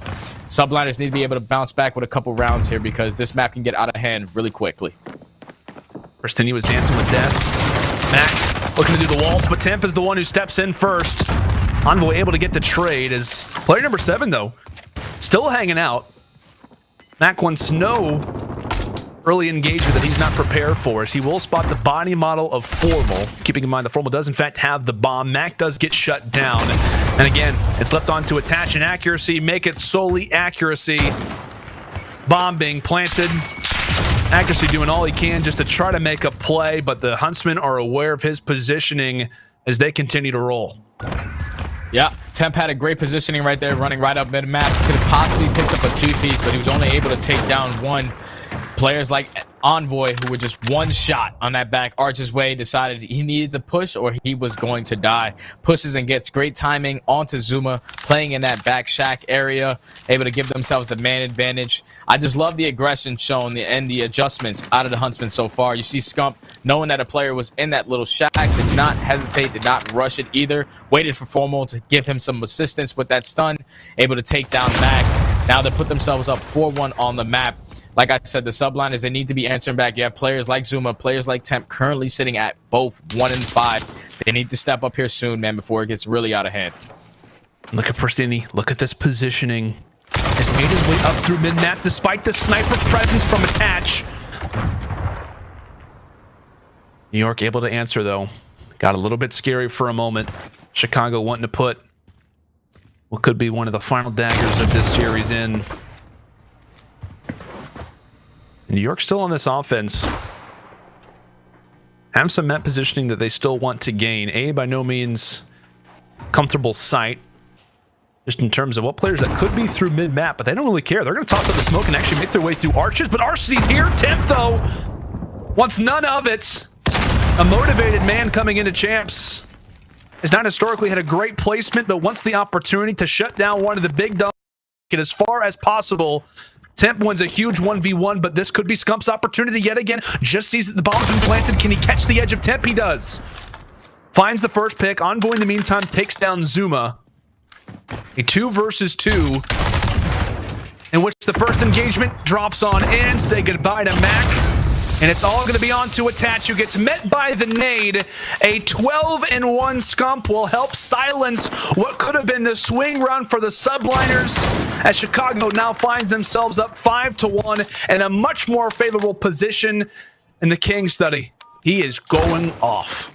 Subliners need to be able to bounce back with a couple rounds here, because this map can get out of hand really quickly. Pristini was dancing with death. Mac looking to do the waltz, but Temp is the one who steps in first. Envoy able to get the trade as player number 7, though, still hanging out. Mac wants no early engagement that he's not prepared for, as he will spot the body model of Formal. Keeping in mind the Formal does in fact have the bomb. Mac does get shut down. And again, it's left on to attach and accuracy, make it solely accuracy. Bomb being planted. Accuracy doing all he can just to try to make a play, but the Huntsmen are aware of his positioning as they continue to roll. Yeah, Temp had a great positioning right there, running right up mid-map. Could have possibly picked up a 2-piece, but he was only able to take down one. Players like Envoy, who were just one shot on that back arch's way, decided he needed to push or he was going to die. Pushes and gets great timing onto Zuma, playing in that back shack area, able to give themselves the man advantage. I just love the aggression shown and the adjustments out of the Huntsmen so far. You see Scump, knowing that a player was in that little shack, did not hesitate, did not rush it either. Waited for Formal to give him some assistance with that stun, able to take down Mac. Now they put themselves up 4-1 on the map. Like I said, the subliners, they need to be answering back. You have players like Zuma, players like Temp currently sitting at both 1 and 5. They need to step up here soon, man, before it gets really out of hand. Look at Pristini. Look at this positioning. Has made his way up through mid-map despite the sniper presence from Attach. New York able to answer, though. Got a little bit scary for a moment. Chicago wanting to put what could be one of the final daggers of this series in. New York still on this offense. Have some map positioning that they still want to gain. A, by no means comfortable sight. just in terms of what players that could be through mid-map, but they don't really care. They're going to toss up the smoke and actually make their way through arches, but Arcity's here. Temp, though, wants none of it. A motivated man coming into Champs has not historically had a great placement, but wants the opportunity to shut down one of the big dogs as far as possible. Temp wins a huge 1v1, but this could be Scump's opportunity yet again. Just sees that the bomb's been planted. Can he catch the edge of Temp? He does. Finds the first pick. Envoy in the meantime takes down Zuma. A 2 versus 2, in which the first engagement drops on in. Say goodbye to Mac. And it's all going to be on to Attach, who gets met by the nade. A 12-1 Scump will help silence what could have been the swing run for the Subliners, as Chicago now finds themselves up 5-1 and a much more favorable position in the King study. He is going off.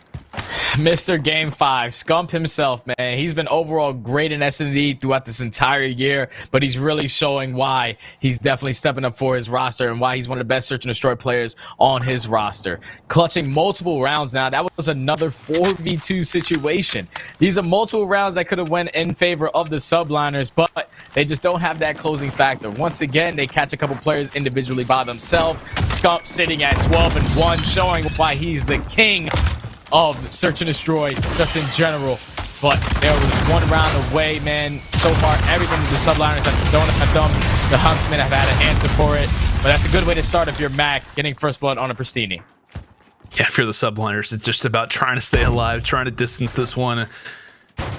Mr. Game 5, Scump himself, man. He's been overall great in S&D throughout this entire year, but he's really showing why he's definitely stepping up for his roster and why he's one of the best search and destroy players on his roster. Clutching multiple rounds now. That was another 4v2 situation. These are multiple rounds that could have went in favor of the Subliners, but they just don't have that closing factor. Once again, they catch a couple players individually by themselves. Scump sitting at 12-1, showing why he's the king of search and destroy just in general. But there was one round away, man. So far, everything the Subliners have thrown at them, the Huntsmen have had an answer for it. But that's a good way to start if you're Mac, getting first blood on a Pristini. Yeah, if you're the Subliners, it's just about trying to stay alive, trying to distance this one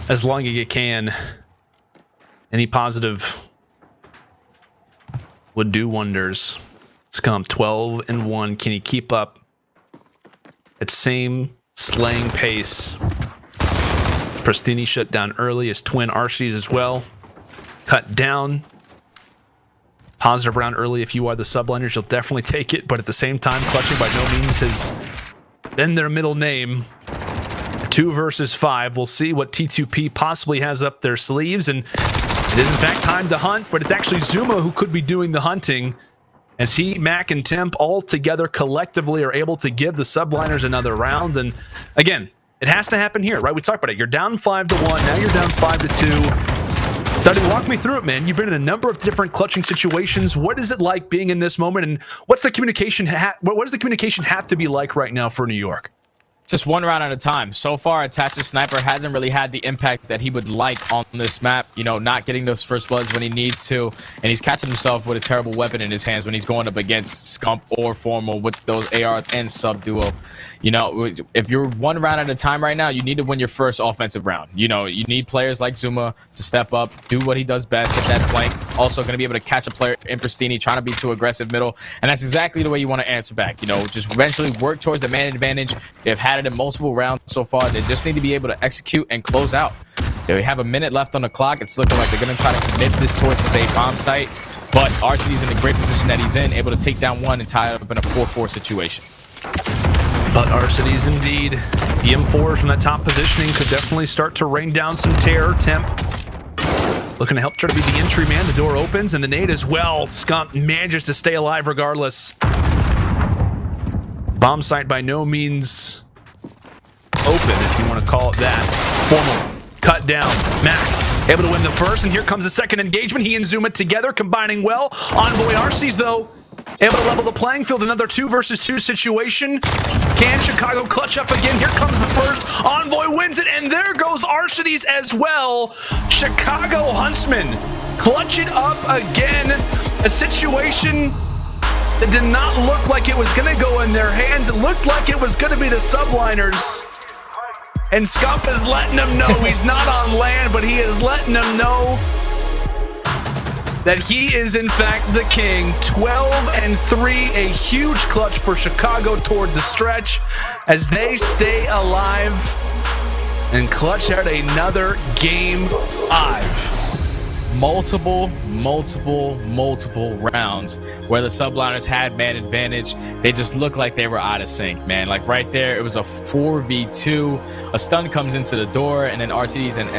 as long as you can. Any positive would do wonders. Scump 12-1. Can he keep up at same slaying pace? Pristini shut down early. His twin Archies as well cut down. Positive round early. If you are the Subliners, you'll definitely take it, but at the same time, clutching by no means has been their middle name. 2 versus 5. We'll see what T2P possibly has up their sleeves, and it is in fact time to hunt, but it's actually Zuma who could be doing the hunting, as he, Mac, and Temp all together collectively are able to give the Subliners another round. And again, it has to happen here, right? We talked about it. You're down 5-1. Now you're down 5-2. Study, walk me through it, man. You've been in a number of different clutching situations. What is it like being in this moment, and what's the communication? What does the communication have to be like right now for New York? Just one round at a time. So far, Attach's sniper hasn't really had the impact that he would like on this map. You know, not getting those first bloods when he needs to. And he's catching himself with a terrible weapon in his hands when he's going up against Scump or Formal with those ARs and Sub Duo. You know, if you're one round at a time right now, you need to win your first offensive round. You know, you need players like Zuma to step up, do what he does best at that flank. Also going to be able to catch a player in Pristini, trying to be too aggressive middle. And that's exactly the way you want to answer back. You know, just eventually work towards the man advantage. They've had it in multiple rounds so far. They just need to be able to execute and close out. They have a minute left on the clock. It's looking like they're going to try to commit this towards the safe bomb site. But RCD's in the great position that he's in, able to take down one and tie it up in a 4-4 situation. But Arcity's indeed. The M4s from that top positioning could definitely start to rain down some terror. Temp looking to help try to be the entry man. The door opens, and the nade as well. Scump manages to stay alive regardless. Bomb site by no means open, if you want to call it that. Formal cut down. Mac able to win the first, and here comes the second engagement. He and Zuma together, combining well. Envoy Arcees, though, able to level the playing field. Another 2 versus 2 situation. Can Chicago clutch up again? Here comes the first. Envoy wins it, and there goes Arcides as well. Chicago Huntsmen clutch it up again. A situation that did not look like it was going to go in their hands. It looked like it was going to be the Subliners. And Scump is letting them know he's not on land, but he is letting them know that he is in fact the king. 12-3, a huge clutch for Chicago toward the stretch as they stay alive and clutch out another game 5. Multiple rounds where the Subliners had man advantage. They just looked like they were out of sync, man. Like right there, it was a 4v2. A stun comes into the door, and then RCDs and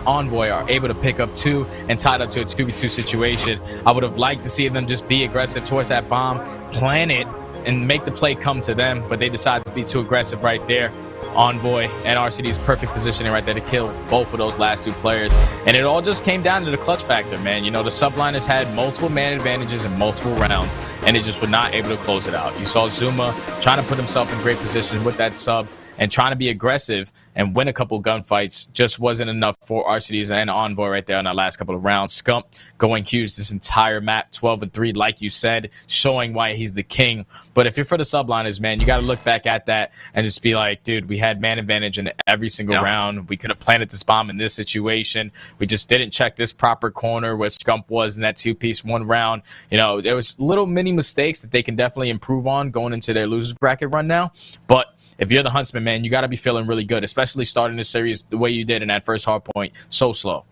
Envoy are able to pick up 2 and tie it up to a 2v2 situation. I would have liked to see them just be aggressive towards that bomb, plant it, and make the play come to them, but they decided to be too aggressive right there. Envoy and RCD's perfect positioning right there to kill both of those last two players. And it all just came down to the clutch factor, man. You know, the Subliners had multiple man advantages in multiple rounds, and they just were not able to close it out. You saw Zuma trying to put himself in great position with that sub and trying to be aggressive and win a couple gunfights. Just wasn't enough for RCDs and Envoy right there in that last couple of rounds. Scump going huge this entire map, 12-3, like you said, showing why he's the king. But if you're for the Subliners, man, you got to look back at that and just be like, dude, we had man advantage in every single round. We could have planted this bomb in this situation. We just didn't check this proper corner where Scump was in that two-piece one round. You know, there was little mini mistakes that they can definitely improve on going into their losers bracket run now. But if you're the Huntsman, man, you got to be feeling really good, especially starting the series the way you did in that first hard point so slow.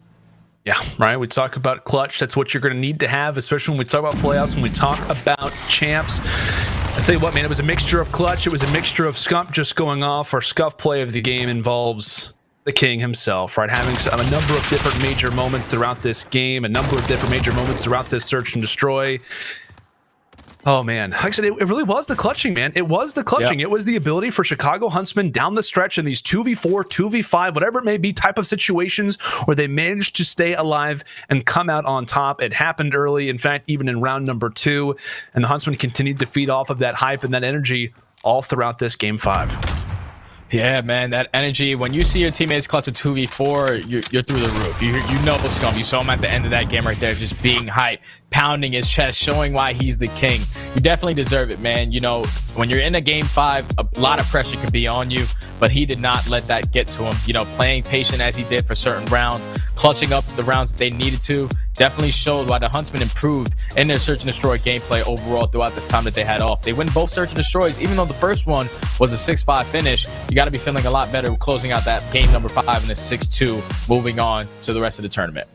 Yeah, right. We talk about clutch. That's what you're going to need to have, especially when we talk about playoffs, when we talk about champs. I tell you what, man, it was a mixture of clutch. It was a mixture of Scump just going off. Our scuff play of the game involves the king himself, right? Having a number of different major moments throughout this game, a number of different major moments throughout this search and destroy. Oh, man. Like I said, it really was the clutching, man. It was the clutching. It was the ability for Chicago Huntsmen down the stretch in these 2v4, 2v5, whatever it may be, type of situations where they managed to stay alive and come out on top. It happened early, in fact, even in round number 2. And the Huntsmen continued to feed off of that hype and that energy all throughout this game 5. Yeah, man, that energy. When you see your teammates clutch a 2v4, you're through the roof. You know Scump. You saw him at the end of that game right there, just being hype, pounding his chest, showing why he's the king. You definitely deserve it, man. You know, when you're in a game 5, a lot of pressure can be on you, but he did not let that get to him. You know, playing patient as he did for certain rounds, clutching up the rounds that they needed to, definitely showed why the Huntsmen improved in their search and destroy gameplay overall throughout this time that they had off. They win both search and destroys, even though the first one was a 6-5 finish. You got to be feeling a lot better closing out that game number 5 and a 6-2, moving on to the rest of the tournament.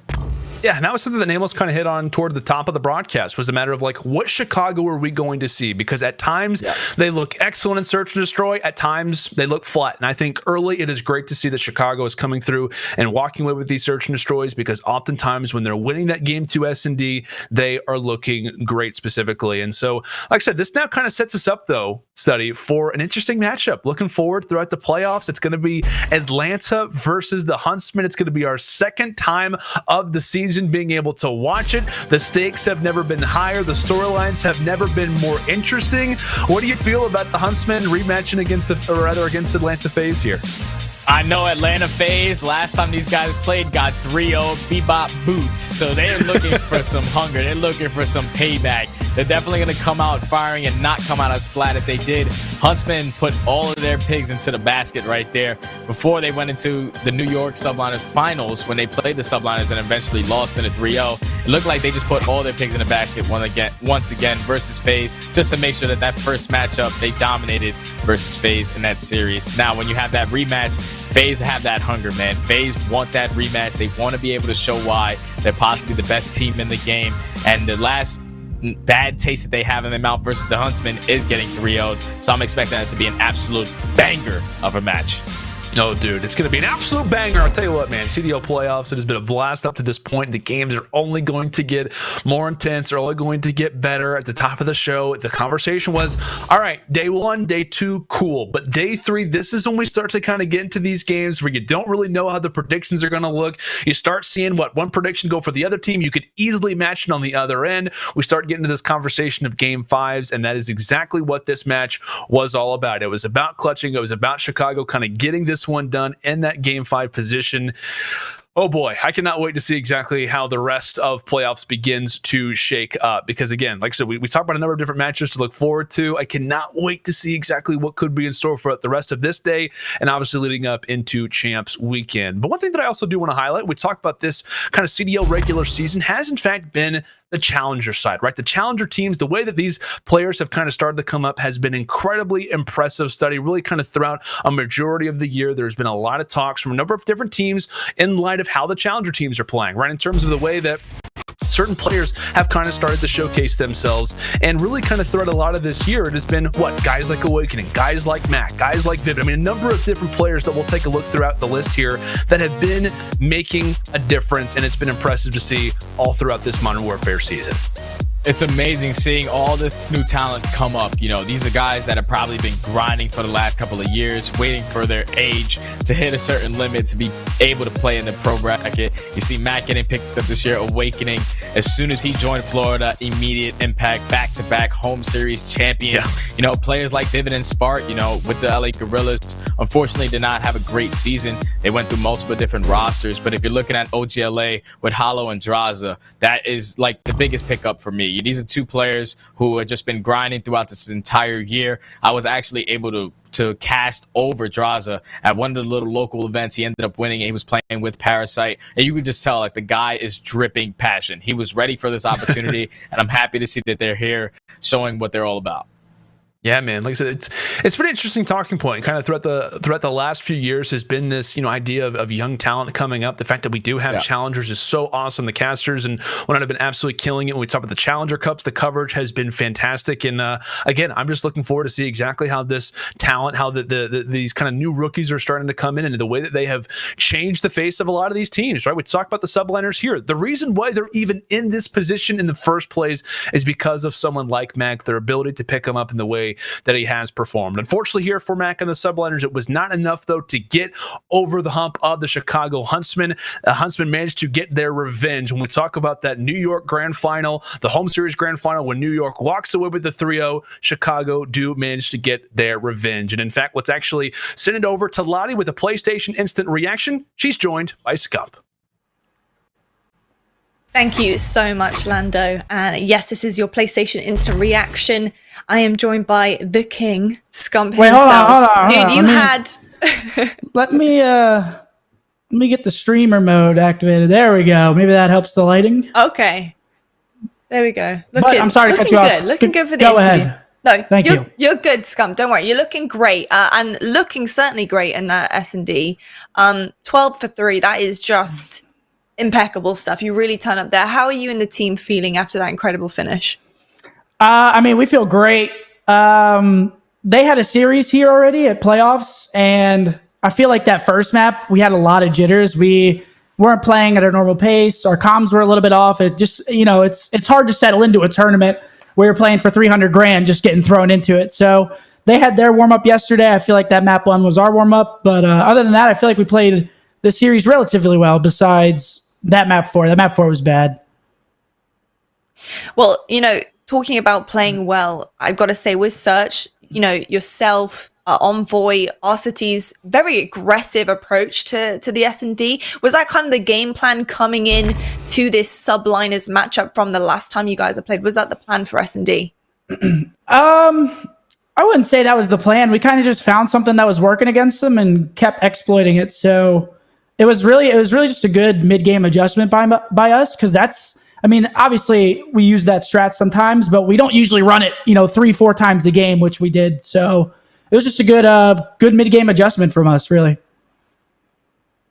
Yeah, and that was something that Nameless kind of hit on toward the top of the broadcast, was a matter of like, what Chicago are we going to see? Because at times they look excellent in search and destroy, at times they look flat. And I think early it is great to see that Chicago is coming through and walking away with these search and destroys, because oftentimes when they're winning that game 2 S&D, they are looking great specifically. And so, like I said, this now kind of sets us up, though, Study, for an interesting matchup. Looking forward throughout the playoffs. It's going to be Atlanta versus the Huntsmen. It's going to be our second time of the season being able to watch it. The stakes have never been higher. The storylines have never been more interesting. What do you feel about the Huntsmen rematching against Atlanta FaZe here? I know Atlanta FaZe, last time these guys played, got 3-0 bebop boot. So they're looking for some hunger. They're looking for some payback. They're definitely going to come out firing and not come out as flat as they did. Huntsmen put all of their pigs into the basket right there before they went into the New York Subliners finals when they played the Subliners and eventually lost in a 3-0. It looked like they just put all their pigs in the basket once again versus FaZe, just to make sure that first matchup they dominated versus FaZe in that series. Now, when you have that rematch, FaZe have that hunger, man. FaZe want that rematch. They want to be able to show why they're possibly the best team in the game. And the last bad taste that they have in their mouth versus the Huntsmen is getting 3-0'd. So I'm expecting that to be an absolute banger of a match. No, dude, it's going to be an absolute banger. I'll tell you what, man, CDL playoffs, it has been a blast up to this point. The games are only going to get more intense. They're only going to get better. At the top of the show, the conversation was, all right, day 1, day 2, cool. But day 3, this is when we start to kind of get into these games where you don't really know how the predictions are going to look. You start seeing one prediction go for the other team. You could easily match it on the other end. We start getting to this conversation of game 5s, and that is exactly what this match was all about. It was about clutching. It was about Chicago kind of getting this one done in that game 5 position. Oh boy, I cannot wait to see exactly how the rest of playoffs begins to shake up, because again, like I said, we talked about a number of different matches to look forward to. I cannot wait to see exactly what could be in store for the rest of this day and obviously leading up into Champs Weekend. But one thing that I also do want to highlight, we talked about this kind of CDL regular season, has in fact been the challenger side, right? The challenger teams, the way that these players have kind of started to come up has been incredibly impressive. Study really kind of throughout a majority of the year. There's been a lot of talks from a number of different teams in light of how the challenger teams are playing, right? In terms of the way that certain players have kind of started to showcase themselves, and really kind of throughout a lot of this year, it has been guys like Awakening, guys like Mac, guys like Vivid. I mean, a number of different players that we'll take a look throughout the list here that have been making a difference, and it's been impressive to see all throughout this Modern Warfare season. It's amazing seeing all this new talent come up. You know, these are guys that have probably been grinding for the last couple of years, waiting for their age to hit a certain limit to be able to play in the pro bracket. You see Matt getting picked up this year, awakening. As soon as he joined Florida, immediate impact, back-to-back home series champions. Yeah. You know, players like Vivid and Spark, you know, with the LA Gorillas, unfortunately did not have a great season. They went through multiple different rosters. But if you're looking at OGLA with Hollow and Draza, that is like the biggest pickup for me. These are two players who have just been grinding throughout this entire year. I was actually able to cast over Draza at one of the little local events. He ended up winning. He was playing with Parasite, and you could just tell like the guy is dripping passion. He was ready for this opportunity, and I'm happy to see that they're here showing what they're all about. Yeah, man. Like I said, it's been an interesting talking point. Kind of throughout the last few years has been this, you know, idea of young talent coming up. The fact that we do have challengers is so awesome. The casters and whatnot have been absolutely killing it. When we talk about the Challenger Cups, the coverage has been fantastic. And again, I'm just looking forward to see exactly how this talent, how these kind of new rookies are starting to come in, and the way that they have changed the face of a lot of these teams. Right? We talk about the Subliners here. The reason why they're even in this position in the first place is because of someone like Mac, their ability to pick them up in the way that he has performed. Unfortunately here for Mac and the Subliners, it was not enough though to get over the hump of the Chicago Huntsmen. The Huntsmen managed to get their revenge. When we talk about that New York Grand Final, the home series Grand Final, when New York walks away with the 3-0, Chicago do manage to get their revenge. And in fact, let's actually send it over to Lottie with a PlayStation Instant Reaction. She's joined by Scump. Thank you so much, Lando. And yes, this is your PlayStation Instant Reaction. I am joined by the King, Scump himself. Hold on. Dude, you had... Let me get the streamer mode activated. There we go. Maybe that helps the lighting. Okay. There we go. I'm sorry to cut you off. Looking good for the interview. Ahead. No, Thank you. You're good, Scump. Don't worry. You're looking great. And looking certainly great in that S&D. 12 for 3. That is just... impeccable stuff. You really turn up there. How are you and the team feeling after that incredible finish? I mean, we feel great. They had a series here already at playoffs, and I feel like that first map, we had a lot of jitters. We weren't playing at a normal pace. Our comms were a little bit off. It just, you know, it's hard to settle into a tournament where you're playing for 300 grand just getting thrown into it. So they had their warm-up yesterday. I feel like that map 1 was our warm-up. But other than that, I feel like we played the series relatively well besides that map 4. That map 4 was bad. Well, you know, talking about playing well, I've got to say with Search, you know, yourself, Envoy, Arcity's very aggressive approach to the S&D. Was that kind of the game plan coming in to this Subliners matchup from the last time you guys have played? Was that the plan for S&D? I wouldn't say that was the plan. We kind of just found something that was working against them and kept exploiting it. So it was really just a good mid-game adjustment by us, because that's, I mean, obviously we use that strat sometimes, but we don't usually run it, you know, 3-4 times a game, which we did. So it was just a good mid-game adjustment from us, really.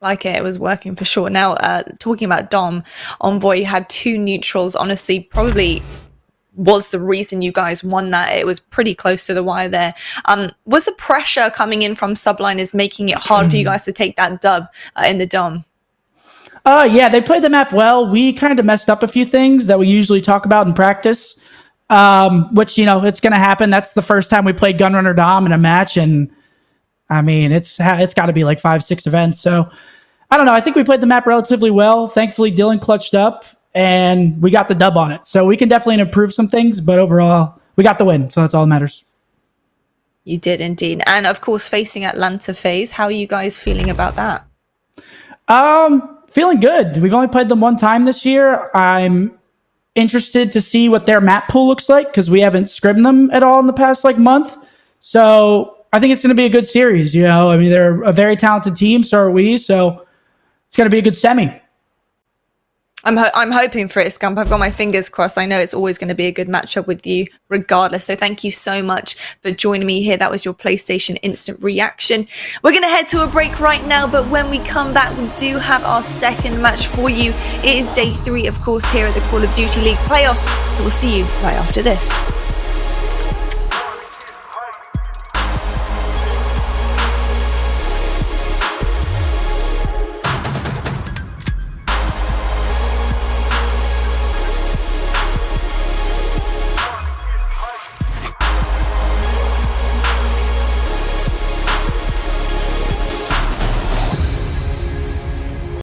Like it was working for sure. Now, talking about Dom, Envoy had 2 neutrals. Honestly, probably was the reason you guys won that. It was pretty close to the wire there. Was the pressure coming in from Subliners making it hard for you guys to take that dub in the Dom? Yeah, they played the map well. We kind of messed up a few things that we usually talk about in practice, which, you know, it's going to happen. That's the first time we played Gunrunner Dom in a match, and I mean, it's got to be like 5-6 events. So I don't know. I think we played the map relatively well. Thankfully, Dylan clutched up, and we got the dub on it. So we can definitely improve some things, but overall, we got the win. So that's all that matters. You did indeed. And of course, facing Atlanta FaZe, how are you guys feeling about that? Feeling good. We've only played them one time this year. I'm interested to see what their map pool looks like, because we haven't scrimmed them at all in the past month. So I think it's going to be a good series. You know, I mean, they're a very talented team, so are we. So it's going to be a good semi. I'm hoping for it, Scump. I've got my fingers crossed. I know it's always going to be a good matchup with you regardless. So thank you so much for joining me here. That was your PlayStation Instant Reaction. We're going to head to a break right now, but when we come back, we do have our second match for you. It is day 3, of course, here at the Call of Duty League playoffs. So we'll see you right after this.